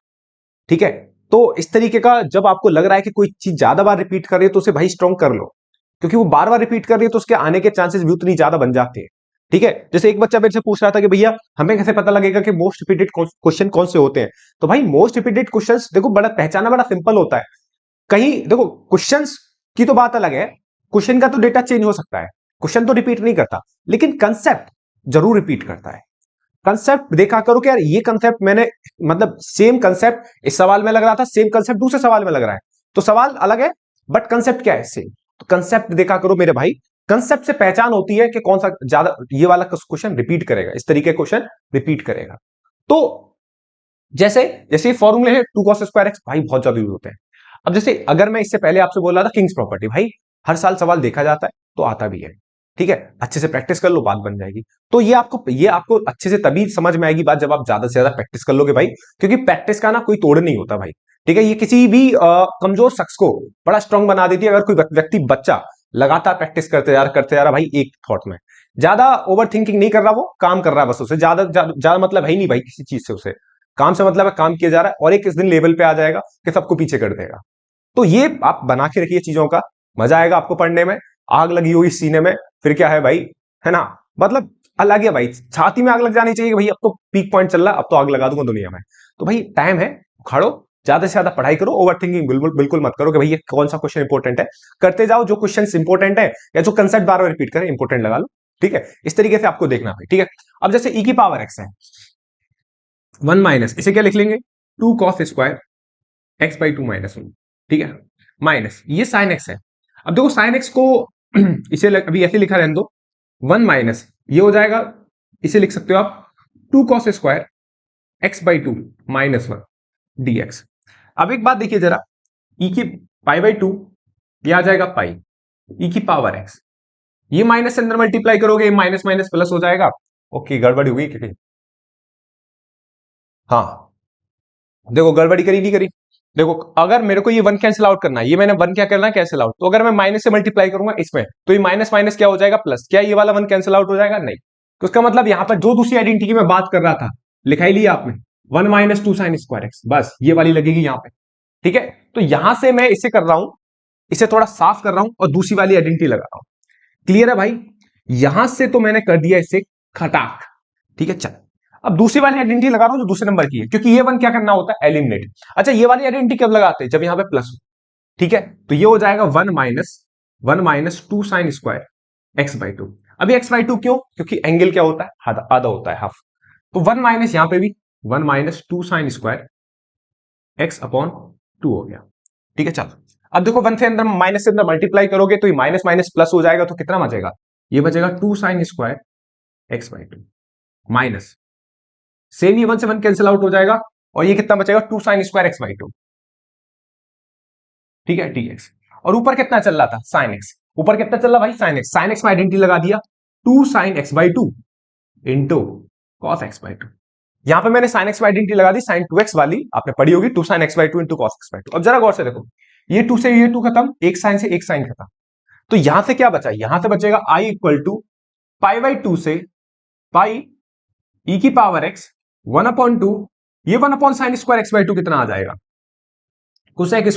ठीक है, तो इस तरीके का जब आपको लग रहा है कि कोई चीज ज्यादा बार रिपीट कर रही है तो उसे भाई स्ट्रॉन्ग कर लो, क्योंकि वो बार बार रिपीट कर रही है तो उसके आने के चांसेस भी उतनी ज्यादा बन जाते हैं। ठीक है, जैसे एक बच्चा मेरे से पूछ रहा था कि भैया हमें कैसे पता लगेगा कि मोस्ट रिपीटेड क्वेश्चन कौन से होते हैं, तो भाई मोस्ट रिपीटेड क्वेश्चंस देखो बड़ा पहचाना बड़ा सिंपल होता है। कहीं देखो क्वेश्चंस की तो बात अलग है, क्वेश्चन का तो डेटा चेंज हो सकता है, क्वेश्चन तो रिपीट नहीं करता, लेकिन कंसेप्ट जरूर रिपीट करता है। कंसेप्ट देखा करो कि यार ये कंसेप्ट मैंने, मतलब सेम कंसेप्ट इस सवाल में लग रहा था, सेम कंसेप्ट दूसरे सवाल में लग रहा है, तो सवाल अलग है बट कंसेप्ट क्या है सेम। तो कंसेप्ट देखा करो मेरे भाई, कंसेप्ट से पहचान होती है कि कौन सा ज्यादा ये वाला क्वेश्चन रिपीट करेगा, इस तरीके क्वेश्चन रिपीट करेगा। तो जैसे जैसे फॉर्मूले है 2 cos स्क्वायर एक्स भाई बहुत ज्यादा यूज होते हैं। अब जैसे अगर मैं इससे पहले आपसे बोल रहा था किंग्स प्रॉपर्टी, भाई हर साल सवाल देखा जाता है तो आता भी है। ठीक है, अच्छे से प्रैक्टिस कर लो बात बन जाएगी। तो ये आपको अच्छे से तभी समझ में आएगी बात जब आप ज्यादा से ज्यादा प्रैक्टिस कर लोगे भाई, क्योंकि प्रैक्टिस का ना कोई तोड़ नहीं होता भाई। ठीक है, ये किसी भी कमजोर शख्स को बड़ा स्ट्रांग बना देती है अगर कोई व्यक्ति बच्चा लगातार प्रैक्टिस करते जा रहा भाई एक थॉट में, ज्यादा ओवर थिंकिंग नहीं कर रहा, वो काम कर रहा है बस, उसे ज्यादा मतलब है ही नहीं भाई किसी चीज से, उसे काम से मतलब है काम किया जा रहा है, और एक इस दिन लेवल पे आ जाएगा कि सबको पीछे कर देगा। तो ये आप बना के रखिए चीजों का, मजा आएगा आपको पढ़ने में, आग लगी हुई सीने में, फिर क्या है भाई, है ना, मतलब अलग है भाई, छाती में आग लग जानी चाहिए भाई अब तो पीक पॉइंट चल रहा है, अब तो आग लगा दूंगा दुनिया में। तो भाई टाइम है, उखाड़ो ज्यादा से ज्यादा पढ़ाई करो, ओवर थिंकिंग बिल्कुल बिल्कुल मत करो कि भाई ये कौन सा क्वेश्चन इंपॉर्टेंट है। करते जाओ, जो क्वेश्चन इंपॉर्टेंट है या जो कंसेप्ट बार बार रिपीट करे इंपॉर्टेंट लगा लो, ठीक है। इस तरीके से आपको देखना भाई, ठीक है। अब जैसे ई की पावर एक्स है, 1 - इसे क्या लिख लेंगे, 2 cos² x/2 - 1, ठीक है, माइनस ये साइन एक्स है। अब देखो साइन एक्स को इसे अभी ऐसे लिखा रहने दो, 1 - ये हो जाएगा, इसे लिख सकते हो आप 2 cos² x/2 - 1 dx। अब एक बात देखिए जरा, ई की π/2 ये आ जाएगा पाई, ई की पावर एक्स, ये माइनस से अंदर मल्टीप्लाई करोगे, माइनस माइनस प्लस हो जाएगा। ओके, गड़बड़ी हुई क्योंकि, हाँ देखो गड़बड़ी करी नहीं करी। देखो अगर मेरे को ये 1 कैंसिल आउट करना है, ये मैंने 1 क्या करना है, कैंसिल आउट, तो अगर मैं माइनस से मल्टीप्लाई करूंगा इसमें, तो ये माइनस माइनस क्या हो जाएगा, प्लस। क्या ये वाला 1 कैंसिल आउट हो जाएगा, नहीं। तो उसका मतलब यहां पर जो दूसरी आइडेंटिटी की मैं बात कर रहा था, लिखाई लिया आपने, 1 - 2 sin² x, बस ये वाली लगेगी यहां पे, ठीक है। तो यहां से मैं इसे कर रहा हूं, इसे थोड़ा साफ कर रहा हूं और दूसरी वाली आइडेंटिटी लगा रहा हूं। क्लियर है भाई, यहां से तो मैंने कर दिया इसे खटाक, ठीक है। चल अब दूसरी वाली आइडेंटिटी लगा रहा हूं जो दूसरे नंबर की है, क्योंकि ये 1 क्या करना होता है, एलिमिनेट। अच्छा ये वाली आइडेंटिटी कब लगाते हैं, जब यहां पे प्लस हो, ठीक है। तो ये हो जाएगा 1 - 2 sin² x/2। अभी x/2 क्यों, क्योंकि एंगल क्या होता है, आधा होता है, हाफ। तो 1 - यहां पे भी 1 - 2 sin² x/2 हो गया, ठीक है। चलो अब देखो 1 से अंदर माइनस से अंदर मल्टीप्लाई करोगे तो ये माइनस माइनस प्लस हो जाएगा, तो कितना बचेगा, ये बचेगा 2 sin² x/2 माइनस, सेम ही 1 से 1 कैंसिल आउट हो जाएगा, और ये कितना बचेगा, 2 sin² x/2, ठीक है, dx। और ऊपर कितना चल रहा था, sin x, ऊपर कितना चल रहा भाई, sin x, sin x में आइडेंटिटी लगा दिया, 2 sin x/2 into cos x/2। यहां पे मैंने sin x में आइडेंटिटी लगा दी, sin 2x वाली आपने पढ़ी होगी, 2 sin x/2 into cos x/2। अब जरा गौर से देखो, ये 2 से ये 2 खत्म, एक साइन से एक साइन खत्म, तो यहां से क्या बचा, यहां से बचेगा i = π/2 से पाई e की पावर x 1/2, ये 1/sin² x/2 कितना आ जाएगा, cosec²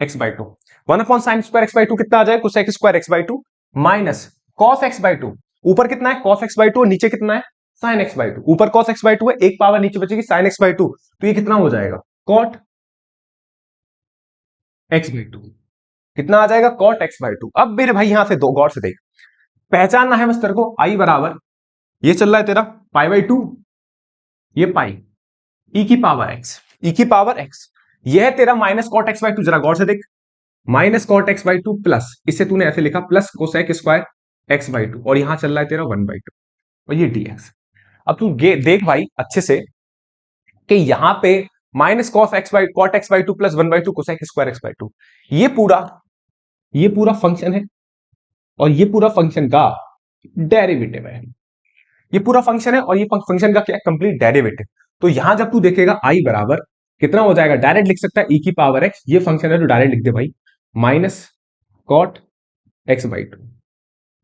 x/2, 1/sin² x/2 कितना आ जाएगा, cosec² x/2 minus cos x/2, ऊपर कितना है cos x/2 और नीचे कितना है sin x/2, ऊपर cos x/2 है, एक पावर नीचे बचेगी sin x/2, तो ये कितना हो जाएगा, cot x/2, कितना आ जाएगा, cot x/2। अब मेरे भाई यहां से दो गौर से देख, पहचानना है बस तेरे को, i बराबर ये चल रहा है तेरा π/2, ये पाई e की पावर x, e की पावर x, यह है तेरा माइनस कॉट x/2, जरा गौर से देख, माइनस कॉट x/2 प्लस, इसे तूने ऐसे लिखा प्लस कोसेक² x/2, और यहां चल रहा है तेरा 1/2, और ये dx। अब तू देख भाई अच्छे से कि यहां पे minus cot x/2 plus 1/2 कोसेक² x/2, ये पूरा फंक्शन है, और ये पूरा फंक्शन का डेरिवेटिव है, ये पूरा फंक्शन है और ये फंक्शन का क्या है, कंप्लीट डेरिवेटिव। तो यहां जब तू देखेगा i बराबर कितना हो जाएगा, डायरेक्ट लिख सकता है e की पावर x, ये फंक्शन है तो डायरेक्ट लिख दे भाई, माइनस कॉट x/2,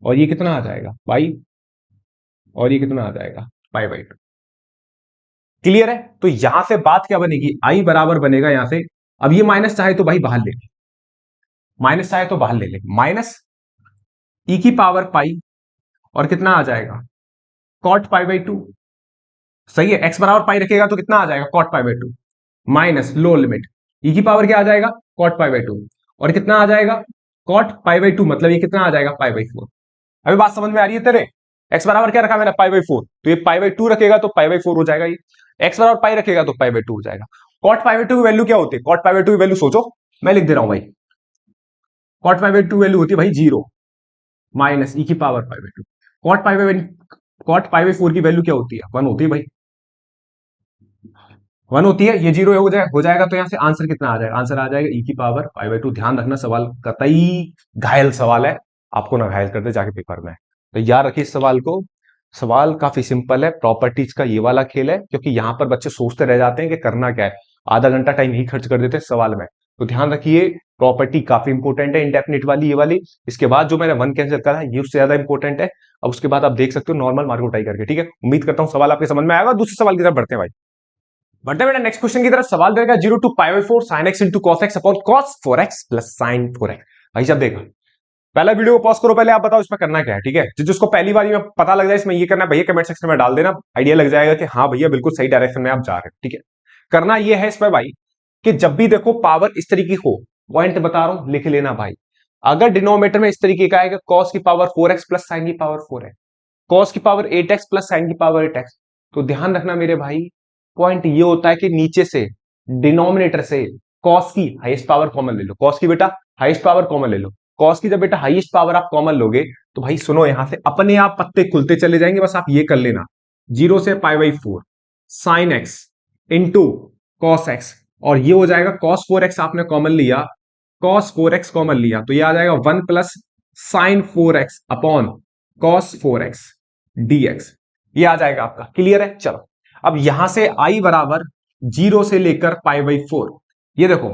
और ये कितना आ जाएगा पाई, और ये कितना आ जाएगा π/2। क्लियर है, तो यहां से बात क्या बनेगी, i बराबर बनेगा यहां से, अब ये माइनस चाहे तो भाई बाहर ले ले, माइनस चाहे तो बाहर ले ले, माइनस e की पावर पाई, और कितना आ जाएगा कॉट π/2, सही है, x बराबर पाई रखेगा तो कितना आ जाएगा cot π/2, minus low limit e की पावर क्या आ जाएगा कॉट π/2, और कितना आ जाएगा कॉट π/2, मतलब ये कितना आ जाएगा π/4। अभी बात समझ में आ रही है तेरे, x बराबर क्या रखा मैंने π/4, तो ये π/2 रखेगा तो π/4 हो जाएगा, ये x बराबर पाई रखेगा तो π/2 हो जाएगा। कॉट π/2 की वैल्यू क्या होती है, कॉट π/2 की वैल्यू सोचो, मैं लिख दे रहा हूं भाई, कॉट π/2 वैल्यू होती है भाई 0 माइनस e की पावर π/2, कॉट π/4 की वैल्यू क्या होती है, 1 होती है भाई, 1 होती है, ये 0 हो जाएगा, तो यहां से आंसर कितना आ जाएगा, आंसर आ जाएगा e की पावर π/2। ध्यान रखना सवाल कतई घायल सवाल है, आपको ना घायल कर दे जाके पेपर में, तो याद रखिए इस सवाल को, सवाल काफी सिंपल है, प्रॉपर्टीज का ये वाला खेल है, क्योंकि यहां पर बच्चे सोचते रह जाते हैं कि करना क्या है, आधा घंटा टाइम ही खर्च कर देते हैं सवाल में। तो ध्यान रखिए प्रॉपर्टी काफी इंपॉर्टेंट है, इंडेफिनिट वाली ये वाली, इसके बाद जो मैंने 1 कैंसिल करा है ये उससे ज्यादा इंपॉर्टेंट है। अब उसके बाद आप देख सकते हो नॉर्मल मार्क उठाई करके, ठीक है। उम्मीद करता हूं सवाल आपके समझ में आएगा, दूसरे सवाल की तरफ बढ़ते हैं भाई। बढ़ते बेटा नेक्स्ट क्वेश्चन की तरफ, सवाल देगा 0 to π/4 sin x into cos x upon cos 4x plus sin 4x। भाई साहब देखो, पहला वीडियो को पॉज करो, पहले आप बताओ इसमें करना क्या है, ठीक है। जिसको पहली बार में पता लग जाए इसमें ये करना है, भैया कमेंट सेक्शन में डाल देना, आइडिया लग जाएगा कि हाँ भैया बिल्कुल सही डायरेक्शन में आप जा रहे हैं, ठीक है। करना ये है इसमें भाई कि जब भी देखो पावर इस तरीके हो, पॉइंट बता रहा हूं लिख लेना भाई, अगर डिनोमिनेटर में इस तरीके का है कि cos की पावर 4x प्लस साइन की पावर 4x, cos की पावर 8x प्लस साइन की पावर 8x, तो ध्यान रखना मेरे भाई, पॉइंट ये होता है कि नीचे से डिनोमिनेटर से cos की हाईएस्ट पावर कॉमन ले लो, cos की बेटा हाईएस्ट पावर कॉमन ले लो, cos की जब बेटा हाईएस्ट पावर आप कॉमन लोगे तो भाई सुनो यहां से अपने आप पत्ते खुलते चले जाएंगे, बस आप ये कर लेना, 0 से π/4 sine x into cos x, और ये हो जाएगा cos 4x आपने कॉमन लिया, cos 4x कॉमन लिया तो ये आ जाएगा 1 plus sign 4x upon cos 4x dx, ये आ जाएगा आपका। क्लियर है? चलो अब यहां से i बराबर 0 से लेकर π/4, ये देखो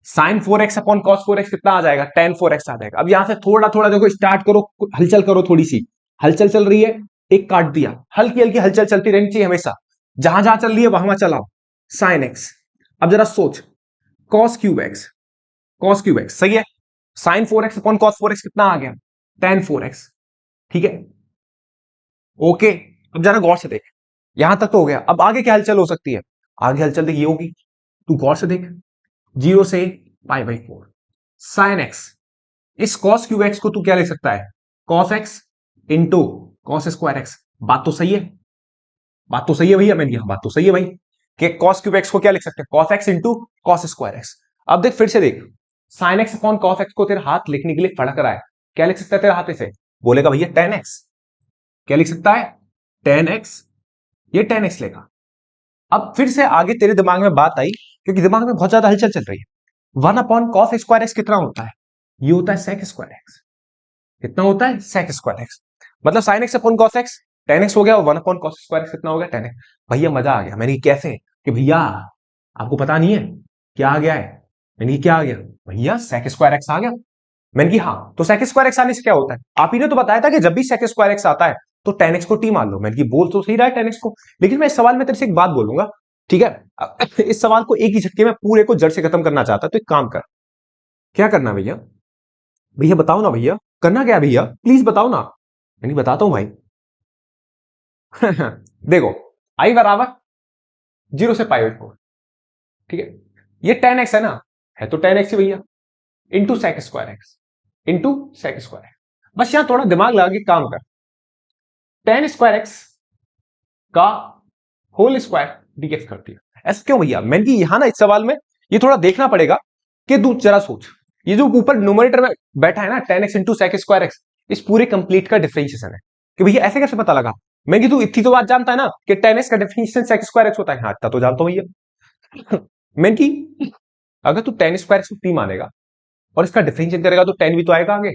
sign 4x upon cos 4x कितना आ जाएगा, tan 4x आ जाएगा। अब यहां से थोड़ा थोड़ा देखो स्टार्ट करो, हलचल करो, थोड़ी सी हलचल चल रही है, एक काट दिया, हल्की हल्की हलचल चलती रहनी चाहिए हमेशा, जहां जहां चल रही है वहां चलाओ, साइन एक्स। अब जरा सोच, cos cube x, cos cube x सही है, sign 4x upon cos 4x कितना आ गया, tan 4x, ठीक है ओके। अब जरा गौर से देख, यहां तक तो हो गया, अब आगे क्या हलचल हो सकती है, आगे हलचल देख ये होगी, तू गौर से देख, 0 से π/4 साइन एक्स, इस cos क्यूब एक्स को तू क्या लिख सकता है, cos x into cos square x, बात तो सही है, बात तो सही है भैया, मैंने बात तो सही है भाई, कि cos क्यूब एक्स को क्या लिख सकते हैं, cos x into cos square x. अब देख फिर से देख, sign x upon cos x को तेरा हाथ लिखने के लिए फड़क रहा है, क्या लिख सकता है तेरा हाथ से, बोलेगा भैया tan x, क्या लिख सकता है tan x, ये tan x लेगा। अब फिर से आगे तेरे दिमाग में बात आई, क्योंकि दिमाग में बहुत ज्यादा हलचल चल रही है, 1 अपॉन cos स्क्वायर एक्स कितना होता है, ये होता है sec स्क्वायर एक्स, कितना होता है sec स्क्वायर एक्स, मतलब sign x upon cos x tan x हो गया, और 1 अपॉन cos स्क्वायर एक्स कितना हो गया, tan x। भैया मजा आ गया। मैंने कैसे, कि भैया आपको पता नहीं है क्या आ गया है, मैंने क्या आ गया भैया, sec स्क्वायर एक्स आ गया। मैंने कि हाँ, तो sec स्क्वायर एक्स आने से क्या होता है, आप ही ने तो बताया था कि जब भी sec स्क्वायर एक्स आता है तो tan x को t मान लो। मैंने कि बोल तो सही रहा है tan x को, लेकिन मैं इस सवाल में तेरे से एक बात बोलूंगा, ठीक है, इस सवाल को एक ही झटके में पूरे को जड़ से खत्म करना चाहता है, तो एक काम कर, क्या करना भैया, भैया बताओ ना भैया, करना क्या है भैया, प्लीज बताओ ना। नहीं बताता हूं भाई। देखो i बराबर 0 से π/4, ठीक है, ये tan x है ना, है तो tan x ही भैया, into sec square x, into sec square x. बस यहां थोड़ा दिमाग लगा के काम कर, tan स्क्वायर एक्स का होल स्क्वायर dx कर दिया, ऐसा क्यों भैया। मैंने कि यहां ना इस सवाल में ये थोड़ा देखना पड़ेगा, कि तू जरा सोच, ये जो ऊपर न्यूमरेटर में बैठा है ना tan x into sec square x, इस पूरे कंप्लीट का डिफरेंशिएशन है, कि भैया ऐसे कैसे पता लगा। मैं कि तू इतनी तो बात जानता है ना कि tan x का डिफरेंशिएशन sec स्क्वायर एक्स होता है, हाँ इतना तो जानता हूं भैया। मैं कि अगर तू tan स्क्वायर एक्स को t मानेगा और इसका डिफरेंशिएट करेगा तो tan भी तो आएगा आगे,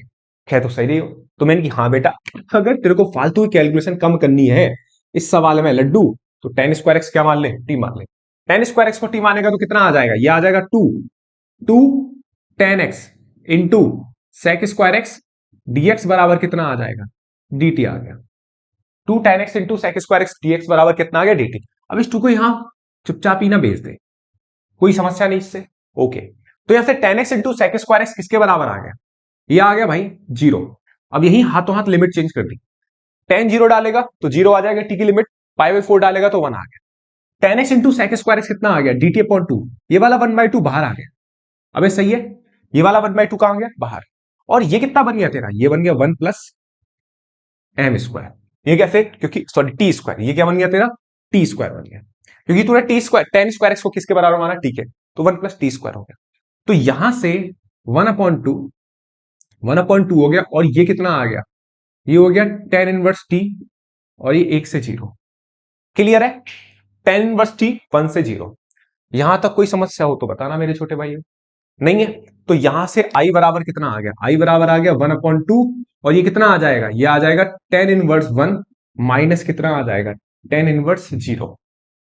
खैर तो सही रही हो। तो मैंने कि हाँ बेटा, अगर तेरे को फालतू की कैलकुलेशन कम करनी है इस सवाल में लड्डू, तो tan स्क्वायर एक्स क्या मान ले, t मान ले। tan स्क्वायर एक्स को t मानेगा तो कितना आ जाएगा, ये आ जाएगा 2 tan x into sec square x dx बराबर कितना आ जाएगा, dt आ गया। 2 tan x into sec square x dx बराबर कितना आ गया, dt। अब इस 2 को यहां चुपचाप ही ना भेज दे, कोई समस्या नहीं इससे, ओके। तो यहां से tan x into sec square x किसके बराबर आ गया, ये आ गया भाई 0। अब यही हाथों हाथ लिमिट चेंज कर दी, tan 0 डालेगा तो 0 आ जाएगा, t की लिमिट π/4 डालेगा तो 1 आ गया। tan x into sec square x कितना आ गया, dt अपॉन 2, ये वाला 1/2 बाहर आ गया। अबे सही है, ये वाला 1/2 कहां गया, बाहर। और ये कितना बन गया तेरा, ये बन गया 1 प्लस एम स्क्वायर, ये कैसे, क्योंकि सॉरी टी स्क्वायर, ये क्या बन गया तेरा, टी स्क्वायर बन गया, क्योंकि तूने T square tan square x को किसके बराबर माना, ठीक है, तो 1 प्लस टी स्क्वायर हो गया। तो यहां से 1/2 हो गया, और ये कितना आ गया, ये हो गया tan इनवर्स टी, और ये 1 से 0। क्लियर है, tan इनवर्स टी 1 से 0। यहां तक कोई समस्या हो तो बताना मेरे छोटे भाइयों, नहीं है तो यहां से i बराबर कितना आ गया, i बराबर आ गया 1/2, और ये कितना आ जाएगा, ये आ जाएगा tan इनवर्स 1 माइनस कितना आ जाएगा, tan इनवर्स 0।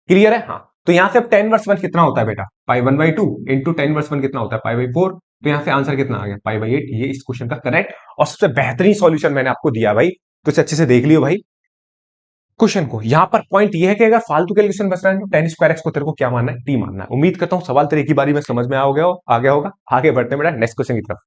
क्लियर है, हाँ। तो यहां से अब tan इनवर्स 1 कितना होता है बेटा, π/2 इंटू tan इनवर्स 1 कितना होता है, π/4। तो यहां से आंसर कितना आ गया, π/8। ये इस क्वेश्चन का करेक्ट और सबसे बेहतरीन सॉल्यूशन मैंने आपको दिया भाई, तो इसे अच्छे से देख लियो भाई क्वेश्चन को। यहां पर पॉइंट ये है कि अगर फालतू कैलकुलेशन बच रहा है तो tan स्क्वायर एक्स को तेरे को क्या मानना है, टी मानना है। उम्मीद करता हूं सवाल तेरे की बारी में समझ में आ गया होगा। आगे बढ़ते हैं बेटा नेक्स्ट क्वेश्चन की तरफ।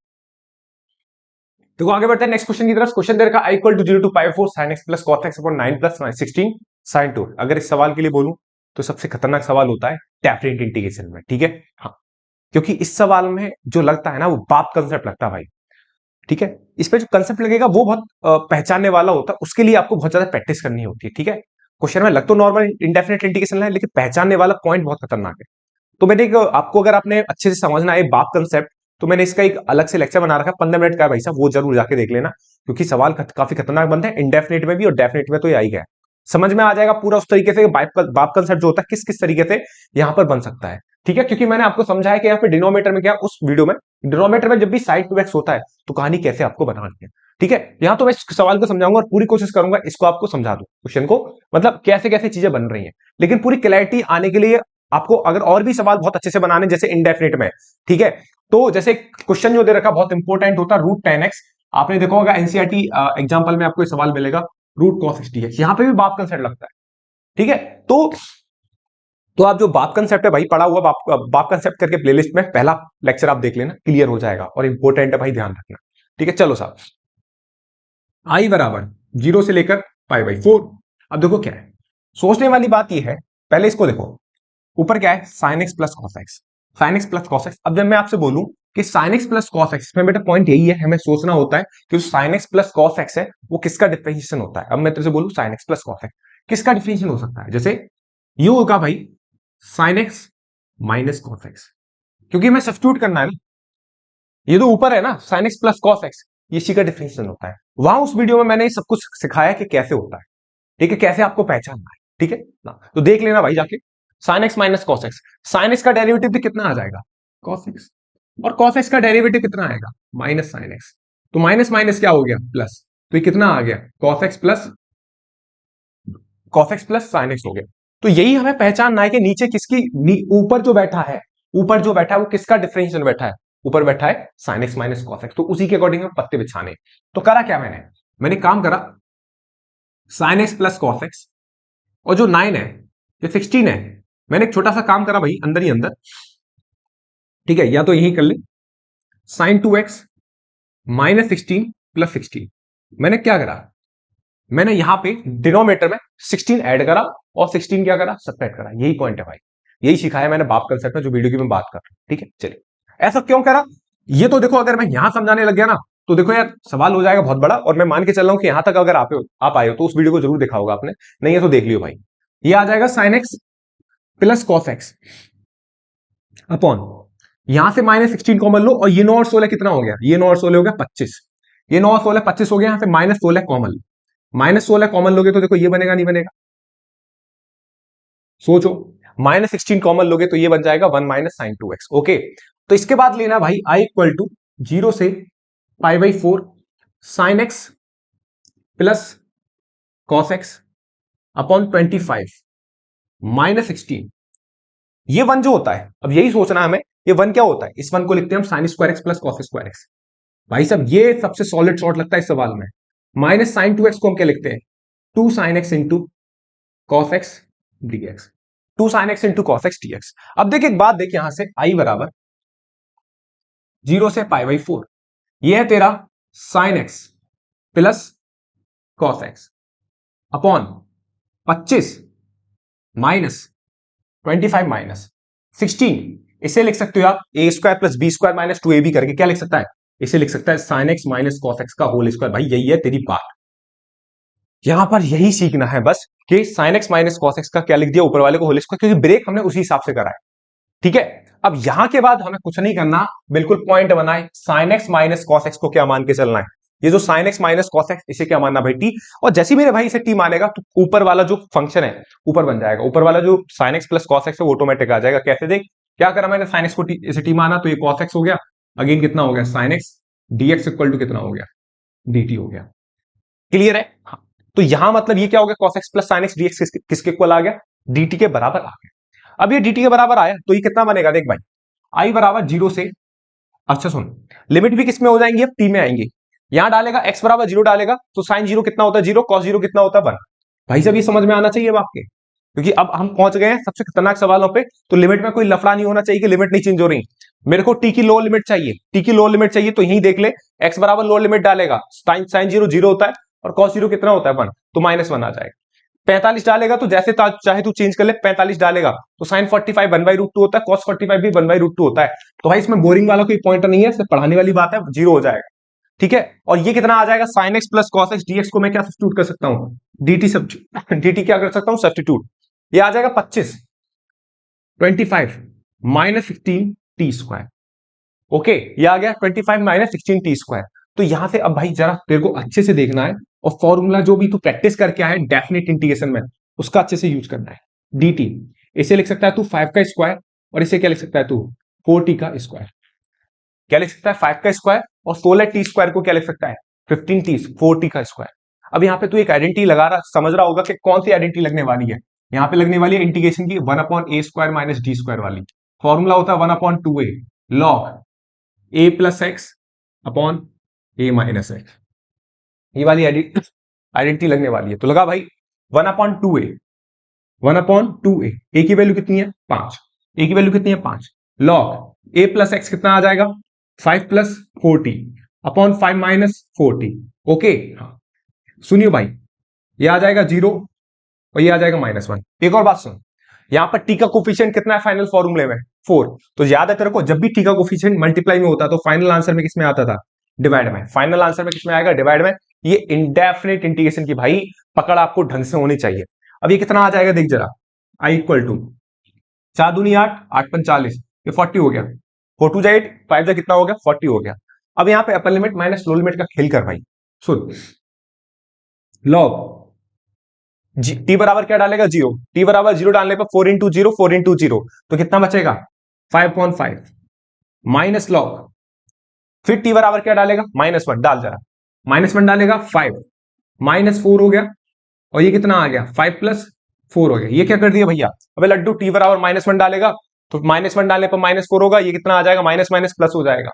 देखो आगे बढ़ते हैं नेक्स्ट क्वेश्चन की तरफ। क्वेश्चन दे रखा i equal to 0 to π/4 sin x plus cos x upon 9 plus 16 sin 2। अगर इस सवाल के लिए बोलूं तो सबसे खतरनाक सवाल होता है डेफिनेट इंटीग्रेशन में, ठीक है, हाँ। क्योंकि इस सवाल में जो लगता है ना वो बाप कंसेप्ट लगता है भाई। ठीक है, इस पे जो कंसेप्ट लगेगा वो बहुत पहचानने वाला होता है, उसके लिए आपको बहुत ज्यादा प्रैक्टिस करनी होती है। ठीक है, क्वेश्चन में लग तो नॉर्मल इंडेफिनेट इंटीग्रेशन है, लेकिन पहचानने वाला पॉइंट बहुत खतरनाक है। तो मैंने आपको अगर आपने अच्छे से समझना है बाप कंसेप्ट, तो मैंने इसका एक अलग से लेक्चर बना रखा है 15 मिनट का भाई साहब, वो जरूर जाके देख लेना, क्योंकि सवाल काफी खतरनाक बनते हैं इंडेफिनेट में भी और डेफिनेट में, तो ये आई गया समझ में आ जाएगा पूरा उस तरीके से बाप कंसेप्ट जो होता है किस किस तरीके से यहां पर बन सकता है। ठीक है, क्योंकि मैंने आपको समझाया कि यहाँ पे डिनोमीटर में क्या, उस वीडियो में डिनोमीटर में जब भी साइड टू एक्स होता है तो कहानी कैसे आपको बनानी है। ठीक है, यहां तो मैं सवाल को समझाऊंगा और पूरी कोशिश करूंगा इसको आपको समझा दूं क्वेश्चन को, मतलब कैसे कैसे चीजें बन रही हैं। लेकिन पूरी क्लैरिटी आने के लिए आपको अगर और भी सवाल बहुत अच्छे से बनाने जैसे इंडेफिनिट में, ठीक है, तो जैसे क्वेश्चन जो दे रखा बहुत इंपॉर्टेंट होता है √10x, आपने देखा होगा एनसीईआरटी एग्जांपल में आपको ये सवाल मिलेगा √cos60x, यहां पे भी बाप कंसेप्ट लगता है। ठीक है, तो आप जो बाप कंसेप्ट है भाई पढ़ा हुआ बाप कंसेप्ट करके प्लेलिस्ट में पहला लेक्चर आप देख लेना, क्लियर हो जाएगा और इंपॉर्टेंट है भाई, ध्यान रखना। ठीक है, चलो साहब, आई बराबर 0 से लेकर π/4। अब देखो क्या है, सोचने वाली बात यह है, पहले इसको देखो, ऊपर क्या है sin x plus cos x, sin x plus cos x। अब जब मैं आपसे बोलूं कि sin x plus cos x, इसमें बेटा पॉइंट यही है, हमें सोचना होता है कि जो sin x plus cos x है वो किसका डिफरेंशिएशन होता है। अब मैं तेरे से बोलूं sin x plus cos x किसका डिफरेंशिएशन हो सकता है, जैसे ये होगा भाई sin x minus cos x, क्योंकि मैं सब्स्टिट्यूट करना है ना, ये तो ऊपर है ना sin x plus cos x, ये इसी का डिफरेंशिएशन होता है। वहां उस वीडियो में मैंने सब कुछ सिखाया कि कैसे होता है। ठीक है, कैसे आपको पहचानना है। ठीक है ना, तो देख लेना भाई जाके, sin x minus cos x, sin x का डेरिवेटिव भी कितना आ जाएगा cos x, और cos x का डेरिवेटिव कितना आएगा माइनस sin x, तो माइनस माइनस क्या हो गया प्लस, तो ये कितना आ गया cos x plus sin x हो गया। तो यही हमें पहचानना है कि नीचे किसकी, ऊपर जो बैठा है, ऊपर जो बैठा है वो किसका डिफरेंशियल बैठा है, ऊपर बैठा है sin x minus cos x, तो उसी के अकॉर्डिंग हम पत्ते बिछाने। तो करा क्या मैंने काम करा sin x plus cos x, और जो 9 है ये 16 है, मैंने एक छोटा सा काम करा भाई अंदर ही अंदर। ठीक है, या तो यही कर ले sin 2x माइनस 16 प्लस 16, मैंने क्या करा, मैंने यहां पे डिनोमिनेटर में 16 ऐड करा और 16 क्या करा सब्ट्रैक्ट करा, यही पॉइंट है भाई, यही सिखाया मैंने बाप कंसेप्ट में जो वीडियो की मैं बात कर रहा हूं। ठीक है, चलिए ऐसा क्यों करा, ये तो देखो अगर मैं यहां समझाने लग गया ना तो देखो यार सवाल हो जाएगा बहुत बड़ा, और मैं मान के चल रहा हूं कि यहां तक अगर आप आए हो तो उस वीडियो को जरूर देखा होगा आपने, नहीं है तो देख लियो भाई। ये आ जाएगा sin x plus cos x upon, यहां से -16 कॉमन लो और ये 9 और 16 कितना हो गया, ये 9 और 16 हो गया 25, ये 9 और 16 25 हो गया, यहां से -16 कॉमन लो, -16 कॉमन लोगे तो देखो ये बनेगा नहीं बनेगा, सोचो, -16 कॉमन लोगे तो ये बन जाएगा 1 माइनस sin 2x। ओके, तो इसके बाद लेना भाई i इक्वल टू 0 से π/4 sin x plus cos x upon 25 -16, ये 1 जो होता है, अब यही सोचना है हमें, ये 1 क्या होता है, इस 1 को लिखते हैं हम sin square x plus cos square x. भाई साहब ये सबसे सॉलिड शॉर्ट लगता है इस सवाल में, माइनस sin 2x को हम क्या लिखते हैं 2 sin x into cos x dx, 2 sin x into cos x dx। अब देखिए एक बात देख, यहां से i बराबर 0 से π/4, ये है तेरा sin x plus cos x upon 25 minus 25 minus 16, इसे लिख सकते हो आप a square plus b square minus 2ab करके, क्या लिख सकता है, इसे लिख सकता है sin x minus cos x का होल स्क्वायर। भाई यही है तेरी बात, यहां पर यही सीखना है बस कि sin x minus cos x का क्या लिख दिया ऊपर वाले को होल स्क्वायर, क्योंकि ब्रेक हमने उसी हिसाब से करा है। ठीक है, अब यहां के बाद हमें कुछ नहीं करना, बिल्कुल पॉइंट बनाए, sin x minus cos x को क्या मान के चलना है, ये जो sin x minus cos x इसे क्या मानना भाई t, और जैसे मेरे भाई इसे t मानेगा तो ऊपर वाला जो फंक्शन है ऊपर बन जाएगा, ऊपर वाला जो sin x plus cos x है वो ऑटोमेटिक आ जाएगा। कैसे देख, क्या करा मैंने sin x को इसे t माना तो ये cos x हो गया, अगेन कितना हो गया sin x dx equal to कितना हो गया dt हो गया। क्लियर है, हाँ। तो यहां मतलब ये क्या हो गया cos x plus sin x dx किसके इक्वल आ गया, dt के बराबर आ गया। अब ये dt के बराबर आया तो ये कितना बनेगा देख भाई, i बराबर 0 से, अच्छा सुन, लिमिट भी किसमें हो जाएंगी अब t में आएंगी, यहां डालेगा x बराबर 0 डालेगा तो sin 0 कितना होता है 0, cos 0 कितना होता है 1। भाई साहब ये समझ में आना चाहिए अब आपके, क्योंकि अब हम पहुंच गए हैं सबसे खतरनाक सवालों पे, तो लिमिट में कोई लफड़ा नहीं होना चाहिए कि लिमिट नहीं चेंज हो रही, मेरे को टी की लो लिमिट चाहिए, टी की लो लिमिट चाहिए, तो यही देख ले x बराबर लो लिमिट डालेगा, sin 0 0 होता है और cos 0 कितना होता है 1, तो -1 आ जाएगा। 45 डालेगा तो जैसे चाहे तू चेंज कर ले, 45 डालेगा तो साइन 45 1/√2 होता है, कॉस 45 भी 1/√2 होता है। तो भाई इसमें बोरिंग वाला कोई पॉइंट नहीं है, सिर्फ पढ़ाने वाली बात है, जीरो हो जाएगा। ठीक है, और ये कितना आ जाएगा, sine x plus cos x dx को मैं क्या सब्स्टिट्यूट कर सकता हूं, dt सब dt क्या कर सकता हूं, सब्स्टिट्यूट। ये आ जाएगा 25 25 माइनस 16 टी स्क्वायर। ओके, ये आ गया 25 माइनस 16 टी स्क्वायर। तो यहां से अब भाई जरा तेरे को अच्छे से देखना है, और फॉर्मूला जो भी तू प्रैक्टिस करके आया है डेफिनेट इंटीग्रेशन में, उसका अच्छे से यूज करना है। dt इसे लिख सकता है तू 5 का स्क्वायर, और इसे क्या लिख सकता है तू 4t का स्क्वायर। क्या लिख सकता है 5 का स्क्वायर, और 16t स्क्वायर को क्या लिख सकता है 15t 4t का स्क्वायर। अब यहाँ पे तू एक आइडेंटिटी लगा रहा, समझ रहा होगा कि कौन सी आइडेंटिटी लगने वाली है। यहाँ पे लगने वाली है इंटीग्रेशन की 1/a² माइनस डी स्क्वायर वाली। फॉर्मूला होता है 1/2a log a plus x upon a minus x. ये वाली आइडेंटिटी लगने वाली है। तो लगा भाई 1/2a 1/2a, a की वैल्यू कितनी है 5, a की वैल्यू कितनी है 5 log a प्लस एक्स कितना आ जाएगा 5 plus 4t upon 5 minus 4t। Okay, हाँ सुनियो भाई, ये आ जाएगा 0 और ये आ जाएगा -1। एक और बात सुन, यहां पर टी का कोफिशिएंट कितना है फाइनल फॉर्मूले में 4। तो याद है तेरे को, जब भी टी का कोफिशिएंट मल्टीप्लाई में होता तो फाइनल आंसर में किसमें आता था, डिवाइड में। फाइनल आंसर में किसमें आएगा, डिवाइड में। ये इंडेफिनिट इंटीग्रेशन की भाई पकड़ आपको ढंग से होनी चाहिए। अब ये कितना आ जाएगा देख जरा, आई इक्वल टू 4 दूनी 8 8 पंच 40, ये 40 हो गया, 4 2 जा 8 5 जा कितना हो गया 40 हो गया। अब यहाँ पे अपर लिमिट माइनस लोअर लिमिट का खेल कर भाई, सुन लॉग टी बराबर क्या डालेगा 0, टी बराबर 0 डालने पर 4 इंटू 0 4 इंटू 0 तो कितना बचेगा 5/5 माइनस लॉग, फिर टी बराबर क्या डालेगा -1 डाल जरा, -1 डालेगा 5 -4 हो गया, और ये कितना आ गया 5 प्लस 4 हो गया। ये क्या कर दिया भैया, अबे लड्डू टी बराबर -1 डालेगा तो -1 डालने पर -4 होगा, ये कितना आ जाएगा माइनस माइनस प्लस हो जाएगा,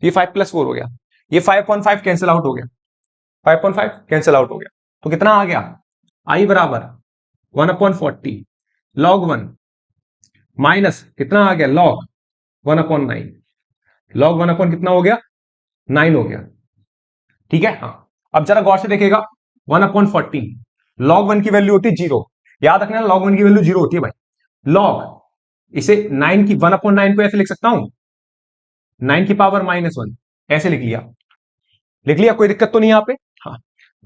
ये 5 प्लस 4 हो गया, ये 5/5 कैंसिल आउट हो गया, 5/5 कैंसिल आउट हो गया। तो कितना आ गया आई बराबर 1/40 log 1 माइनस कितना आ गया log 1/9 log 1 कितना हो गया 9 हो गया। ठीक है, हाँ अब जरा गौर से देखेगा 1/40 log 1 की वैल्यू होती है 0, याद रखना log 1 की वैल्यू 0 होती है भाई। log इसे 9 की 1/9 को ऐसे लिख सकता हूं 9 की पावर -1, ऐसे लिख लिया, कोई दिक्कत तो नहीं यहाँ पे। हाँ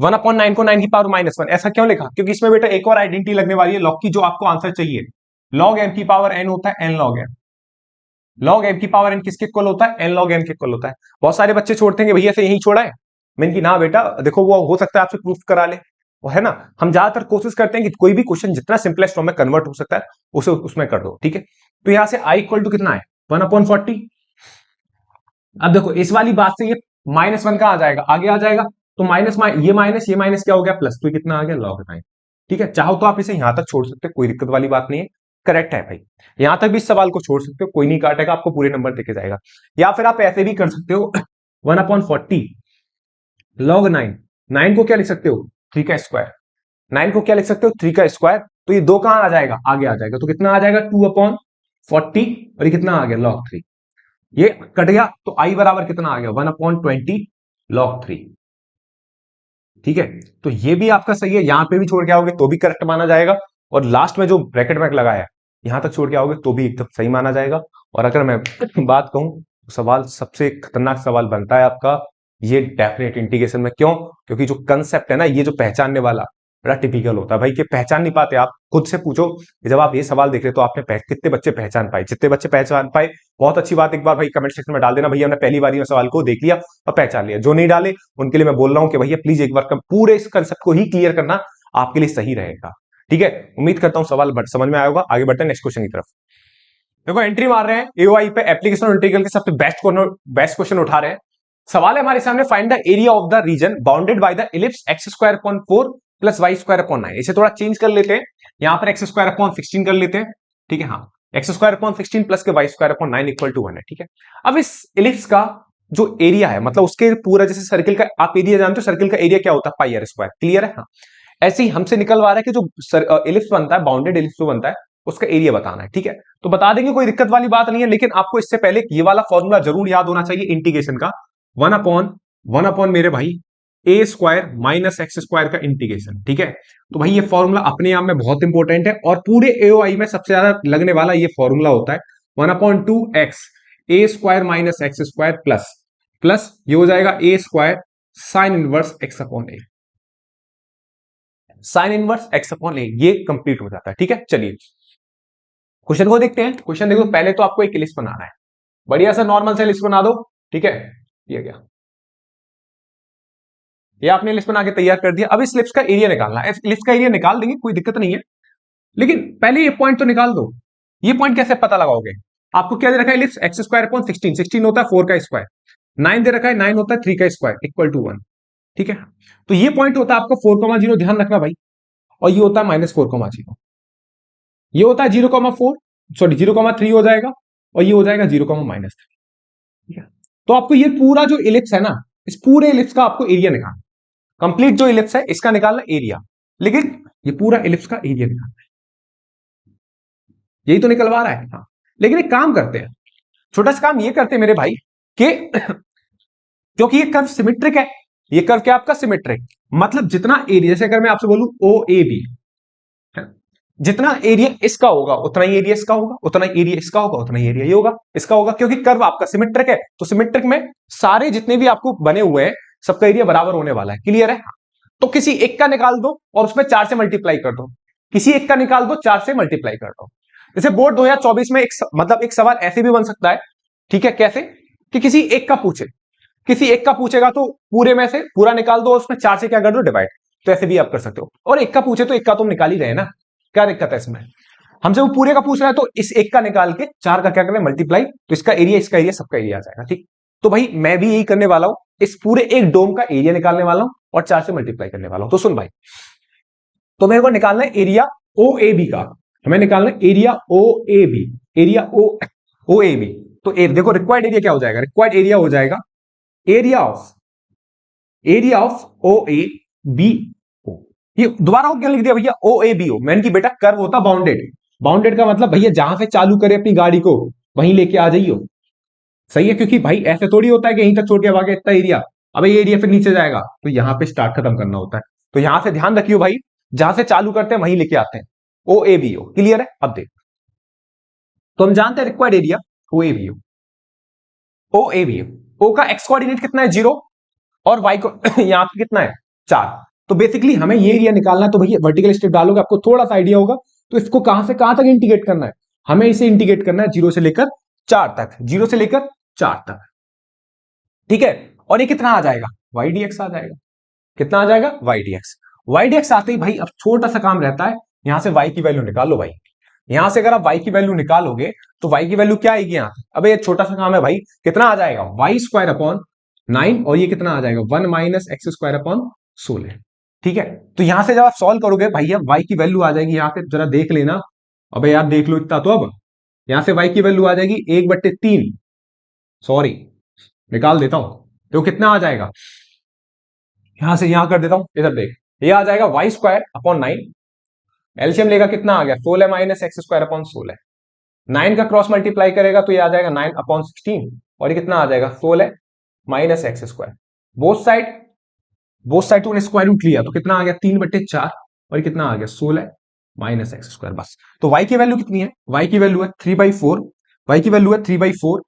1/9 को 9 की पावर -1 ऐसा क्यों लिखा, क्योंकि इसमें बेटा एक और आइडेंटिटी लगने वाली है लॉग की, जो आपको आंसर चाहिए। log m की पावर n होता है n log m, log m की पावर n किसके इक्वल होता है n log m के इक्वल होता है। बहुत सारे बच्चे छोड़ते हैं भैया से यही छोड़ा है, मैंने कि ना बेटा देखो वो हो सकता है आपसे प्रूफ करा ले, वो है ना। हम ज्यादातर कोशिश करते हैं कि कोई भी क्वेश्चन जितना सिंपलेस्ट फॉर्म में कन्वर्ट हो सकता है उसे उसमें कर दो। ठीक है, तो यहां से i इक्वल टू कितना है 1/40। अब देखो इस वाली बात से ये -1 का आ जाएगा, आगे आ जाएगा, तो ये माइनस क्या हो गया प्लस, तो ये कितना आ गया log 9। ठीक है, चाहो तो आप इसे यहां तक छोड़ सकते हो, कोई दिक्कत वाली बात नहीं है, करेक्ट है भाई। यहां तक भी इस सवाल को छोड़ सकते हो, कोई नहीं काटेगा, आपको पूरे नंबर देके जाएगा। या फिर आप ऐसे भी कर सकते हो 1/40 log 9, 9 को क्या लिख सकते हो 3 का स्क्वायर, 9 को क्या लिख सकते हो 3 का स्क्वायर, तो ये 2 कहां आ जाएगा आगे आ जाएगा, तो कितना आ जाएगा 2/40, और ये कितना आ गया log 3, ये कट गया, तो i बराबर कितना आ गया 1/20 log 3। ठीक है, तो ये भी आपका सही है, यहां पे भी छोड़ के आओगे तो भी करेक्ट माना जाएगा, और लास्ट में जो ब्रैकेट में लगाया यहां तक छोड़ के आओगे तो भी एकदम सही माना जाएगा। और अगर मैं बात कहूं तो सवाल सबसे खतरनाक सवाल बनता है आपका ये डेफिनेट इंटीग्रेशन में। क्यों, क्योंकि जो कंसेप्ट है ना, ये जो पहचानने वाला बड़ा टिपिकल होता है भाई, कि पहचान नहीं पाते। आप खुद से पूछो कि जब आप ये सवाल देख रहे तो आपने कितने बच्चे पहचान पाए, जितने बच्चे पहचान पाए बहुत अच्छी बात, एक बार भाई कमेंट सेक्शन में डाल देना भैया हमने पहली बार ये सवाल को देख लिया और पहचान लिया। जो नहीं डाले उनके लिए मैं बोल रहा हूं कि भैया प्लीज एक बार पूरे इस कंसेप्ट को ही क्लियर करना आपके लिए सही रहेगा। ठीक है, उम्मीद करता हूं सवाल समझ में आया होगा। आगे बढ़ते हैं नेक्स्ट क्वेश्चन की तरफ। देखो एंट्री मार रहे हैं एओआई पे, एप्लीकेशन और इंटीग्रल के सबसे बेस्ट क्वेश्चन उठा रहे हैं। सवाल है हमारे सामने, find the area of the reason bounded by the ellipse x² 4 + y² 9। इसे थोड़ा चेंज कर लेते हैं, यहां पर x² 16 कर लेते हैं। ठीक है, हाँ x² 16 प्लस के y² 9 इक्वल टू 1 है। ठीक है, अब इस इलिप्स का जो एरिया है, मतलब उसके पूरा जैसे सर्किल का आप एरिया जानते हो, सर्किल का एरिया क्या होता है πr², क्लियर है। हाँ ऐसे ही हमसे निकलवा रहा है कि जो इलिप्स बनता है, बाउंडेड इलिप्स जो बनता है उसका एरिया बताना है। ठीक है, तो बता देंगे, कोई दिक्कत वाली बात नहीं है, लेकिन आपको इससे पहले ये वाला फॉर्मूला जरूर याद होना चाहिए इंटीग्रेशन का, 1/1 मेरे भाई ए स्क्वायर माइनस एक्स स्क्वायर का इंटीग्रेशन। ठीक है, तो भाई ये फॉर्मूला अपने आप में बहुत इंपॉर्टेंट है और पूरे एओआई में सबसे ज्यादा लगने वाला ये फॉर्मूला होता है 1/2x a square minus x square plus plus ये हो जाएगा a square sine inverse x upon a, sine inverse x upon a, ये कंप्लीट हो जाता है। ठीक है, चलिए क्वेश्चन को देखते हैं। क्वेश्चन देखो, पहले तो आपको एक लिस्ट बनाना है, बढ़िया सा नॉर्मल सा लिस्ट बना दो। ठीक है, ये क्या, ये आपने लिस्ट बना के तैयार कर दिया। अब इस लिस्ट का एरिया निकालना है। लिस्ट का एरिया निकाल देंगे, कोई दिक्कत नहीं है, लेकिन पहले ये पॉइंट तो निकाल दो। ये पॉइंट कैसे पता लगाओगे? आपको क्या दे रखा है? लिस्ट एक्स स्क्वायर अपॉन 16, 16 होता है 4 का स्क्वायर, 9 दे रखा है 9 होता है 3 का स्क्वायर इक्वल टू 1। ठीक है, तो ये पॉइंट होता है आपका 4,0, ध्यान रखना भाई, और ये होता है -4,0, ये होता है 0,4, सॉरी 0,3 हो जाएगा, और ये हो जाएगा 0,-3। ठीक है, तो आपको ये पूरा जो इलिप्स है ना, इस पूरे इलिप्स का आपको एरिया निकालना, कंप्लीट जो इलिप्स है इसका निकालना एरिया, लेकिन ये पूरा इलिप्स का एरिया निकालना है, यही तो निकलवा रहा है। हाँ, लेकिन एक काम करते हैं, छोटा सा काम ये करते हैं मेरे भाई कि क्योंकि ये कर्व सिमेट्रिक है, ये कर्व क्या आपका सिमेट्रिक, मतलब जितना एरिया, जैसे अगर मैं आपसे बोलूं ओ ए बी, जितना एरिया इसका होगा उतना ही एरिया इसका होगा, उतना ही एरिया इसका होगा, उतना ही एरिया ये होगा इसका होगा, क्योंकि कर्व आपका सिमेट्रिक है, तो सिमेट्रिक में सारे जितने भी आपको बने हुए हैं सबका एरिया बराबर होने वाला है। क्लियर है? तो किसी एक का निकाल दो और उसमें 4 से मल्टीप्लाई कर दो, किसी एक का निकाल दो 4 से मल्टीप्लाई कर दो। जैसे बोर्ड 2024 में मतलब एक सवाल ऐसे भी बन सकता है। ठीक है, कैसे कि किसी एक का पूछे, किसी एक का पूछेगा तो पूरे में से पूरा निकाल दो और उसमें 4 से क्या कर दो, डिवाइड। तो ऐसे भी आप कर सकते हो, और एक का पूछे तो एक का तुम निकाल ही रहे ना, क्या दिक्कत है इसमें? हमसे वो पूरे का पूछ रहा है तो इस एक का निकाल के 4 का क्या करें, मल्टीप्लाई, तो इसका एरिया सबका एरिया आ जाएगा। ठीक, तो भाई मैं भी यही करने वाला हूं, इस पूरे एक डोम का एरिया निकालने वाला हूं और 4 से मल्टीप्लाई करने वाला हूं। तो सुन भाई, तो मेरे को निकालना है एरिया ओ ए बी का, हमें निकालना है area O A B, area O A B. तो देखो रिक्वायर्ड एरिया क्या हो जाएगा, रिक्वायर्ड एरिया हो जाएगा area of O A B O. ये दोबारा क्या लिख दिया भैया, ओ ए बी ओ, मैंने कि बेटा कर्व होता बाउंडेड, बाउंडेड का मतलब भैया जहां से चालू करे अपनी गाड़ी को वहीं लेके आ जाइयो। सही है, क्योंकि भाई ऐसे थोड़ी होता है कि यहीं तक छोड़ के भागे इतना एरिया, अब ये एरिया फिर नीचे जाएगा, तो यहां पे स्टार्ट खत्म करना होता है। तो यहां से ध्यान रखियो भाई, जहां से चालू करते हैं वहीं लेके आते हैं, ओ ए बी ओ। क्लियर है? अब देख, तो हम जानते हैं required area O A B O, O A B O का एक्स कोऑर्डिनेट कितना है 0, और वाई को यहां पे कितना है 4। तो बेसिकली हमें ये एरिया निकालना है, तो भैया वर्टिकल स्टेप डालोगे आपको थोड़ा सा आइडिया होगा, तो इसको कहां से कहां तक इंटीग्रेट करना है, हमें इसे इंटीग्रेट करना है 0 से लेकर 4 तक, 0 से लेकर 4 तक। ठीक है, और ये कितना आ जाएगा, वाई डी एक्स आ जाएगा, कितना आ जाएगा, y d x. Y d x आते ही भाई अब छोटा सा काम रहता है, यहां से वाई की वैल्यू निकालो भाई, यहां से अगर आप वाई की वैल्यू निकालोगे तो वाई की वैल्यू क्या आएगी यहां से, अबे ये छोटा सा काम है भाई, कितना आ जाएगा, वाई स्क्वायर अपॉन 9, और ये कितना आ जाएगा 1 माइनस एक्स स्क्वायर अपॉन 16। ठीक है, तो यहां से जब आप सॉल्व करोगे भैया वाई की वैल्यू आ जाएगी, यहां से जरा देख लेना, अबे यार देख लो इतना, तो अब यहां से वाई की वैल्यू आ जाएगी 1/3, सॉरी निकाल देता हूं, तो कितना आ जाएगा, यहां से यहां कर देता हूं, इधर देख, ये आ जाएगा वाई स्क्वायर अपॉन 9, एलसीएम लेगा कितना आ गया 16 माइनस एक्स स्क्वायर अपॉन 16, 9 का क्रॉस मल्टीप्लाई करेगा तो ये आ जाएगा 9/16, और ये कितना आ जाएगा 16 minus x square, both side तूने स्क्वायर रूट लिया तो कितना आ गया 3/4, और ये कितना आ गया 16 माइनस एक्स स्क्वायर। बस, तो y की वैल्यू कितनी है, y की वैल्यू है 3/4, y की वैल्यू है 3/4,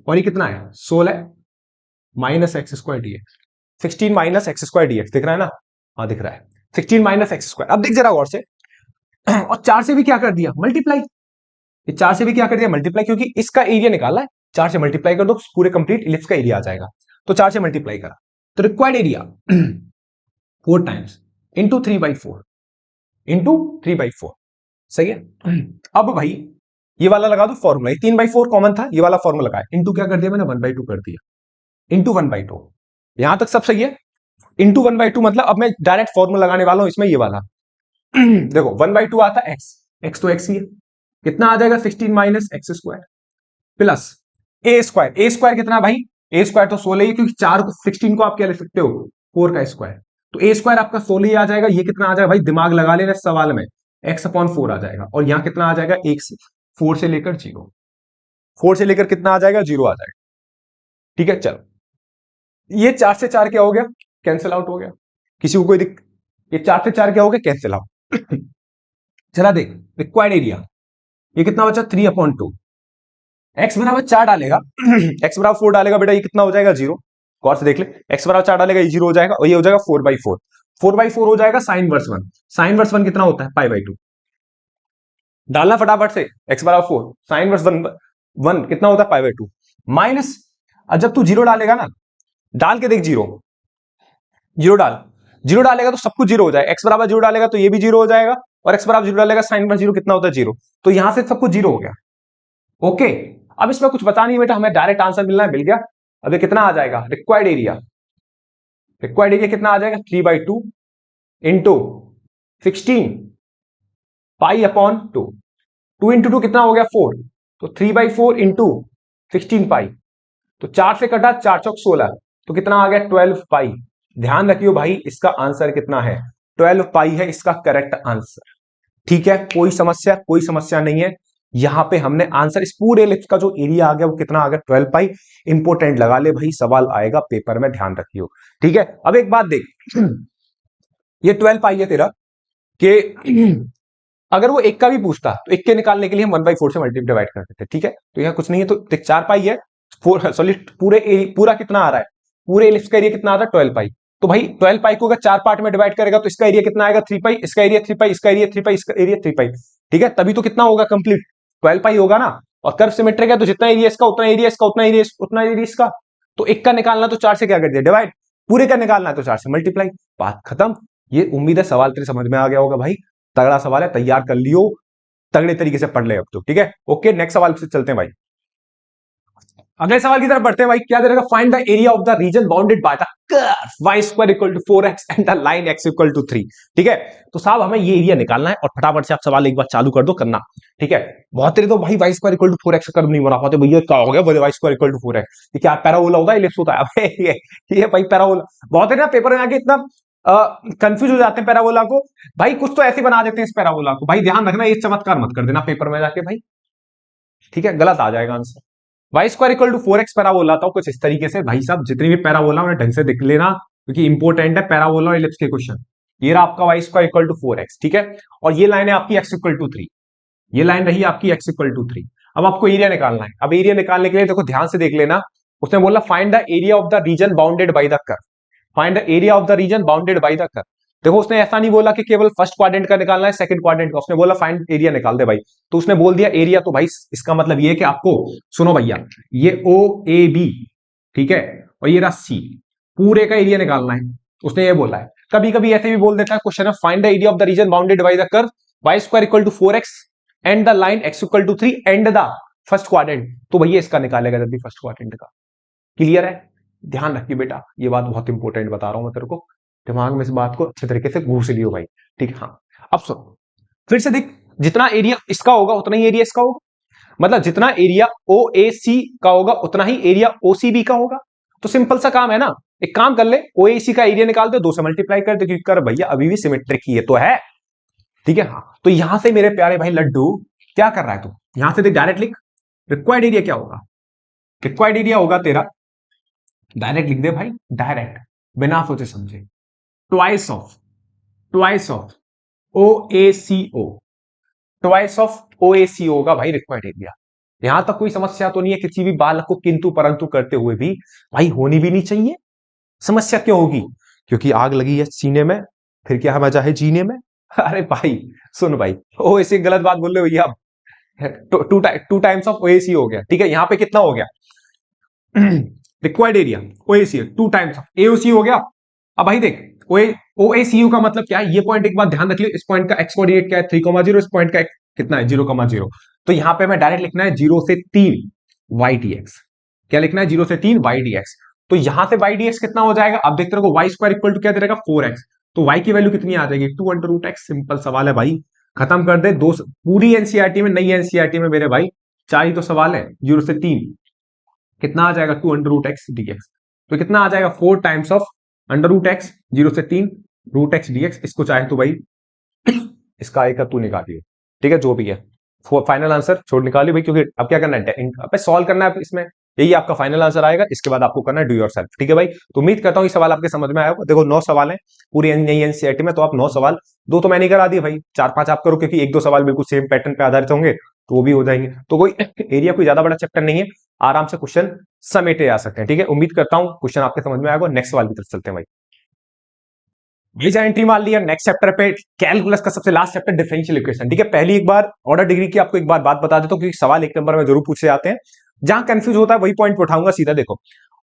और ये कितना है 16 minus x square dx, 16 minus x square dx, दिख रहा है ना? हाँ दिख रहा है, 16 माइनस एक्स स्क्वायर। अब देख जरा गौर से, और 4 से भी क्या कर दिया, मल्टीप्लाई, ये 4 से भी क्या कर दिया, मल्टीप्लाई, क्योंकि इसका एरिया निकाला है, 4 से मल्टीप्लाई कर दो पूरे कंप्लीट इलिप्स का एरिया आ जाएगा, तो 4 से मल्टीप्लाई करा, तो required area 4 times into 3/4 into 3/4। सही है, अब भाई ये वाला लगा दो फॉर्मूला, 3/4 कॉमन था, ये वाला फॉर्मूला लगाया, इंटू क्या कर दिया मैंने 1/2 कर दिया, इंटू 1/2, यहां तक सब सही है। इंटू 1/2 मतलब अब मैं डायरेक्ट फॉर्मूला लगाने वाला हूं इसमें, ये वाला देखो 1/2 आता है एक्स, एक्स तो एक्स ही है, कितना आ जाएगा 16 माइनस एक्स स्क्वायर प्लस ए स्क्वायर, ए स्क्वायर कितना भाई, ए स्क्वायर तो 16 ही है, क्योंकि 16 को आप क्या लिख सकते हो 4 का स्क्वायर, तो ए स्क्वायर आपका 16 ही आ जाएगा, ये कितना आ जाएगा भाई दिमाग लगा लेना सवाल में, x/4 आ जाएगा, और यहां कितना आ जाएगा 1 से 4 से लेकर 0, 4 से लेकर कितना आ जाएगा 0 आ जाएगा। ठीक है, चलो ये 4 से 4 क्या हो गया, कैंसिल आउट हो गया, किसी को कोई ये 4 से 4 क्या हो गया, कैंसिल आउट। चला देख, रिक्वायर्ड एरिया ये कितना बचा, 3/2। एक्स बराबर 4 डालेगा एक्स बराबर 4 डालेगा बेटा, ये कितना हो जाएगा, 0। गौर से देख ले, एक्स बराबर 4 डालेगा, ये 0 हो जाएगा, और ये हो जाएगा 4/4। 4/4 हो जाएगा साइन वर्स 1। साइन वर्स 1 कितना होता है, π/2। डालना फटाफट से, एक्स बराबर 4, साइन वर्स 1 कितना होता है, π/2 माइनस। अब जब तू 0 डालेगा ना, डाल के देख, 0 0 डाल, 0 डालेगा तो सब कुछ 0 हो जाएगा। एक्स बराबर 0 डालेगा तो ये भी 0 हो जाएगा, और एक्स बराबर 0 डालेगा साइन वर्स 0 कितना होता है, 0। तो यहां से सब कुछ 0 हो गया। ओके, अब इसमें कुछ बता नहीं बेटा, हमें डायरेक्ट आंसर मिलना है, मिल गया। अब ये कितना आ जाएगा, रिक्वायर्ड एरिया, रिक्वायर्ड एरिया कितना आ जाएगा, 3/2 इंटू 16 π/2। 2 इंटू 2 कितना हो गया, 4। तो 3/4 इंटू 16 पाई, तो 4 से कटा, 4 चौक 16, तो कितना आ गया, 12 पाई। ध्यान रखियो भाई, इसका आंसर कितना है, 12 पाई है इसका करेक्ट आंसर। ठीक है, कोई समस्या, कोई समस्या नहीं है। यहां पे हमने आंसर, इस पूरे एलिप्स का जो एरिया आ गया वो कितना आ गया, 12 पाई। इंपोर्टेंट लगा ले भाई, सवाल आएगा पेपर में, ध्यान रखियो। ठीक है, अब एक बात देख, ये 12 पाई है तेरा, कि अगर वो एक का भी पूछता तो एक के निकालने के लिए हम 1/4 से मल्टीप्लाई डिवाइड कर देते। ठीक है, तो यहाँ कुछ नहीं है, तो देख 4 पाई है, 4 सॉरी, पूरा कितना आ रहा है, पूरे एलिप्स का एरिया कितना आता है, 12 पाई। तो भाई 12 पाई को अगर 4 पार्ट में डिवाइड करेगा तो इसका एरिया कितना आएगा, 3 पाई, इसका एरिया 3 पाई, इसका एरिया 3 पाई, इसका एरिया 3 पाई। ठीक है, तभी तो कितना होगा, कंप्लीट 12 पाई होगा ना। और कर्व सिमेट्रिक है, तो जितना एरिया इसका उतना एरिया इसका, उतना एरिया उतना एरिया इसका। तो एक का निकालना तो 4 से क्या कर दिया, डिवाइड। पूरे का निकालना है तो 4 से मल्टीप्लाई, बात खत्म। ये उम्मीद है सवाल तेरे समझ में आ गया होगा भाई, तगड़ा सवाल है, तैयार कर लियो, तगड़े तरीके से पढ़ ले अब तो। ठीक है, ओके, नेक्स्ट सवाल से चलते हैं भाई। अगले सवाल की तरफ बढ़ते हैं भाई, क्या दे रखा, find the area of the reason bounded by the curve y² = 4x and the line x = 3। ठीक है, तो साहब हमें ये एरिया निकालना है, और फटाफट से आप सवाल एक बार चालू कर दो करना। ठीक है, बहुत तेरे तो भाई y² = 4x कर्व नहीं बना पाते भैया, क्या हो गया, y² = 4x, ये क्या पैराबोला होता है, इलिप्स होता है ये भाई पैराबोला। बहुत है ना, पेपर में आके इतना कंफ्यूज हो जाते हैं पैराबोला को। भाई कुछ तो ऐसे बना देते हैं इस पैराबोला को, भाई ध्यान रखना, ये चमत्कार मत कर देना पेपर में जाके भाई। ठीक है, गलत आ जाएगा आंसर। y² = 4x पैराबोला था कुछ इस तरीके से। भाई साहब जितनी भी पैराबोला उन्हें ढंग से देख लेना, क्योंकि इंपोर्टेंट है पैराबोला और इलिप्स के क्वेश्चन। ये रहा आपका y² = 4x। ठीक है, और ये लाइन है आपकी x = 3, ये लाइन रही आपकी x = 3। अब आपको एरिया निकालना है। अब एरिया निकालने के लिए देखो ध्यान से देख लेना, उसने बोला find the area of the reason bounded by the curve, find the area of the reason bounded by the curve. देखो उसने ऐसा नहीं बोला कि केवल फर्स्ट क्वाड्रेंट का निकालना है, सेकंड क्वाड्रेंट का, उसने बोला फाइंड एरिया निकाल दे भाई। तो उसने बोल दिया एरिया, तो भाई इसका मतलब ये है कि आपको, सुनो भैया, ये OAB, ठीक है, और ये रहा C, पूरे का एरिया निकालना है, उसने ये बोला है। कभी कभी ऐसे भी बोल देता है क्वेश्चन है, find the area of the reason bounded by the curve y² = 4x and the line x = 3 and the first quadrant. तो भैया इसका निकालेगा जब भी फर्स्ट क्वाड्रेंट का। क्लियर है, ध्यान रखिए बेटा, ये बात बहुत इंपॉर्टेंट बता रहा हूं मैं तेरे को, दिमाग में इस बात को अच्छे तरीके से घूस लियो भाई। ठीक है, हाँ अब सुनो फिर से देख, जितना एरिया इसका होगा उतना ही एरिया इसका होगा, मतलब जितना एरिया OAC का होगा उतना ही एरिया OCB का होगा। तो सिंपल सा काम है ना, एक काम कर ले, OAC का एरिया निकाल दे, 2 से मल्टीप्लाई कर दे, क्योंकि कर भैया अभी भी सिमेट्रिक ही है तो है। ठीक है, हाँ तो यहां से मेरे प्यारे भाई लड्डू क्या कर रहा है तू, यहां से देख डायरेक्ट लिख, रिक्वायर्ड एरिया क्या होगा, रिक्वायर्ड एरिया होगा तेरा, डायरेक्ट लिख दे भाई, डायरेक्ट, बिना सोचे समझे, twice of OACO, twice of OACO होगा भाई रिक्वायर्ड एरिया। यहां तक कोई समस्या तो नहीं है किसी भी बालक को किंतु परंतु करते हुए भी, भाई होनी भी नहीं चाहिए। समस्या क्यों होगी, क्योंकि आग लगी है सीने में, फिर क्या मजा है जीने में। अरे भाई सुन भाई, ओ ऐसे गलत बात बोल रहे हो भैया, टू टाइम्स ऑफ OAC हो गया। ठीक है, यहां पे कितना हो गया, required area OAC 2 times of AOC हो गया। अब भाई देख, OACU का मतलब क्या है, ये पॉइंट एक बात ध्यान रखिए, इस पॉइंट का x कोऑर्डिनेट क्या है, 3,0, इस पॉइंट का कितना है, 0,0। तो यहां पे मैं डायरेक्ट लिखना है 0 से 3 YDX, क्या लिखना है, 0 से 3 YDX। तो यहां से YDX कितना हो जाएगा, अब देखते रहो, y² = क्या दे देगा, 4x, तो y की वैल्यू कितनी आ जाएगी, 2√x। सिंपल सवाल है भाई, खत्म कर दे। दो पूरी एनसीईआरटी में, नई एनसीईआरटी में मेरे भाई 4 ही तो सवाल है, 0 से 3 कितना आ जाएगा, 2√x dx। तो कितना आ जाएगा, 4 टाइम्स ऑफ √x, 0 से 3 √x dx। इसको चाहे तो भाई इसका एक तू निकालिए, ठीक है, जो भी है फाइनल आंसर छोड़ निकालिए भाई, क्योंकि अब क्या करना है, अब सॉल्व करना है इसमें, यही आपका फाइनल आंसर आएगा। इसके बाद आपको करना है डू योरसेल्फ, ठीक है भाई। तो उम्मीद करता हूं ये सवाल आपके समझ में आया होगा। देखो 9 सवाल है पूरी नई एनसीईआरटी में, तो आप 9 सवाल, 2 तो मैंने करा दिए भाई, 4-5 आप करो, क्योंकि 1-2 सवाल बिल्कुल सेम पैटर्न पे आधारित होंगे, तो वो भी हो जाएंगे। तो कोई एरिया कोई ज्यादा बड़ा चैप्टर नहीं है, आराम से क्वेश्चन समेटे आ सकते हैं, ठीक है। उम्मीद करता हूं क्वेश्चन आपके समझ में आएगा। नेक्स्ट सवाल की तरफ चलते हैं भाई। भेजा एंट्री मान लिया नेक्स्ट चैप्टर पे, कैलकुलस का सबसे लास्ट चैप्टर डिफरेंशियल इक्वेशन, ठीक है। पहली एक बार ऑर्डर डिग्री की आपको एक बार बात बता देता हूं, क्योंकि सवाल 1 नंबर में जरूर पूछे जाते हैं। जहां कंफ्यूज होता है वही पॉइंट उठाऊंगा सीधा। देखो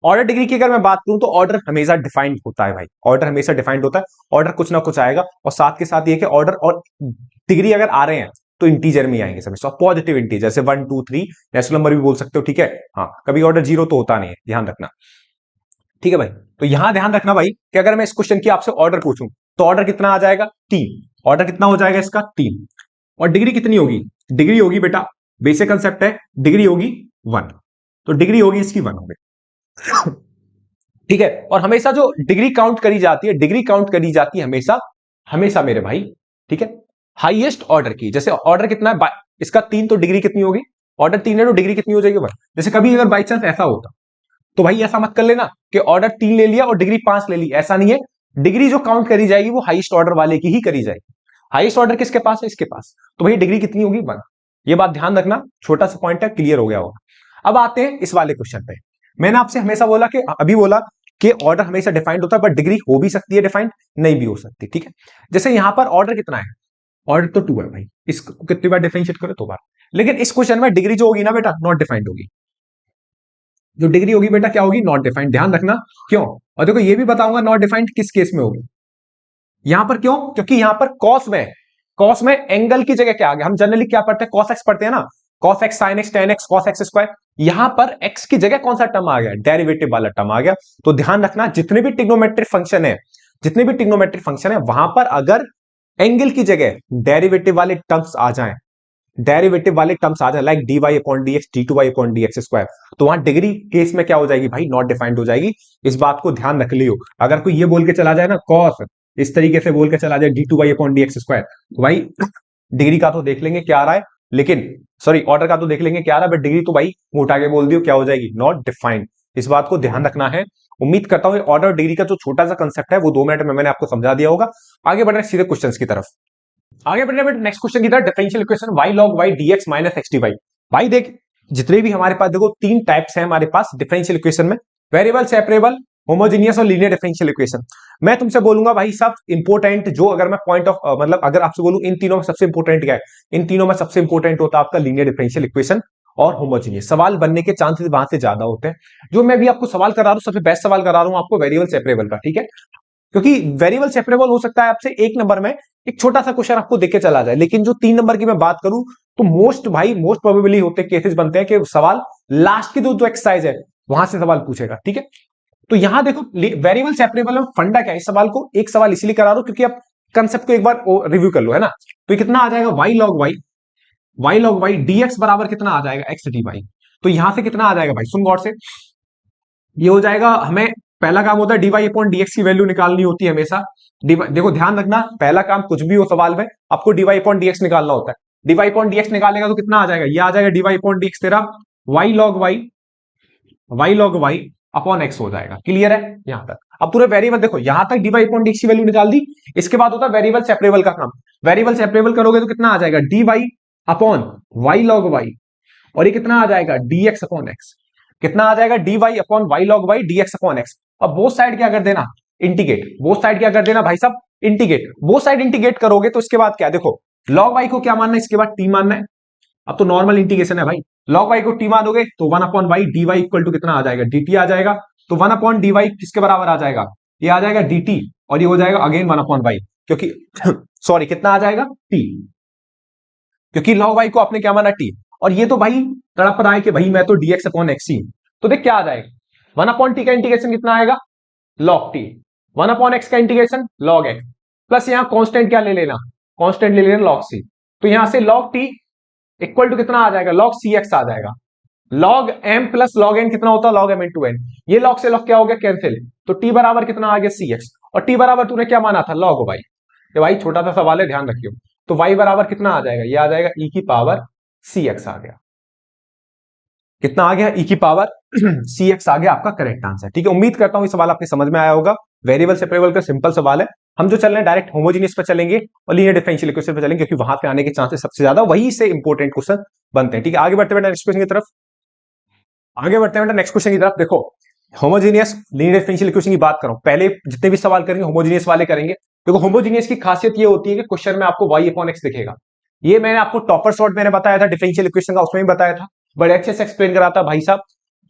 ऑर्डर डिग्री की अगर मैं बात करूं तो ऑर्डर हमेशा डिफाइंड होता है भाई, ऑर्डर हमेशा डिफाइंड होता है। ऑर्डर कुछ ना कुछ आएगा, और साथ के साथ ये कि ऑर्डर और डिग्री अगर आ रहे हैं तो इंटीजर में आएंगे सभी, पॉजिटिव इंटीजर, जैसे 1 2 3 नेचुरल नंबर भी बोल सकते हो, ठीक है। हाँ, कभी ऑर्डर 0 तो होता नहीं है, ध्यान रखना, ठीक है भाई। तो यहां ध्यान रखना भाई कि अगर मैं इस क्वेश्चन की आपसे ऑर्डर पूछूं तो ऑर्डर कितना आ जाएगा, 3। ऑर्डर कितना हो जाएगा इसका, 3। और डिग्री कितनी होगी, डिग्री होगी बेटा, बेसिक कंसेप्ट है, डिग्री होगी 1। तो डिग्री होगी इसकी 1 होगी, ठीक है। और हमेशा जो डिग्री काउंट करी जाती है, डिग्री काउंट करी जाती है हमेशा, हमेशा मेरे भाई, ठीक है, हाईएस्ट ऑर्डर की। जैसे ऑर्डर कितना है, इसका 3, तो डिग्री कितनी होगी, ऑर्डर 3 है तो डिग्री कितनी हो जाएगी 1। जैसे कभी अगर बाई चांस ऐसा होता तो भाई ऐसा मत कर लेना कि ऑर्डर 3 ले लिया और डिग्री 5 ले ली, ऐसा नहीं है। डिग्री जो काउंट करी जाएगी वो हाईएस्ट ऑर्डर वाले की ही करी जाएगी। हाईएस्ट ऑर्डर किसके पास है, इसके पास, तो भाई डिग्री कितनी होगी, 1। ये बात ध्यान रखना, छोटा सा पॉइंट है, क्लियर हो गया होगा। अब आते हैं इस वाले क्वेश्चन पे। मैंने आपसे हमेशा बोला कि अभी बोला कि ऑर्डर हमेशा डिफाइंड होता है, बट डिग्री हो भी सकती है डिफाइंड, नहीं भी हो सकती, ठीक है। जैसे यहां पर ऑर्डर कितना है, ऑर्डर तो 2 है भाई, इसको कितनी बार डिफरेंशिएट करो, 2 बार। लेकिन इस क्वेश्चन में डिग्री जो होगी ना बेटा, नॉट डिफाइंड होगी। जो डिग्री होगी बेटा क्या होगी, नॉट डिफाइंड, ध्यान रखना क्यों। और देखो ये भी बताऊंगा नॉट डिफाइंड किस केस में होगी। यहां पर क्यों, क्योंकि यहां पर कॉस में एंगल की जगह क्या आ गया, हम जनरली क्या पढ़ते हैं, कॉस एक्स पढ़ते हैं ना, cos x sine x ten x cos x square. यहां पर एक्स की जगह कौन सा टर्म आ गया, डेरिवेटिव वाला टर्म आ गया। तो ध्यान रखना जितने भी ट्रिग्नोमेट्रिक फंक्शन है, जितने भी ट्रिग्नोमेट्रिक फंक्शन है, वहां पर अगर एंगल की जगह डेरिवेटिव वाले टर्म्स आ जाएं, डेरिवेटिव वाले टर्म्स आ जाए, like d y upon d x, d two y upon d x square, तो वहां डिग्री केस में क्या हो जाएगी भाई, नॉट डिफाइंड हो जाएगी। इस बात को ध्यान रख लियो। अगर कोई ये बोल के चला जाए ना कॉस, इस तरीके से बोल के चला जाए d two y upon d x square, तो भाई डिग्री का तो देख लेंगे क्या आ रहा है, लेकिन सॉरी ऑर्डर का तो देख लेंगे क्या आ रहा है, बट डिग्री तो भाई मोटा के बोल दियो क्या हो जाएगी, नॉट डिफाइंड। इस बात को ध्यान रखना है। उम्मीद करता हूं ऑर्डर डिग्री का जो छोटा सा कंसेप्ट है वो 2 मिनट में मैंने आपको समझा दिया होगा। आगे बढ़ रहे सीधे क्वेश्चन की तरफ। आगे बढ़ने में नेक्स्ट क्वेश्चन की तरह, differential equation y log y dx minus x d y. भाई देख जितने भी हमारे पास देखो 3 टाइप्स हैं हमारे पास डिफरेंशियल इक्वेशन में, वेरिएबल, सेपरेबल, होमोजेनियस और लीनियर डिफरेंशियल इक्वेशन। मैं तुमसे बोलूंगा भाई सब इंपोर्टेंट, जो अगर मैं पॉइंट ऑफ मतलब अगर आपसे बोलूं इन तीनों में सबसे इंपोर्टेंट क्या है, इन तीनों में सबसे इंपोर्टेंट होता है आपका लीनियर डिफरेंशियल इक्वेशन और होमोजेनियस। सवाल बनने के चांसेस वहां से ज्यादा होते हैं। जो मैं भी आपको सवाल करा रहा हूं, सबसे बेस्ट सवाल करा रहा हूं आपको वेरिएबल सेपरेबल का, ठीक है। क्योंकि वेरिएबल सेपरेबल हो सकता है आपसे 1 नंबर में एक छोटा सा क्वेश्चन आपको देके चला जाए, लेकिन जो 3 नंबर की मैं बात करूं तो मोस्ट भाई मोस्ट प्रोबेबली होते केसेस बनते हैं कि सवाल लास्ट की जो एक्सरसाइज है वहां से सवाल पूछेगा, ठीक है। तो यहां देखो वेरिएबल सेपरेबल में फंडा क्या है, इस सवाल को एक सवाल इसलिए करा रहा हूं क्योंकि आप कंसेप्ट को एक बार रिव्यू कर लो, है ना। तो ये कितना आ जाएगा, वाई लॉग वाई डीएक्स बराबर कितना आ जाएगा, एक्स डी वाई। तो यहां से कितना आ जाएगा भाई, सुन गौर से, ये हो जाएगा, हमें पहला काम होता है डीवाई अपॉन डीएक्स की वैल्यू निकालनी होती है हमेशा। देखो ध्यान रखना, पहला काम कुछ भी हो सवाल में आपको डीवाई अपॉन डीएक्स निकालना होता है। डीवाई अपॉन डीएक्स निकालेगा तो कितना आ जाएगा, ये आ जाएगा डीवाई अपॉन डीएक्स तेरा y log y upon x हो जाएगा। क्लियर है यहां तक। अब पूरे वेरिएबल देखो, यहां तक डीवाई अपॉन डीएक्स की वैल्यू निकाल दी, इसके बाद होता है वेरिएबल सेपरेबल का काम। वेरिएबल सेपरेबल करोगे तो कितना आ जाएगा, dy upon y log y, और ये कितना आ जाएगा, डीएक्स अपॉन एक्स। कितना आ जाएगा, d y upon y log y dx upon x. अब बोथ साइड क्या कर देना, इंटीग्रेट, बोथ साइड क्या कर देना भाई साहब, इंटीग्रेट। बोथ साइड इंटीग्रेट करोगे तो इसके बाद क्या, देखो लॉग वाई को क्या मानना है, इसके बाद टी मानना है। अब तो नॉर्मल इंटीग्रेशन है भाई, लॉग वाई को टी मानोगे तो 1 upon y d y equal to कितना आ जाएगा, डी टी आ जाएगा। तो 1 अपॉन डी वाई किसके बराबर आ जाएगा, ये आ जाएगा डी टी, और ये हो जाएगा अगेन 1 अपॉन वाई, क्योंकि सॉरी कितना आ जाएगा, टी, क्योंकि लॉग वाई को आपने क्या माना, टी। और ये तो भाई तड़प रहा है कि भाई मैं तो डीएक्स अपॉन एक्स ही, तो देख क्या आ जाएगा, 1 अपॉन टी का इंटीग्रेशन कितना आएगा, लॉग टी, 1 अपॉन एक्स का इंटीग्रेशन लॉग एक्स, प्लस यहां कांस्टेंट क्या ले लेना, कांस्टेंट ले लेना लॉग सी। तो यहां से लॉग टी इक्वल टू कितना आ जाएगा, लॉग सी एक्स आ जाएगा। Log m plus log n कितना होता है, log m into n. ये लॉग से लॉग क्या हो गया, कैंसिल। तो टी बराबर कितना आ गया, सी एक्स, और टी बराबर तूने क्या माना था, लॉग वाई। ये भाई छोटा सा सवाल है, ध्यान रखियो। तो वाई बराबर कितना आ जाएगा, ये आ जाएगा ई की पावर सी एक्स आ गया। कितना आ गया, ई की पावर सी एक्स आ गया आपका करेक्ट आंसर। ठीक है, उम्मीद करता हूं ये सवाल आपके समझ में आया होगा। वेरिएबल सेपरेबल का सिंपल सवाल है। हम जो चल रहे हैं डायरेक्ट होमोजीनियस पर चलेंगे और लीनियर डिफरेंशियल इक्वेशन पर चलेंगे, क्योंकि वहां पे आने के चांसेस सबसे ज्यादा वही से इंपॉर्टेंट क्वेश्चन बनते हैं। ठीक है, आगे बढ़ते बेटा नेक्स्ट क्वेश्चन की तरफ। आगे बढ़ते हैं बेटा नेक्स्ट क्वेश्चन की तरफ। देखो, होमोजीनियस लीनियर डिफरेंशियल इक्वेशन की बात करूं, पहले जितने भी सवाल करेंगे होमोजीनियस वाले करेंगे। देखो, होमोजीनियस की खासियत ये होती है कि क्वेश्चन में आपको y अपॉन एक्स दिखेगा। ये मैंने आपको टॉपर शॉर्ट मैंने बताया था डिफरेंशियल इक्वेशन का, उसमें भी बताया था, बड़े अच्छे से एक्सप्लेन करा था भाई साहब।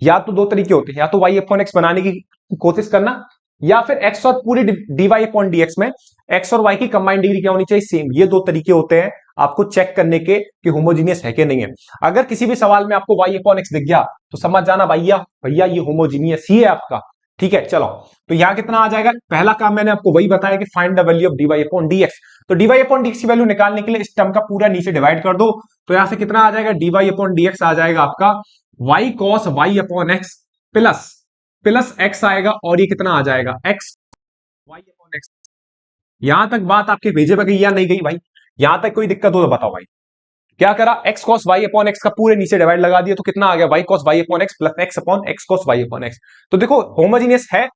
या तो दो तरीके होते हैं, या तो y अपॉन एक्स बनाने की कोशिश करना, या फिर x और पूरी dy अपॉन dx में x और y की कंबाइंड डिग्री क्या होनी चाहिए, सेम। ये दो तरीके होते हैं आपको चेक करने के कि होमोजीनियस है कि नहीं है। अगर किसी भी सवाल में आपको y अपॉन एक्स दिख गया तो समझ जाना भैया भैया ये होमोजीनियस ही है आपका। ठीक है, चलो, तो यहां कितना आ जाएगा, पहला काम मैंने आपको वही बताया कि find the value of dy upon dx। तो dy अपॉन dx की वैल्यू निकालने के लिए इस टर्म का पूरा नीचे डिवाइड कर दो, तो यहां से कितना आ जाएगा, dy अपॉन dx आ जाएगा आपका y cos y upon x plus plus x आएगा, और ये कितना आ जाएगा x y अपॉन x। यहां तक बात आपके भेजे में गई या नहीं गई भाई? यहां तक कोई दिक्कत हो तो बताओ भाई। क्या करा, x cos y upon x का पूरे नीचे डिवाइड लगा दिया, तो कितना आ गया y cos y upon x plus x upon x cos y upon x। तो देखो होमोजीनियस है,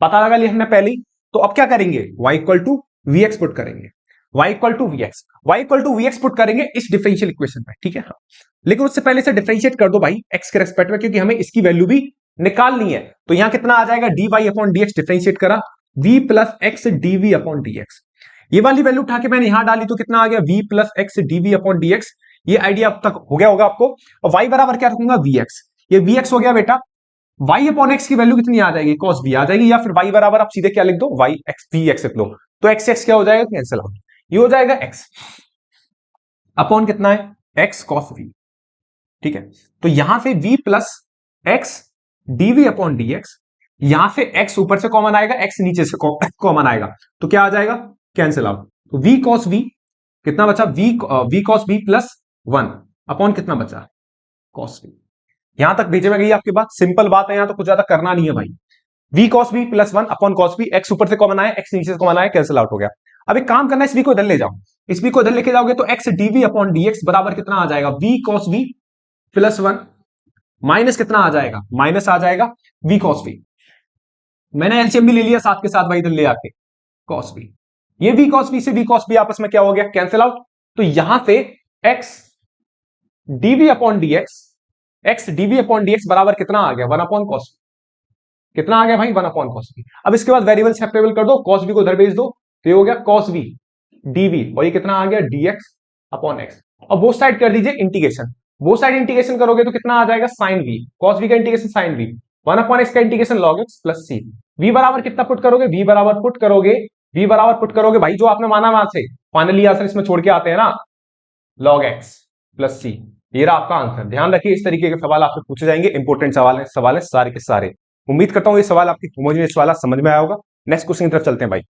पता लगा लिया हमने पहले ही। तो अब क्या करेंगे, y equal to vx put करेंगे, y equal to vx, y equal to vx put करेंगे इस डिफरेंशियल इक्वेशन में। ठीक है, हाँ, लेकिन उससे पहले से डिफरेंशिएट कर दो भाई x के रेस्पेक्ट में, क्योंकि हमें इसकी वैल्यू भी निकालनी है। तो यहां कितना आ जाएगा, dy अपॉन dx डिफरेंशिएट करा v plus x dv upon dx। ये वाली वैल्यू उठा के मैंने यहां डाली तो कितना आ गया, v plus x dv upon dx। ये आइडिया अब तक हो गया होगा आपको। और y बराबर क्या रखूंगा, vx। ये vx हो गया बेटा, y अपॉन x की वैल्यू कितनी आ जाएगी, cos v आ जाएगी, या फिर y बराबर आप सीधे क्या लिख दो, y x vx लिख लो। तो x x क्या हो जाएगा, कैंसिल आउट, ये हो जाएगा x अपॉन कितना है, x cos v। ठीक है, तो यहां से v plus x dv upon dx, यहां से x ऊपर से कॉमन आएगा, x नीचे से कॉमन आएगा, तो क्या आ जाएगा, कैंसिल आउट। तो v cos v कितना बचा, v cos v plus 1 upon कितना बचा, cos v। यहां तक भेजे में गई आपकी बात, सिंपल बात है, यहां तो कुछ ज्यादा करना नहीं है भाई। v cos v plus 1 upon cos v, x ऊपर से कॉमन आया, x नीचे से कॉमन आया, कैंसिल आउट हो गया। अब एक काम करना है, इस v को इधर ले जाओ, इस v को इधर लेके जाओगे तो x dv अपॉन dx बराबर कितना आ जाएगा, v cos v plus 1 minus कितना आ जाएगा, माइनस आ जाएगा v cos v। मैंने एलसीएम भी ले लिया साथ के साथ भाई, इधर ले आके cos v, ये v cos v से v cos v आपस में क्या हो गया, कैंसिल आउट। तो यहां से x dv upon dx, x dv upon dx बराबर कितना आ गया, 1 अपॉन cos v। कितना आ गया भाई, 1 अपॉन cos v। अब इसके बाद वेरिएबल सेपरेबल कर दो, cos v को उधर भेज दो, तो ये हो गया cos v dv, और ये कितना आ गया, dx अपॉन x। और बोथ साइड कर दीजिए इंटीग्रेशन, बोथ साइड इंटीग्रेशन करोगे तो कितना आ जाएगा, साइन v, cos v का इंटीग्रेशन साइन v, 1 अपॉन x का integration log x plus c। v बराबर कितना पुट करोगे, v बराबर पुट करोगे, v बराबर पुट करोगे भाई जो आपने माना वहां से, फाइनली आंसर इसमें छोड़ के आते हैं ना, log x प्लस c। ये रहा आपका आंसर। ध्यान रखिए, इस तरीके के सवाल आपसे पूछे जाएंगे, इंपॉर्टेंट सवाल है सारे के सारे। उम्मीद करता हूं ये सवाल आपके होमोजेनियस वाला समझ में आया होगा। नेक्स्ट क्वेश्चन की तरफ चलते हैं भाई।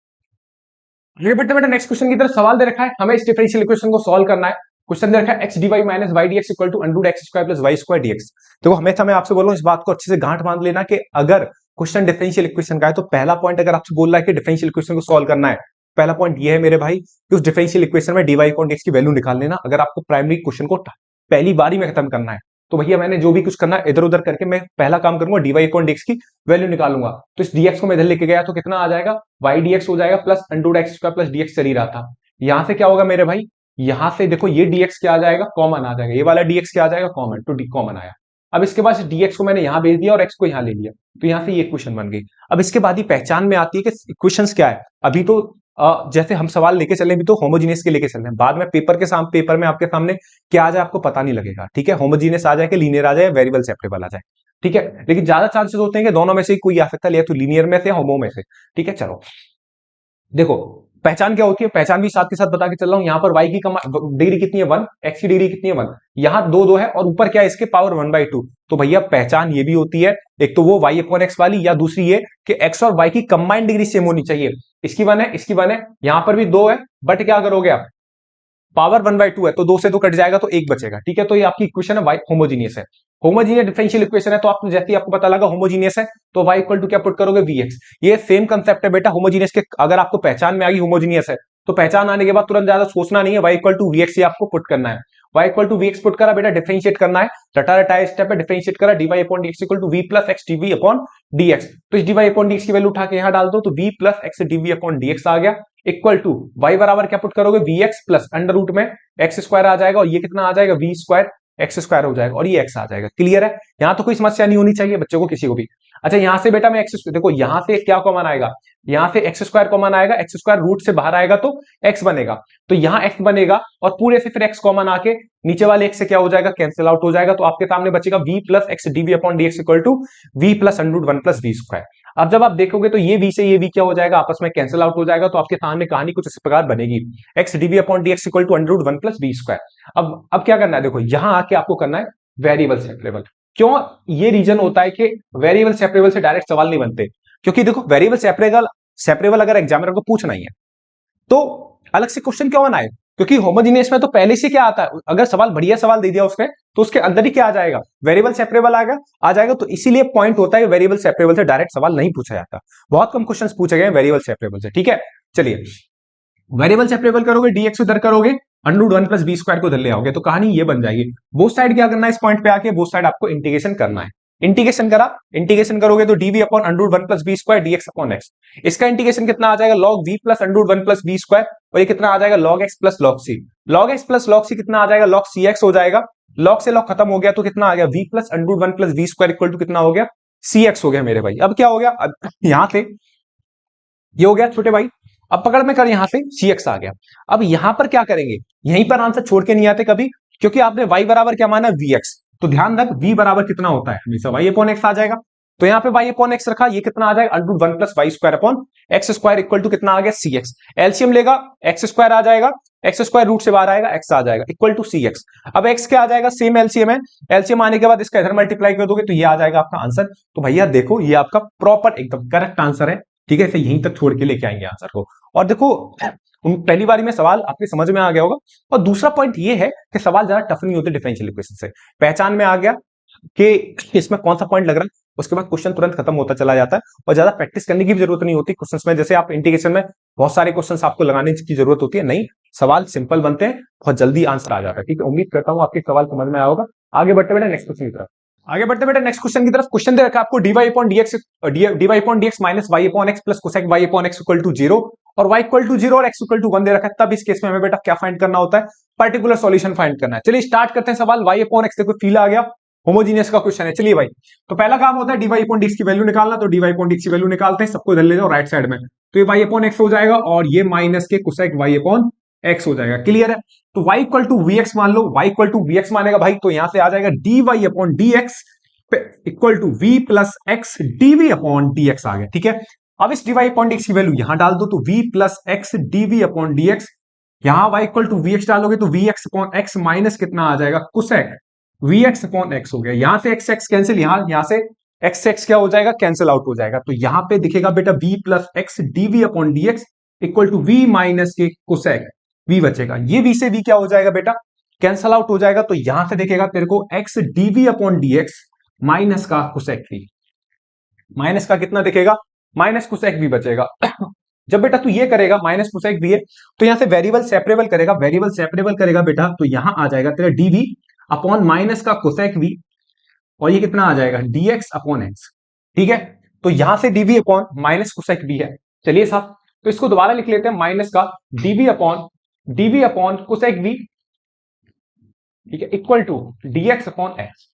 आगे बढ़ते बेटा नेक्स्ट क्वेश्चन की तरफ। सवाल दे रखा है, हमें इस डिफरेंशियल इक्वेशन को सॉल्व करना है। क्वेश्चन दे रखा है, x d y minus y d x equal to under x square plus y square d x. देखो हमेशा मैं आपसे बोल रहा हूं, इस बात को अच्छे से गांठ बांध लेना कि अगर क्वेश्चन डिफरेंशियल इक्वेशन का है तो पहला पॉइंट अगर आपसे बोल रहा है कि डिफरेंशियल इक्वेशन को सॉल्व करना है, पहला पॉइंट ये है मेरे भाई कि उस डिफरेंशियल इक्वेशन में d y upon d x की वैल्यू निकाल लेना। अगर आपको प्राइमरी क्वेश्चन को पहली बारी में खत्म करना है तो भैया मैंने जो भी कुछ करना है इधर उधर करके मैं पहला काम करूंगा, d y upon d x की वैल्यू निकालूंगा। तो इस dx को मैं इधर लेके गया तो कितना आ जाएगा, वाई dx हो जाएगा plus under x square plus dx चल ही रहा था। यहां से क्या होगा मेरे भाई, यहां से देखो ये dx क्या आ जाएगा, कॉमन आ जाएगा, ये वाला dx क्या आ जाएगा, कॉमन, तो डी कॉमन आया। अब इसके बाद dx को मैंने यहां भेज दिया और x को यहां ले लिया, तो यहां से ये इक्वेशन बन गई। अब इसके बाद ही पहचान में आती है कि इक्वेशंस क्या है। अभी तो जैसे हम सवाल लेके चले भी तो होमोजीनियस के लेके चल रहे हैं, बाद में पेपर में आपके सामने क्या आ जाए आपको पता नहीं लगेगा। ठीक है, होमोजीनियस आ जाए कि लीनियर आ जाए, वेरिएबल सेपरेबल आ जाए। ठीक है, लेकिन ज्यादा चांसेस होते हैं कि दोनों में से कोई आ सकता है, या तो लीनियर में से या होमो में से। ठीक है, चलो देखो पहचान क्या होती है, पहचान भी साथ के साथ बता के चल रहा हूं। यहां पर y की डिग्री कितनी है 1, x की डिग्री कितनी है 1, यहां 2 है और ऊपर क्या है इसके पावर 1/2। तो भैया पहचान ये भी होती है, एक तो वो y अपॉन एक्स वाली, या दूसरी ये कि x और y की कंबाइंड डिग्री सेम होनी चाहिए। इसकी 1 है, इसकी 1 है, यहां पर भी 2 है, बट क्या करोगे आप, पावर 1/2 है तो 2 से 2 कट जाएगा तो 1 बचेगा। ठीक है, तो ये आपकी इक्वेशन है, y होमोजीनियस है। होमोजीनियस डिफरेंशियल इक्वेशन है, तो आप जैसे ही आपको पता लगा होमोजीनियस है तो y इक्वल टू क्या पुट करोगे, vx। ये सेम कंसेप्ट है बेटा होमोजीनियस के। अगर आपको पहचान में आ गई होमोजीनियस है तो पहचान आने के बाद तुरंत ज्यादा सोचना नहीं है, y इक्वल टू vx ही आपको पुट करना है। y equal to v x put करा बेटा, डिफरेंशिएट करना है, रटा रटाया स्टेप है, डिफरेंशिएट करा, dy upon dx equal to v plus x dv upon dx। तो इस dy अपॉन dx की वैल्यू उठा के यहां डाल दो, तो v plus x dv upon dx आ गया, इक्वल टू y बराबर क्या पुट करोगे, vx प्लस अंडर रूट में एक्स स्क्वायर आ जाएगा, और ये कितना आ जाएगा, v स्क्वायर एक्स स्क्वायर हो जाएगा, और ये x आ जाएगा। क्लियर है, यहां तो कोई समस्या नहीं होनी चाहिए बच्चों को किसी को भी। अच्छा यहां से बेटा मैं एक्स, देखो यहां से क्या कॉमन आएगा, यहां से एक्स स्क्वायर कॉमन आएगा, एक्स स्क्वायर रूट से बाहर आएगा तो एक्स बनेगा, तो यहां एक्स बनेगा, और पूरे से फिर एक्स कॉमन आके नीचे वाले एक्स से क्या हो जाएगा, कैंसिल आउट हो जाएगा, तो आपके सामने बचेगा v plus x dv upon d x equal to v plus under root one plus v square. अब जब आप देखोगे तो ये v से ये v क्या हो जाएगा, आपस में कैंसिल आउट हो जाएगा, तो आपके सामने कहानी कुछ इस प्रकार बनेगी, x dv upon d x equal to under root one plus v square. अब क्या करना है, देखो यहां आके आपको करना है वेरिएबल सेपरेबल। क्यों ये रीजन होता है कि वेरिएबल सेपरेबल से डायरेक्ट सवाल नहीं बनते, क्योंकि देखो वेरिएबल सेपरेबल अगर एग्जामिनर को पूछना ही है तो अलग से क्वेश्चन क्यों बनाए, क्योंकि होमोजीनियस में तो पहले से क्या आता है, अगर सवाल बढ़िया सवाल दे दिया उसने तो उसके अंदर ही क्या आ जाएगा, वेरिएबल सेपरेबल आ जाएगा। तो इसीलिए पॉइंट होता है वेरिएबल सेपरेबल से डायरेक्ट सवाल नहीं पूछा जाता, बहुत कम क्वेश्चंस पूछे गए वेरिएबल सेपरेबल से। ठीक है, चलिए वेरिएबल सेपरेबल करोगे, dx उधर करोगे, under root one plus b square को उधर ले आओगे, तो कहानी ये बन जाएगी। बोथ साइड क्या करना है, इस पॉइंट पे आके बोथ साइड आपको इंटीग्रेशन करना है, इंटीग्रेशन करा, इंटीग्रेशन करोगे तो dv upon under root one plus b square dx upon x, इसका इंटीग्रेशन कितना आ जाएगा, log v plus under root one plus b square, और ये कितना आ जाएगा log x plus log c, log x plus log c कितना आ जाएगा, log cx हो जाएगा, log से log खत्म हो गया तो कितना आ गया, v plus under root one plus b square equal to कितना हो गया, cx हो गया मेरे भाई। अब क्या हो गया, अब यहां से ये हो गया छोटे भाई, अब पकड़ में कर, यहां से cx आ गया। अब यहां पर क्या करेंगे, यहीं पर आंसर छोड़ के नहीं आते कभी, क्योंकि आपने y बराबर क्या माना, vx, तो ध्यान रख v बराबर कितना होता है, हमेशा y अपॉन x आ जाएगा, तो यहां पे y अपॉन x रखा, ये कितना आ जाएगा, under root one plus y square upon x square equal to कितना आ गया, cx, एलसीएम लेगा एक्स स्क्वायर आ जाएगा, एक्स स्क्वायर रूट से बाहर आएगा x आ जाएगा इक्वल टू cx। अब x क्या आ जाएगा, सेम एलसीएम है, एलसीएम आने के बाद इसका इधर मल्टीप्लाई कर दोगे तो ये आ जाएगा आपका आंसर। तो भैया देखो ये आपका प्रॉपर एकदम करेक्ट आंसर है, ठीक है, इसे यहीं तक छोड़ के लेके आएंगे आंसर को। और देखो पहली बारी में सवाल आपके समझ में आ गया होगा, और दूसरा पॉइंट ये है कि सवाल ज्यादा टफ नहीं होते डिफरेंशियल इक्वेशन से, पहचान में आ गया कि इसमें कौन सा पॉइंट लग रहा है, उसके बाद क्वेश्चन तुरंत खत्म होता चला जाता है, और ज्यादा प्रैक्टिस करने की भी जरूरत नहीं होती क्वेश्चंस में, जैसे आप इंटीग्रेशन में बहुत सारे क्वेश्चंस आपको लगाने की जरूरत होती है, नहीं, सवाल सिंपल बनते हैं, बहुत जल्दी आंसर आ जाता है। ठीक है, उम्मीद करता हूं आपके सवाल समझ में आया होगा। आगे बढ़ते बेटा नेक्स्ट क्वेश्चन की तरफ, आगे बढ़ते बेटा नेक्स्ट क्वेश्चन की तरफ। क्वेश्चन दे रखा है आपको dy upon dx minus y upon x plus cosec y upon x equal to 0, और y इक्वल टू 0 और x इक्वल टू 1 दे रखा है। तब इस केस में हमें बेटा क्या फाइंड करना होता है, पर्टिकुलर सॉल्यूशन फाइंड करना है। चलिए स्टार्ट करते हैं सवाल, y अपॉन x, देखो फील आ गया, होमोजीनियस का क्वेश्चन है। चलिए भाई, तो पहला काम होता है dy अपॉन dx की वैल्यू निकालना, तो dy अपॉन dx की वैल्यू निकालते हैं, सबको इधर ले जाओ राइट साइड में, तो ये y अपॉन x हो जाएगा, और ये माइनस के कोसेक y अपॉन x हो जाएगा। क्लियर है, तो y इक्वल टू vx मान लो, y इक्वल टू vx मानेगा भाई, तो यहां से आ जाएगा dy upon dx equal to v plus x dv upon dx आ गया। ठीक है, अब इस dy अपॉन dx की वैल्यू यहां डाल दो, तो v plus x dv upon dx, यहां y इक्वल टू vx डालोगे तो vx अपॉन x माइनस कितना आ जाएगा, कोसेक vx अपॉन x हो गया। यहां से x कैंसिल, यहां से x क्या हो जाएगा, कैंसिल आउट हो जाएगा, तो यहां पे दिखेगा बेटा v plus x dv upon dx equal to v minus के कोसेक v बचेगा, ये v से v क्या हो जाएगा बेटा, कैंसिल आउट हो जाएगा, तो यहां से दिखेगा तेरे को x dv upon dx minus का कोसेक v, माइनस का कितना दिखेगा, माइनस कोसेक v बचेगा। जब बेटा तू ये करेगा माइनस कोसेक v है, तो यहां से वेरिएबल सेपरेबल करेगा, वेरिएबल सेपरेबल करेगा बेटा, तो यहां आ जाएगा तेरा dv अपॉन माइनस का कोसेक v, और ये कितना आ जाएगा, dx अपॉन x। ठीक है, तो यहां से dv upon minus cosec v है। चलिए साहब, तो इसको दोबारा लिख लेते हैं, माइनस का dv अपॉन कोसेक v, ठीक है, equal to dx upon x।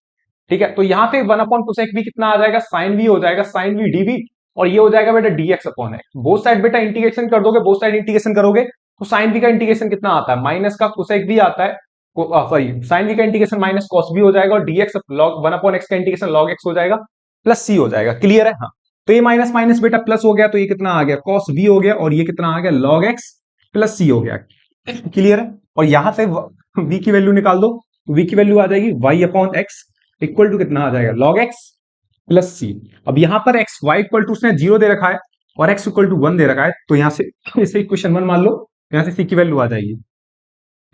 ठीक है, तो यहां पे 1 अपॉन कोसेक v कितना आ जाएगा, साइन v हो जाएगा, साइन v dv, और ये हो जाएगा बेटा dx upon x। Both side बेटा इंटीग्रेशन कर दोगे, बोथ साइड इंटीग्रेशन करोगे तो साइन v का इंटीग्रेशन कितना आता है, माइनस का कोसेक v आता है, सॉरी साइन v का इंटीग्रेशन माइनस कॉस v हो जाएगा, और dx log 1 अपॉन x का इंटीग्रेशन log x हो जाएगा, प्लस c हो जाएगा। क्लियर है, हाँ, तो ये माइनस माइनस बेटा प्लस हो गया, तो ये कितना आ गया, कॉस v हो गया, और ये कितना आ गया, log x प्लस c हो गया। क्लियर है, और यहां से v की वैल्यू निकाल दो, v की वैल्यू आ जाएगी y upon x equal to कितना आ जाएगा, log x प्लस c। अब यहां पर x y इक्वल टू उसने 0 दे रखा है और x इक्वल टू 1 दे रखा है, तो यहां से इसे इक्वेशन 1 मान लो, यहां से c की वैल्यू आ जाएगी,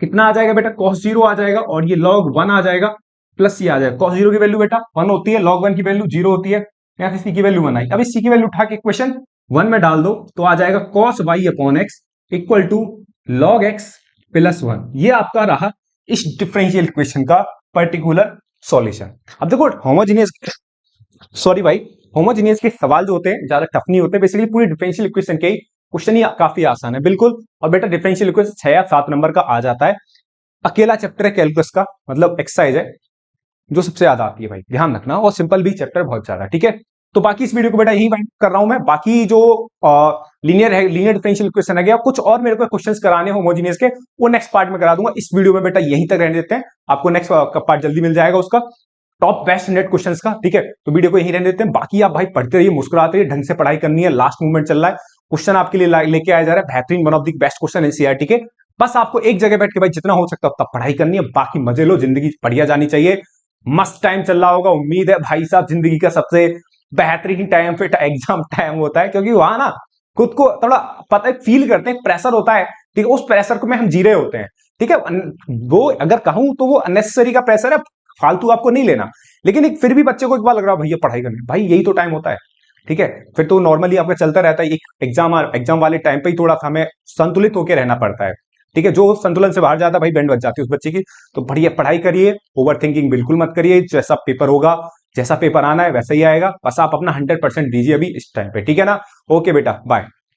कितना आ जाएगा बेटा, cos 0 आ जाएगा, और ये log 1 आ जाएगा, प्लस c आ जाएगा। cos 0 की वैल्यू बेटा 1 होती है, log 1 की वैल्यू 0 होती है, यहां से c की वैल्यू 1 आई। अब इस c की वैल्यू उठा के इक्वेशन 1 में डाल दो, तो आ जाएगा cos y upon x equal to log x plus 1। ये आपका रहा इस डिफरेंशियल इक्वेशन का पर्टिकुलर सॉल्यूशन। अब देखो होमोजेनियस, सॉरी भाई, होमोजेनियस के सवाल जो होते हैं ज्यादा टफ नहीं होते, बेसिकली पूरी डिफरेंशियल इक्वेशन के क्वेश्चन ही काफी आसान है बिल्कुल। और बेटा डिफरेंशियल इक्वेशन 6 या 7 नंबर का आ जाता है, अकेला चैप्टर है कैलकुलस का, मतलब एक्सरसाइज है जो सबसे ज्यादा आती है भाई, ध्यान रखना। और सिंपल भी चैप्टर बहुत ज्यादा, ठीक है। तो बाकी इस वीडियो को बेटा यही वाइंड कर रहा हूं मैं। बाकी जो लीनियर है, लीनियर डिफरेंशियल इक्वेशन है गया, कुछ और मेरे को क्वेश्चंस कराने होमोजेनियस के, वो नेक्स्ट पार्ट में करा दूंगा। इस वीडियो में बेटा यहीं तक रहने देते हैं, आपको नेक्स्ट पार्ट जल्दी मिल जाएगा उसका, टॉप बेस्ट नेट क्वेश्चंस का, ठीक है। तो वीडियो को यहीं रहने देते हैं। बाकी आप भाई पढ़ते रहिए, मुस्कुराते रहिए, ढंग से पढ़ाई करनी है, लास्ट मूवमेंट चल रहा है, क्वेश्चन आपके लिए लेके आया जा रहा है बेहतरीन, one of the best question NCERT के। बस आपको एक जगह बैठ के भाई जितना हो सकता है उतना पढ़ाई करनी है, बाकी मजे लो, जिंदगी बढ़िया जानी चाहिए। मस्त टाइम चल रहा होगा, उम्मीद है भाई साहब जिंदगी का सबसे बेहतरीन टाइम पे एग्जाम टाइम होता है, क्योंकि वहां ना खुद को थोड़ा पता है, फील करते हैं, प्रेशर होता है, ठीक है। उस प्रेशर को में हम जी रहे होते हैं, ठीक है। वो अगर कहूं तो वो अननेसेसरी का प्रेशर है, फालतू आपको नहीं लेना। लेकिन एक फिर भी बच्चे को एक बार लग रहा है भैया पढ़ाई करनी, भाई यही तो टाइम होता है, ठीक है। फिर तो नॉर्मली आपका चलता रहता है, एक एग्जाम वाले टाइम पे ही थोड़ा सा हमें संतुलित होकर रहना पड़ता है, ठीक है। जो संतुलन से बाहर जाता है भाई बैंड बज जाती है उस बच्चे की। तो बढ़िया पढ़ाई करिए, ओवर थिंकिंग बिल्कुल मत करिए, जैसा पेपर होगा, जैसा पेपर आना है वैसा ही आएगा, बस आप अपना 100% दीजिए अभी इस टाइम पे, ठीक है ना। ओके बेटा, बाय।